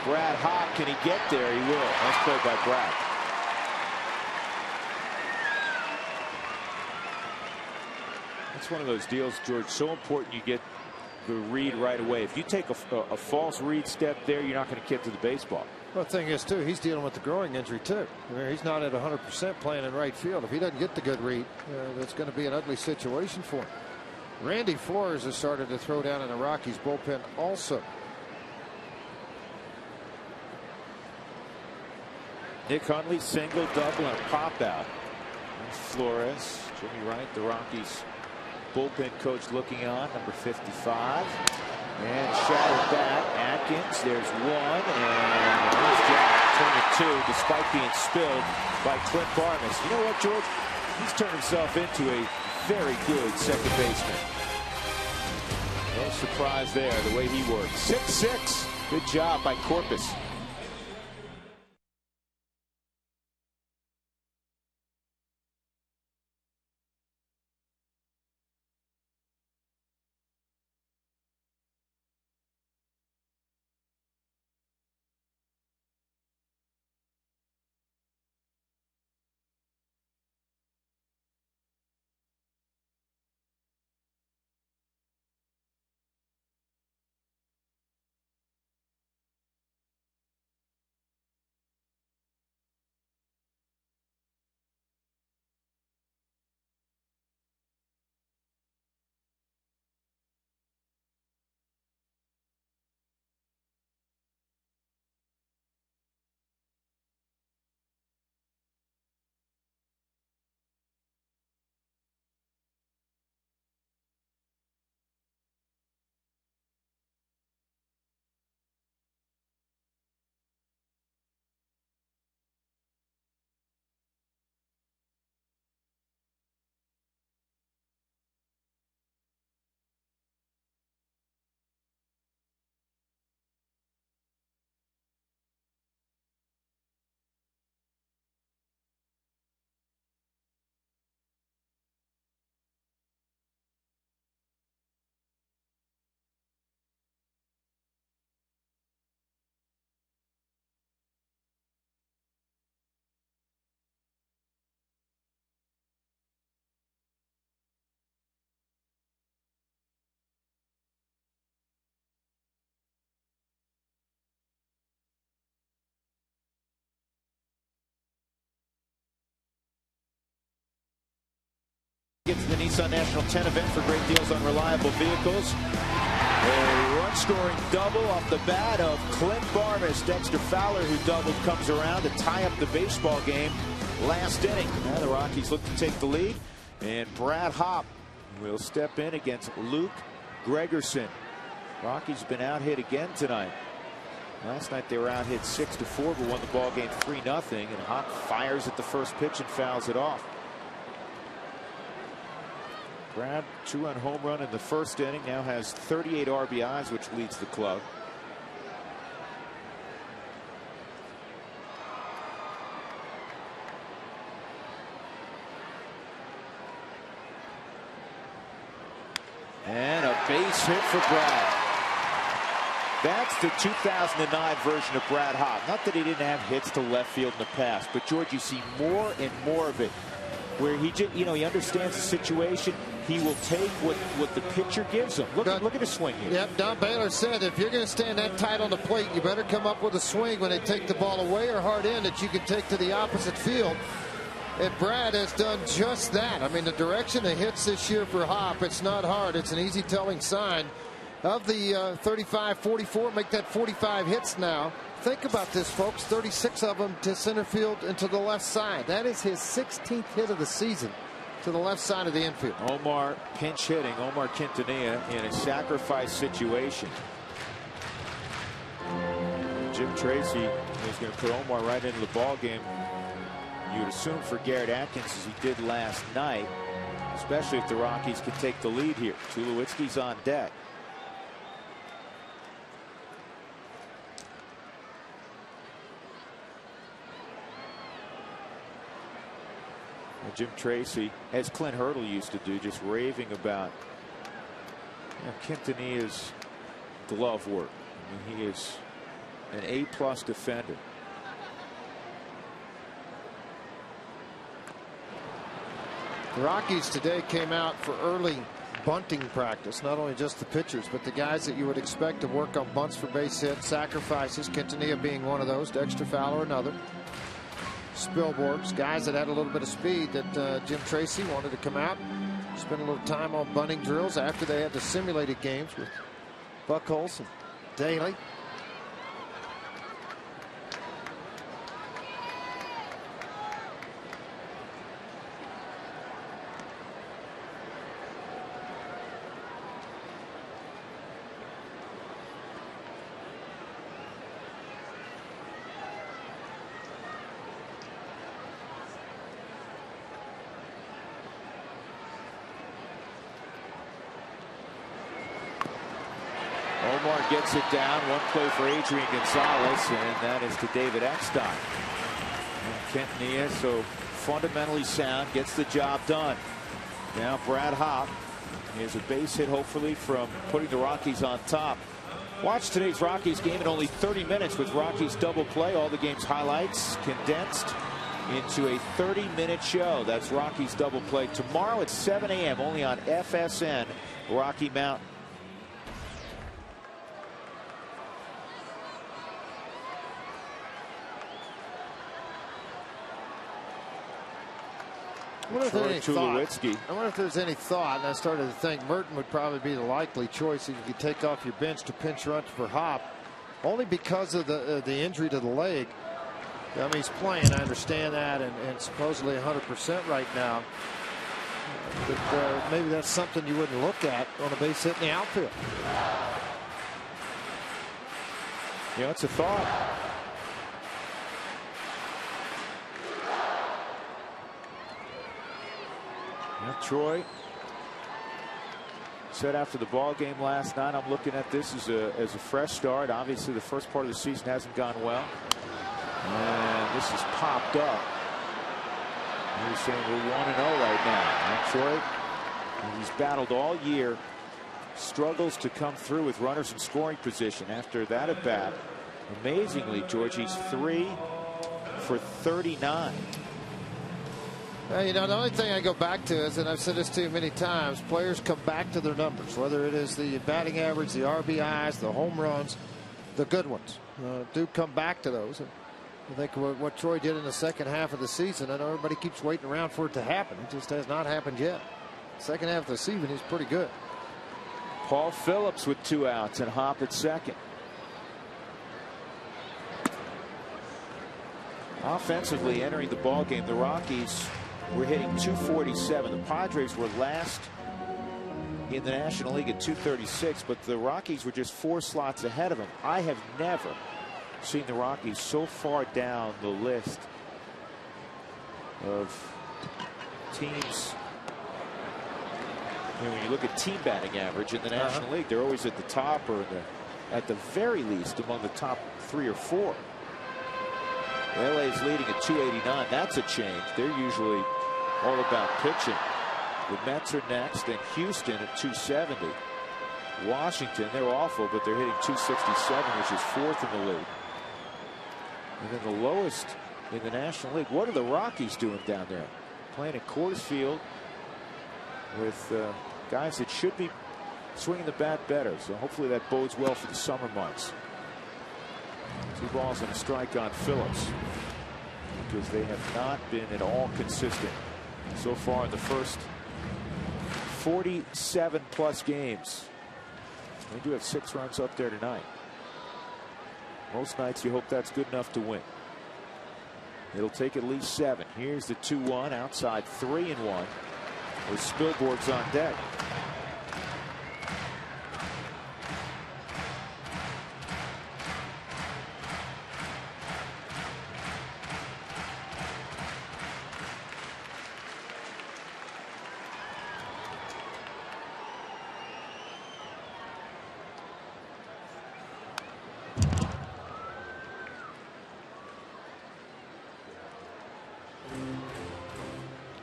Brad Hopp. Can he get there? He will. Nice play by Brad. That's one of those deals, George. So important you get the read right away. If you take a false read step there, you're not going to get to the baseball. Well, the thing is, too, he's dealing with the growing injury, too. He's not at 100% playing in right field. If he doesn't get the good read, that's going to be an ugly situation for him. Randy Flores has started to throw down in the Rockies bullpen also. Nick Hundley single, double, and a pop out. And Flores, Jimmy Wright, the Rockies bullpen coach looking on, number 55. And shattered bat. Atkins, there's one, and nice job turn it 2 despite being spilled by Clint Barnes. You know what, George? He's turned himself into a very good second baseman. No surprise there, the way he works. 6-6. Good job by Corpus. Get to the Nissan National 10 event for great deals on reliable vehicles. A run-scoring double off the bat of Clint Barmes. Dexter Fowler, who doubled, comes around to tie up the baseball game last inning. Now the Rockies look to take the lead, and Brad Hopp will step in against Luke Gregerson. Rockies been out hit again tonight. Last night they were out hit 6-4, but won the ball game 3-0. And Hopp fires at the first pitch and fouls it off. Brad, 2-run home run in the first inning, now has 38 RBIs, which leads the club. And a base hit for Brad. That's the 2009 version of Brad Hopp. Not that he didn't have hits to left field in the past, but George, you see more and more of it, where he just, he understands the situation. He will take what the pitcher gives him. Look at his swing here. Yep, Don Baylor said if you're going to stand that tight on the plate, you better come up with a swing when they take the ball away or hard in that you can take to the opposite field. And Brad has done just that. I mean, the direction of hits this year for Hopp, it's not hard. It's an easy telling sign. Of the 35, 44, make that 45 hits now. Think about this, folks. 36 of them to center field and to the left side. That is his 16th hit of the season to the left side of the infield. Omar pinch hitting. Omar Quintanilla in a sacrifice situation. Jim Tracy is going to put Omar right into the ball game. You'd assume for Garrett Atkins, as he did last night, especially if the Rockies could take the lead here. Tulowitzki's on deck. Jim Tracy, as Clint Hurdle used to do, just raving about Quintanilla's glove work. I mean, he is an A+ defender. The Rockies today came out for early bunting practice. Not only just the pitchers, but the guys that you would expect to work on bunts for base hits, sacrifices. Quintanilla being one of those. Dexter Fowler another. Spillboards, guys that had a little bit of speed that Jim Tracy wanted to come out, spend a little time on bunting drills after they had the simulated games with Buchholz and Daly. Omar gets it down. One play for Adrian Gonzalez, and that is to David Eckstein. And Quintanilla, so fundamentally sound, gets the job done. Now Brad Hopp. Here's a base hit, hopefully, from putting the Rockies on top. Watch today's Rockies game in only 30 minutes with Rockies double play. All the game's highlights condensed into a 30-minute show. That's Rockies double play tomorrow at 7 a.m. only on FSN Rocky Mountain. I wonder if there's any thought, and I started to think Merton would probably be the likely choice if you could take off your bench to pinch run for Hopp, only because of the injury to the leg. I mean, he's playing, I understand that, and supposedly 100% right now. But maybe that's something you wouldn't look at on a base hit in the outfield. Yeah, it's a thought. Troy said after the ball game last night, I'm looking at this as a fresh start. Obviously, the first part of the season hasn't gone well, and this has popped up. He's saying we're 1-0 right now. And Troy, he's battled all year, struggles to come through with runners in scoring position after that at bat. Amazingly, George, he's 3 for 39. You know, the only thing I go back to is, and I've said this to you many times, players come back to their numbers, whether it is the batting average, the RBIs, the home runs, the good ones do come back to those. And I think what Troy did in the second half of the season, I know everybody keeps waiting around for it to happen. It just has not happened yet. Second half of the season, he's pretty good. Paul Phillips with 2 outs and Hop at second. Offensively entering the ball game, the Rockies were hitting .247. The Padres were last in the National League at .236, but the Rockies were just 4 slots ahead of them. I have never seen the Rockies so far down the list of teams. I mean, when you look at team batting average in the National League, they're always at the top or at the very least among the top 3 or 4. LA's leading at .289. That's a change. They're usually all about pitching. The Mets are next, and Houston at .270. Washington, they're awful, but they're hitting .267, which is 4th in the league. And then the lowest in the National League. What are the Rockies doing down there? Playing at Coors Field with guys that should be swinging the bat better. So hopefully that bodes well for the summer months. 2 balls and a strike on Phillips, because they have not been at all consistent so far in the first 47 plus games. They do have 6 runs up there tonight. Most nights you hope that's good enough to win. It'll take at least 7. Here's the 2-1 outside, 3-1 with Spilborgh's on deck.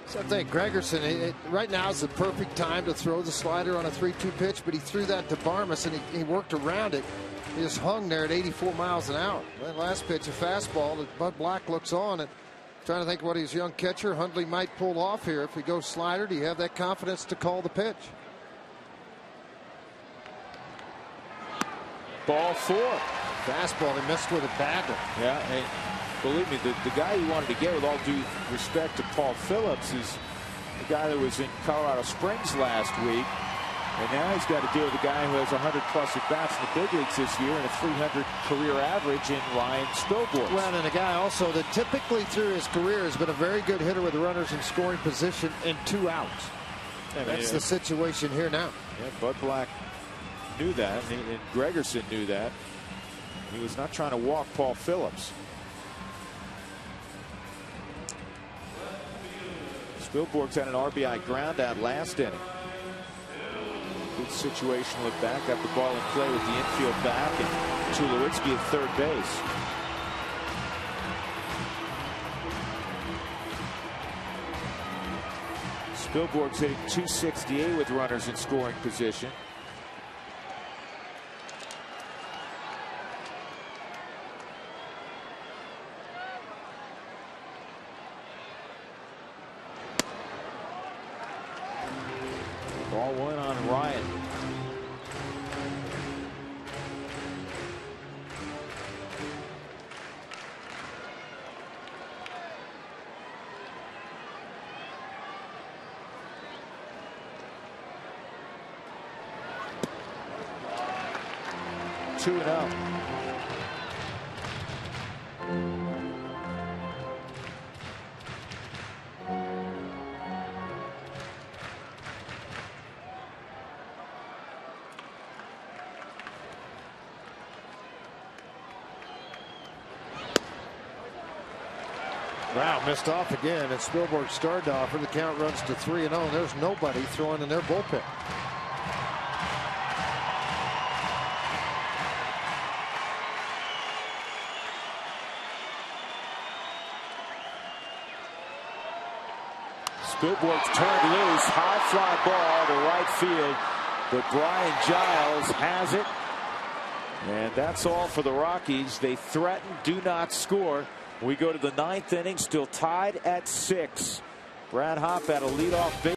So I think Gregerson, right now is the perfect time to throw the slider on a 3-2 pitch, but he threw that to Barmas and he worked around it. He just hung there at 84 miles an hour. That last pitch, a fastball that Bud Black looks on and trying to think what his young catcher Hundley might pull off here. If he goes slider, do you have that confidence to call the pitch? Ball 4. Fastball, he missed with it badly. Yeah, and believe me, the guy he wanted to get, with all due respect to Paul Phillips, is the guy that was in Colorado Springs last week. And now he's got to deal with a guy who has 100 plus at bats in the big leagues this year and a 300 career average in Ryan Spilborghs. Well, and a guy also that typically through his career has been a very good hitter with runners in scoring position and 2 outs. And that's the situation here now. Yeah, Bud Black knew that, and Gregerson knew that. He was not trying to walk Paul Phillips. Spilborghs had an RBI ground out last inning. Good situational at bat, got the ball in play with the infield back, and Tulowitzki at third base. Spilborghs hitting .268 with runners in scoring position. Ball 1 on Ryan. Two and out. Wow, missed off again, and Spilborg started off, and the count runs to 3-0. There's nobody throwing in their bullpen. Spilborgh's turned loose, high fly ball to right field, but Brian Giles has it, and that's all for the Rockies. They threaten, do not score. We go to the 9th inning, still tied at 6. Brad Hop had a leadoff base.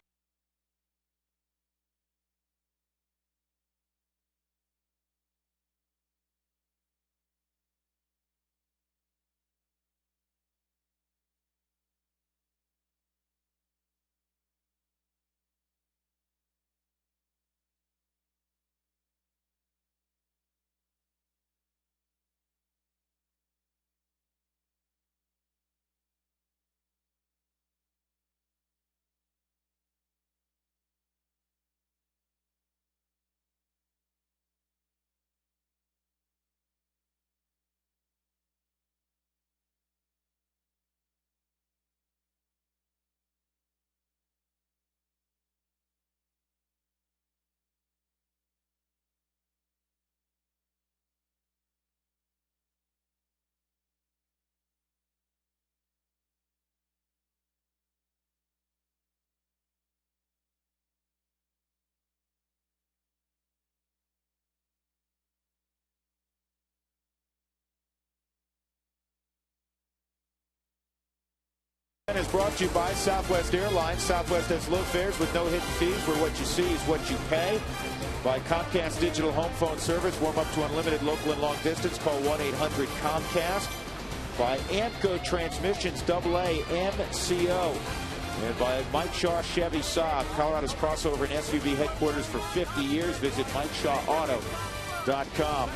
is brought to you by Southwest Airlines. Southwest has low fares with no hidden fees, where what you see is what you pay. By Comcast Digital Home Phone Service. Warm up to unlimited local and long distance. Call 1-800-COMCAST. By Amco Transmissions, AA MCO. And by Mike Shaw Chevy Saab, Colorado's crossover and SUV headquarters for 50 years. Visit MikeShawAuto.com.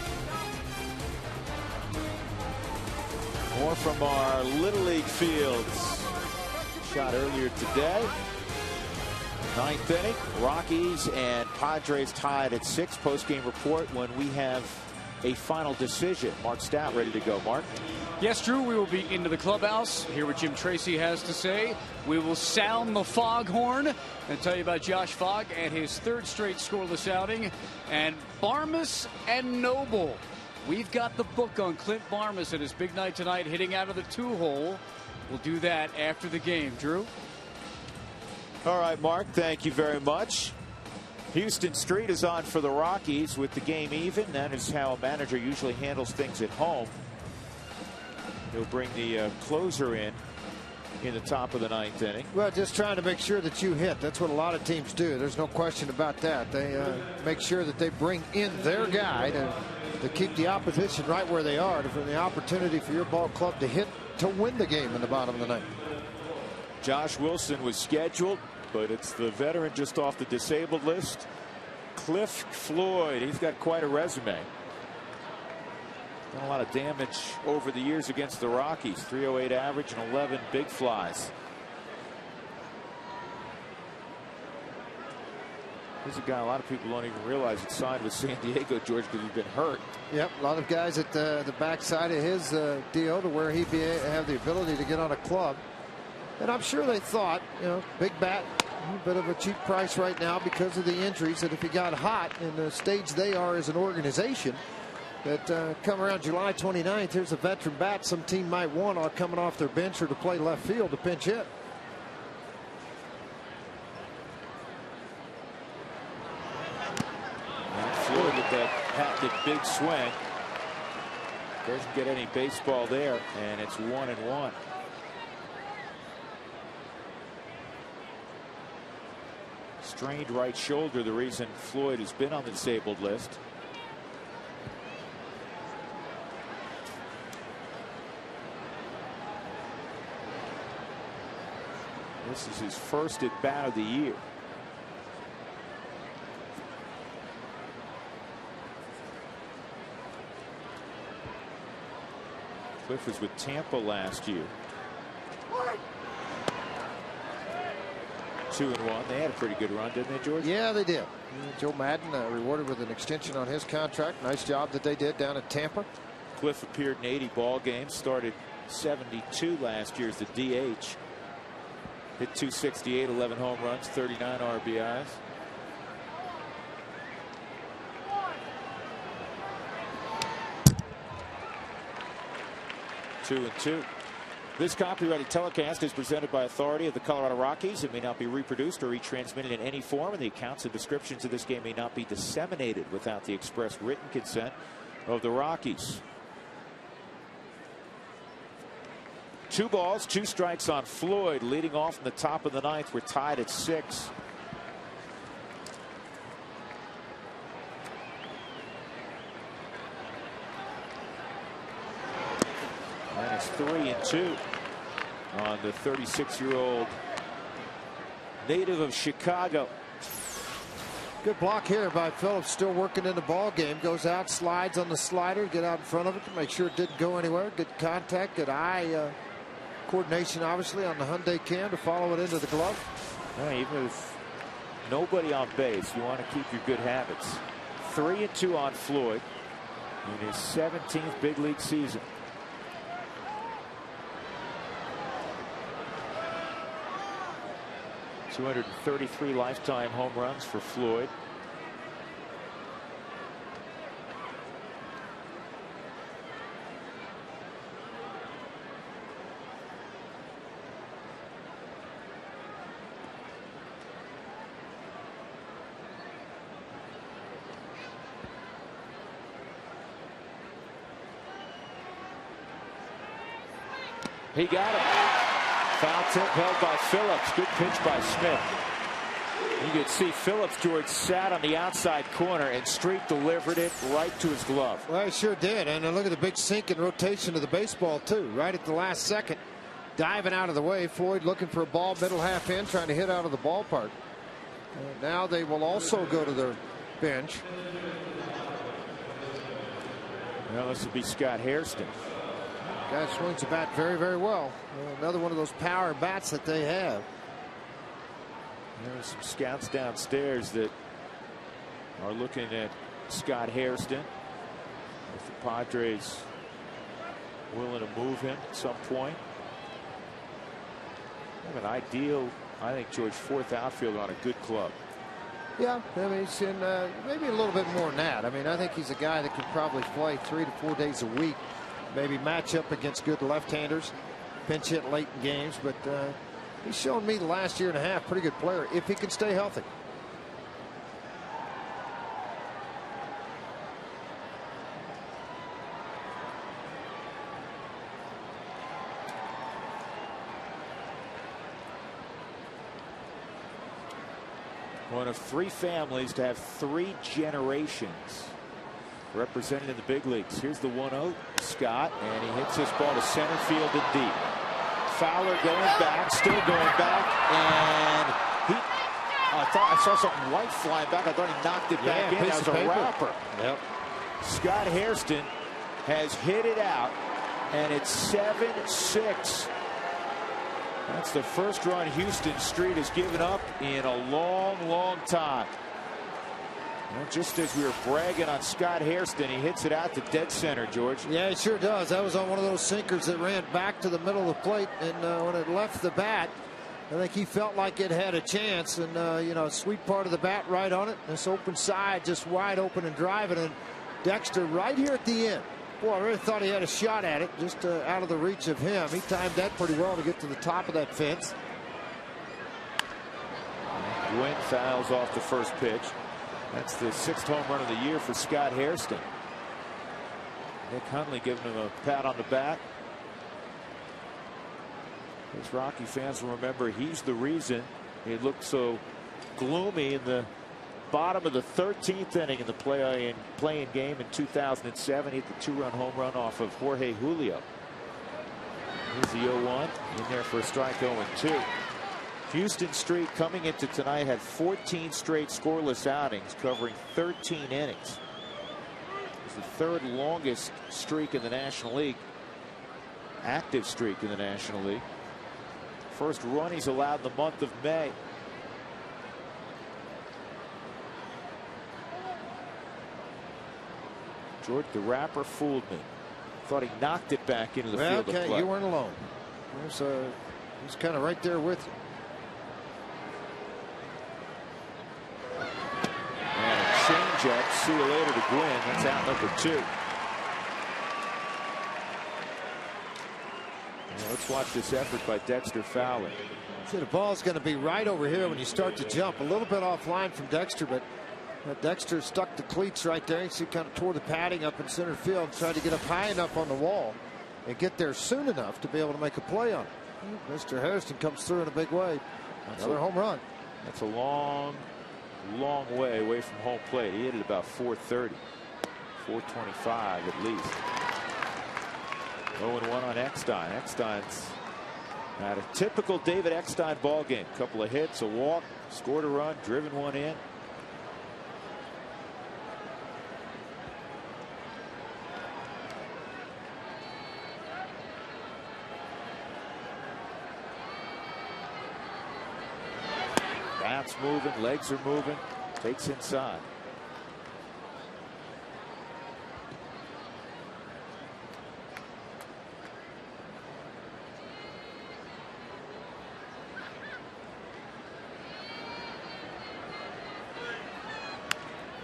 More from our Little League fields. Shot earlier today. Ninth inning. Rockies and Padres tied at 6. Post-game report when we have a final decision. Mark Stout ready to go. Mark? Yes, Drew, we will be into the clubhouse. Hear what Jim Tracy has to say. We will sound the foghorn and tell you about Josh Fogg and his third straight scoreless outing. And Barmas and Noble. We've got the book on Clint Barmas and his big night tonight, hitting out of the 2-hole. We'll do that after the game. Drew? All right, Mark, thank you very much. Houston Street is on for the Rockies with the game even. That is how a manager usually handles things at home. He'll bring the closer in the top of the ninth inning. Well, just trying to make sure that you hit. That's what a lot of teams do. There's no question about that. They make sure that they bring in their guy to keep the opposition right where they are, for the opportunity for your ball club to hit to win the game in the bottom of the ninth. Josh Wilson was scheduled, but it's the veteran just off the disabled list. Cliff Floyd, he's got quite a resume. Done a lot of damage over the years against the Rockies. 308 average and 11 big flies. He's a guy a lot of people don't even realize he signed with San Diego, George, because he's been hurt. Yep, a lot of guys at the backside of his deal to where he'd have the ability to get on a club. And I'm sure they thought, big bat, a bit of a cheap price right now because of the injuries, that if he got hot in the stage they are as an organization, that come around July 29th, here's a veteran bat some team might want coming off their bench or to play left field to pinch hit. And Floyd with that patented big swing. Doesn't get any baseball there, and it's 1-1. Strained right shoulder, the reason Floyd has been on the disabled list. This is his first at bat of the year. Cliff was with Tampa last year. 2-1. They had a pretty good run, didn't they, George? Yeah, they did. Joe Madden rewarded with an extension on his contract. Nice job that they did down at Tampa. Cliff appeared in 80 ball games. Started 72 last year as the DH. Hit 268, 11 home runs, 39 RBIs. Two and two. This copyrighted telecast is presented by authority of the Colorado Rockies. It may not be reproduced or retransmitted in any form, and the accounts and descriptions of this game may not be disseminated without the express written consent of the Rockies. 2 balls, 2 strikes on Floyd, leading off in the top of the ninth. We're tied at 6. And it's 3-2 on the 36-year-old native of Chicago. Good block here by Phillips, still working in the ball game. Goes out, slides on the slider, get out in front of it to make sure it didn't go anywhere. Good contact, good eye coordination, obviously, on the Hyundai cam to follow it into the glove. Yeah, even with nobody on base, you want to keep your good habits. 3-2 on Floyd in his 17th big league season. .233 lifetime home runs for Floyd. He got it. Foul tip held by Phillips. Good pitch by Smith. You could see Phillips, George, sat on the outside corner, and Street delivered it right to his glove. Well, he sure did. And look at the big sink and rotation of the baseball, too. Right at the last second. Diving out of the way. Floyd looking for a ball middle half in, trying to hit out of the ballpark. Now they will also go to their bench. Well, this will be Scott Hairston. Guy swings the bat very, very well. Another one of those power bats that they have. There's some scouts downstairs that are looking at Scott Hairston. If the Padres willing to move him at some point. Have an ideal, I think, George, fourth outfielder on a good club. Yeah, I mean, he's in maybe a little bit more than that. I mean, I think he's a guy that could probably play 3 to 4 days a week. Maybe match up against good left-handers, pinch hit late in games, but he's shown me the last year and a half pretty good player if he can stay healthy. One of 3 families to have 3 generations represented in the big leagues. Here's the 1-0, Scott, and he hits this ball to center field and deep. Fowler going back, still going back, and I thought I saw something white flying back. I thought he knocked it back in. That was a wrapper. Yep. Scott Hairston has hit it out, and it's 7-6. That's the first run Houston Street has given up in a long, long time. Well, just as we were bragging on Scott Hairston, he hits it out to dead center, George. Yeah, it sure does. That was on one of those sinkers that ran back to the middle of the plate, and when it left the bat, I think he felt like it had a chance, and you know, sweet part of the bat right on it. This open side just wide open and driving, and Dexter right here at the end. Boy, I really thought he had a shot at it, just out of the reach of him. He timed that pretty well to get to the top of that fence. Gwynn fouls off the first pitch. That's the 6th home run of the year for Scott Hairston. Nick Hundley giving him a pat on the back. As Rocky fans will remember, he's the reason it looked so gloomy in the bottom of the 13th inning in the play-in game in 2007. He hit the 2-run home run off of Jorge Julio. Here's the 0-1 in there for a strike. 0-2. Houston Street coming into tonight had 14 straight scoreless outings covering 13 innings. It's the 3rd longest streak in the National League. Active streak in the National League. First run he's allowed in the month of May. George, the wrapper fooled me. Thought he knocked it back into the field of play. Okay, you weren't alone. He's kind of right there with you. And a changeup. See you later to Gwynn. That's out number 2. Now let's watch this effort by Dexter Fowler. See, the ball's going to be right over here when you start to jump. A little bit offline from Dexter, but Dexter stuck the cleats right there. You see, kind of tore the padding up in center field, tried to get up high enough on the wall and get there soon enough to be able to make a play on it. Mr. Hairston comes through in a big way. Another home run. That's a long, long way away from home plate. He hit it about 430, 425 at least. 0-1 on Eckstein. Eckstein's had a typical David Eckstein ball game. Couple of hits, a walk, scored a run, driven one in. Bat's moving, legs are moving, takes inside.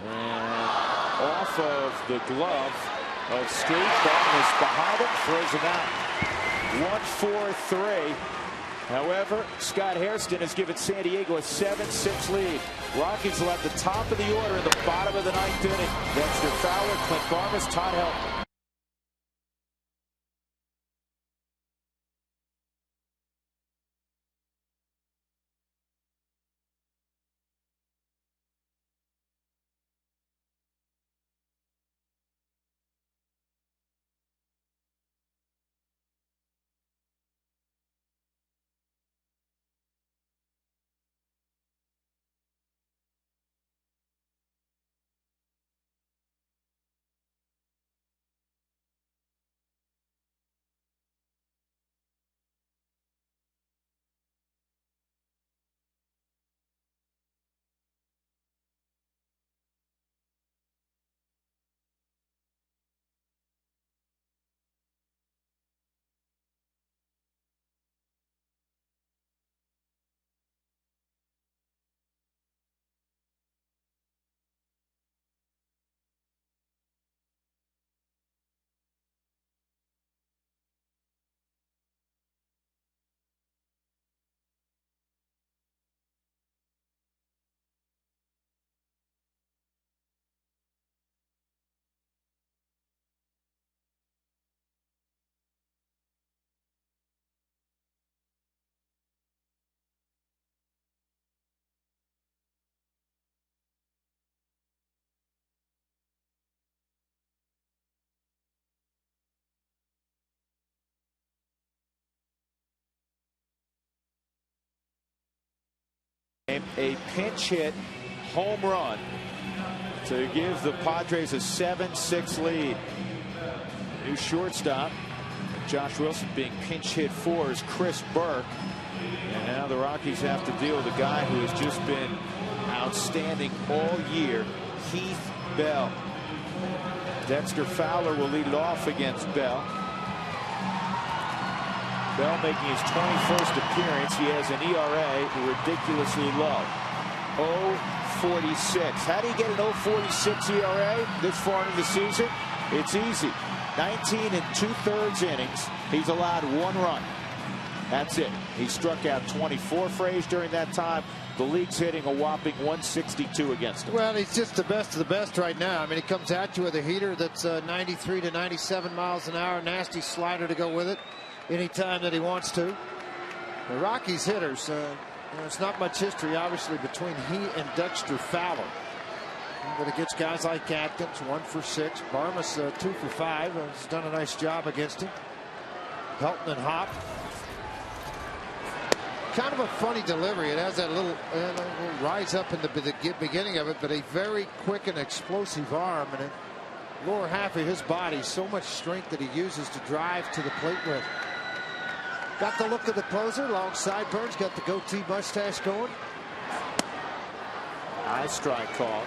And off of the glove of Street. Ball is behind him, throws him out. 1-4-3. However, Scott Hairston has given San Diego a 7-6 lead. Rockies will have the top of the order in the bottom of the 9th inning. Dexter Fowler, Clint Barnes, Todd Helton. A pinch hit home run to give the Padres a 7-6 lead. New shortstop, Josh Wilson, being pinch hit for is Chris Burke. And now the Rockies have to deal with a guy who has just been outstanding all year, Heath Bell. Dexter Fowler will lead it off against Bell. Bell making his 21st appearance. He has an ERA ridiculously low, 0.46. How do you get an 0.46 ERA this far into the season? It's easy. 19 2/3 innings. He's allowed 1 run. That's it. He struck out 24 frays during that time. The league's hitting a whopping 162 against him. Well, he's just the best of the best right now. I mean, he comes at you with a heater that's 93 to 97 miles an hour. Nasty slider to go with it anytime that he wants to. The Rockies hitters, there's not much history, obviously, between he and Dexter Fowler. But against guys like Atkins, 1 for 6. Barmas, 2 for 5. Has done a nice job against him. Helton and Hop. Kind of a funny delivery. It has that little rise up in the beginning of it, but a very quick and explosive arm, and a lower half of his body, so much strength that he uses to drive to the plate with. Got the look of the closer, long sideburns, got the goatee mustache going. High strike call.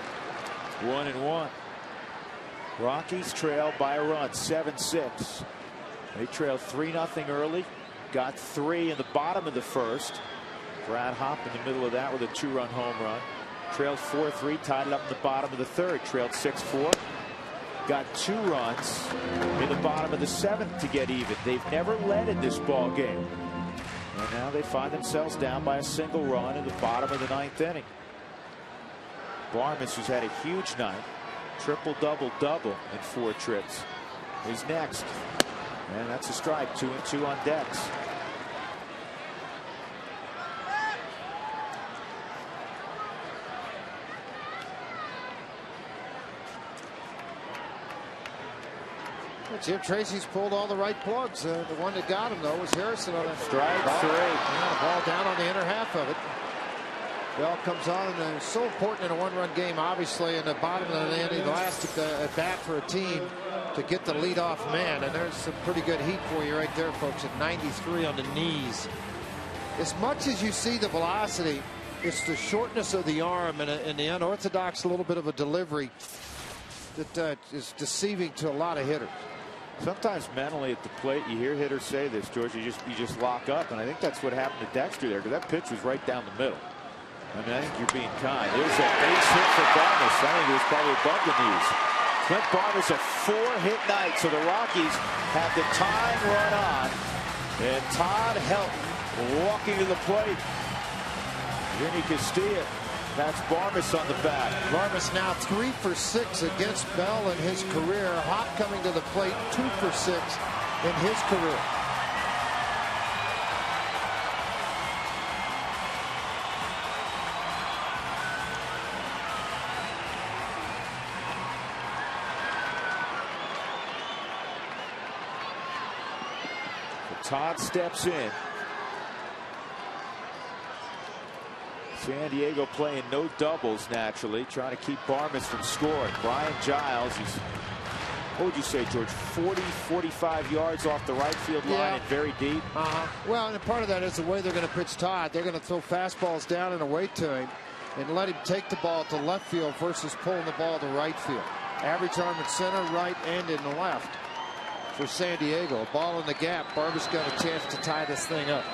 1-1. Rockies trail by a run, 7-6. They trailed 3-0 early. Got 3 in the bottom of the first. Brad Hop in the middle of that with a 2-run home run. Trailed 4-3, tied it up in the bottom of the third. Trailed 6-4. Got 2 runs in the bottom of the 7th to get even. They've never led in this ball game. And now they find themselves down by a single run in the bottom of the 9th inning. Barmas, who's had a huge night, triple-double-double in 4 trips, is next. And that's a strike. 2-2 on Dex. Well, Jim Tracy's pulled all the right plugs. The one that got him, though, was Harrison on a strike 3. Yeah, the ball down on the inner half of it. Bell comes on, and it's so important in a 1-run game, obviously, in the bottom of the inning, the last at bat for a team to get the leadoff man. And there's some pretty good heat for you right there, folks, at 93 on the knees. As much as you see the velocity, it's the shortness of the arm and the unorthodox little bit of a delivery that is deceiving to a lot of hitters. Sometimes mentally at the plate, you hear hitters say this, George, you just lock up, and I think that's what happened to Dexter there, because that pitch was right down the middle. I mean, I think you're being kind. There's a base hit for Barmas. I think it was probably above the knees. Clint Barmas, a 4-hit night, so the Rockies have the tying run on. And Todd Helton walking to the plate. Vinny Castilla, that's Barmas on the bat. Barmas now 3 for 6 against Bell in his career. Hop coming to the plate, 2 for 6 in his career. Todd steps in. San Diego playing no doubles naturally, trying to keep Barmas from scoring. Brian Giles, he's, what would you say, George, 40-45 yards off the right field line and very deep. Well, and part of that is the way they're going to pitch Todd. They're going to throw fastballs down and away to him and let him take the ball to left field versus pulling the ball to right field. Average arm in center, right, and in the left for San Diego. A ball in the gap. Barber's got a chance to tie this thing up.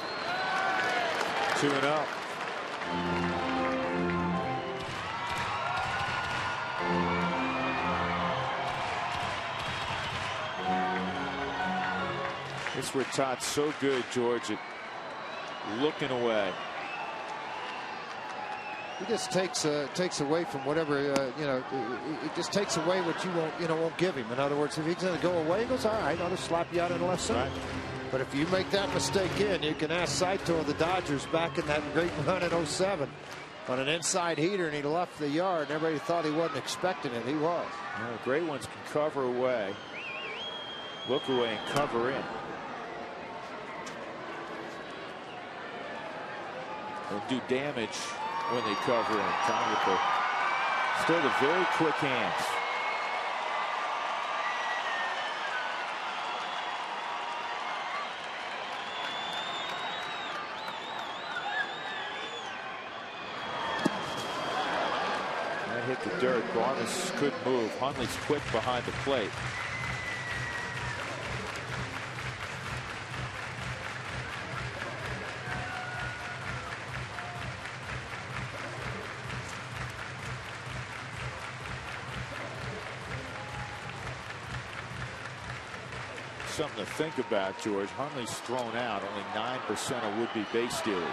2-0. This is where Todd's so good, George, at looking away. He just takes away from whatever it just takes away what you won't give him. In other words, if he's going to go away, he goes, all right, I'll just slap you out in the left side. Right. But if you make that mistake you can ask Saito of the Dodgers back in that great run in 07 on an inside heater, and he left the yard, and everybody thought he wasn't expecting it. He was. Well, great ones can cover away, look away, and cover in. They'll do damage when they cover him. Tom with still the very quick hands. That hit the dirt. Barnes couldn't move. Hundley's quick behind the plate. Something to think about, George. Hundley's thrown out. Only 9% of would-be base stealers.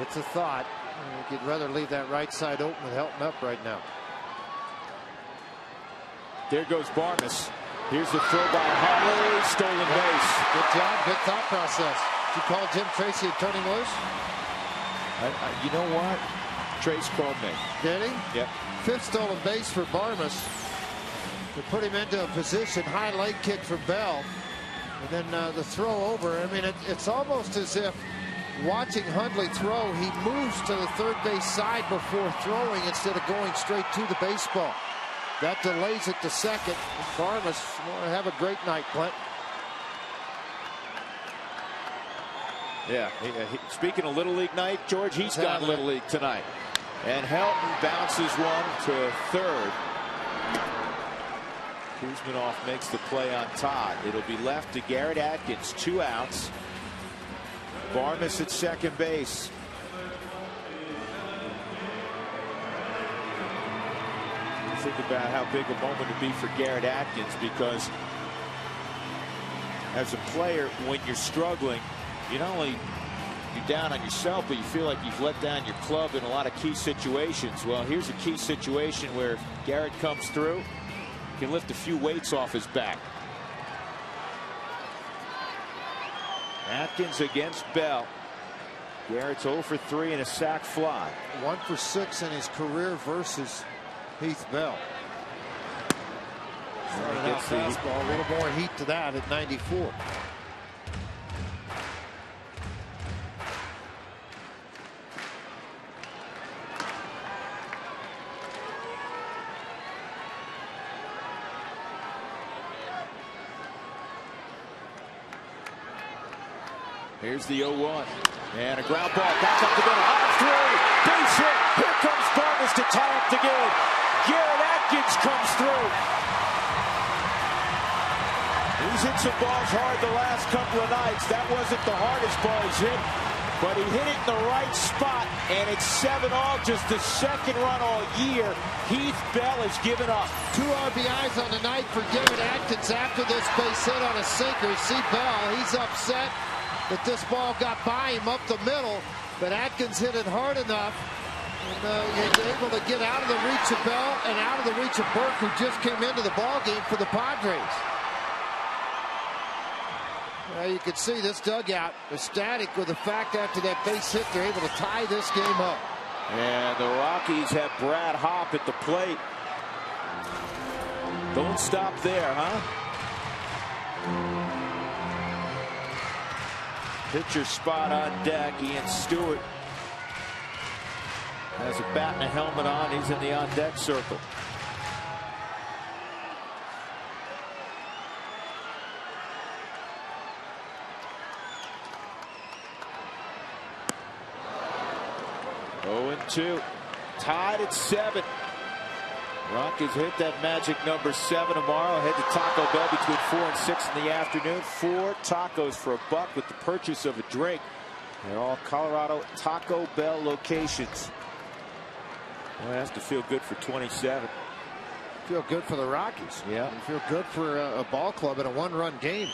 It's a thought. You'd rather leave that right side open and help him up right now. There goes Barnes. Here's the throw by Hundley. Stolen base. Good job. Good thought process. Did you call Jim Tracy a turning loose? You know what? Trace called me. Did he? Yep. Fifth stolen base for Barnes to put him into a position. High leg kick for Bell. And then the throw over. I mean, it's almost as if watching Hundley throw, he moves to the third base side before throwing instead of going straight to the baseball. That delays it to second. Barnes will have a great night, Clint. Yeah. Speaking of Little League night, George, he's got Little League tonight. And Helton bounces one to third. Kuzminoff makes the play on Todd. It'll be left to Garrett Atkins. 2 outs. Barnes at second base. Think about how big a moment it'd be for Garrett Atkins, because as a player, when you're struggling, you not only you're down on yourself, but you feel like you've let down your club in a lot of key situations. Well, here's a key situation where Garrett comes through, can lift a few weights off his back. Atkins against Bell. Garrett's 0 for 3 and a sac fly. 1 for 6 in his career versus Heath Bell. Started out fastball, a little more heat to that at 94. Here's the 0-1. And a ground ball back up the middle. On through. Base hit. Here comes Barnes to tie up the game. Garrett Atkins comes through. He's hit some balls hard the last couple of nights. That wasn't the hardest ball he's hit, but he hit it in the right spot, and it's 7-all, just the second run all year. Heath Bell has given up. 2 RBIs on the night for Garrett Atkins after this base hit on a sinker. See Bell, he's upset that this ball got by him up the middle, but Atkins hit it hard enough, and he's able to get out of the reach of Bell and out of the reach of Burke, who just came into the ball game for the Padres. You can see this dugout ecstatic with the fact after that base hit they're able to tie this game up. And the Rockies have Brad Hopp at the plate. Don't stop there, huh? Pitcher spot on deck. Ian Stewart has a bat and a helmet on. He's in the on-deck circle. Two, tied at 7. Rockies hit that magic number 7 tomorrow. Head to Taco Bell between 4 and 6 in the afternoon. 4 tacos for $1 with the purchase of a drink at all Colorado Taco Bell locations. Well, it has to feel good for 27. Feel good for the Rockies. Yeah. Feel good for a ball club in a 1-run game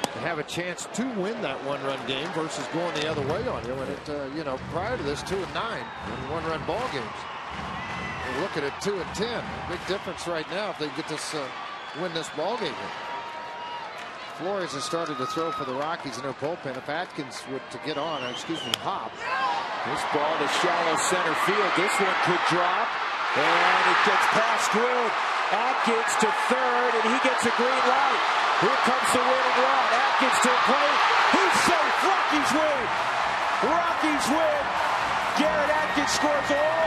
to have a chance to win that 1-run game versus going the other way on you. And it, you know, prior to this, 2-9 in 1-run ball games. We're looking at 2-10. Big difference right now if they get this win this ball game. Flores has started to throw for the Rockies in their bullpen. If Atkins would to get on, Hop. This ball to shallow center field. This one could drop, and it gets past Wood. Atkins to third, and he gets a green light. Here comes the winning run. Atkins to the plate. He's safe. Rockies win. Rockies win. Garrett Atkins scores all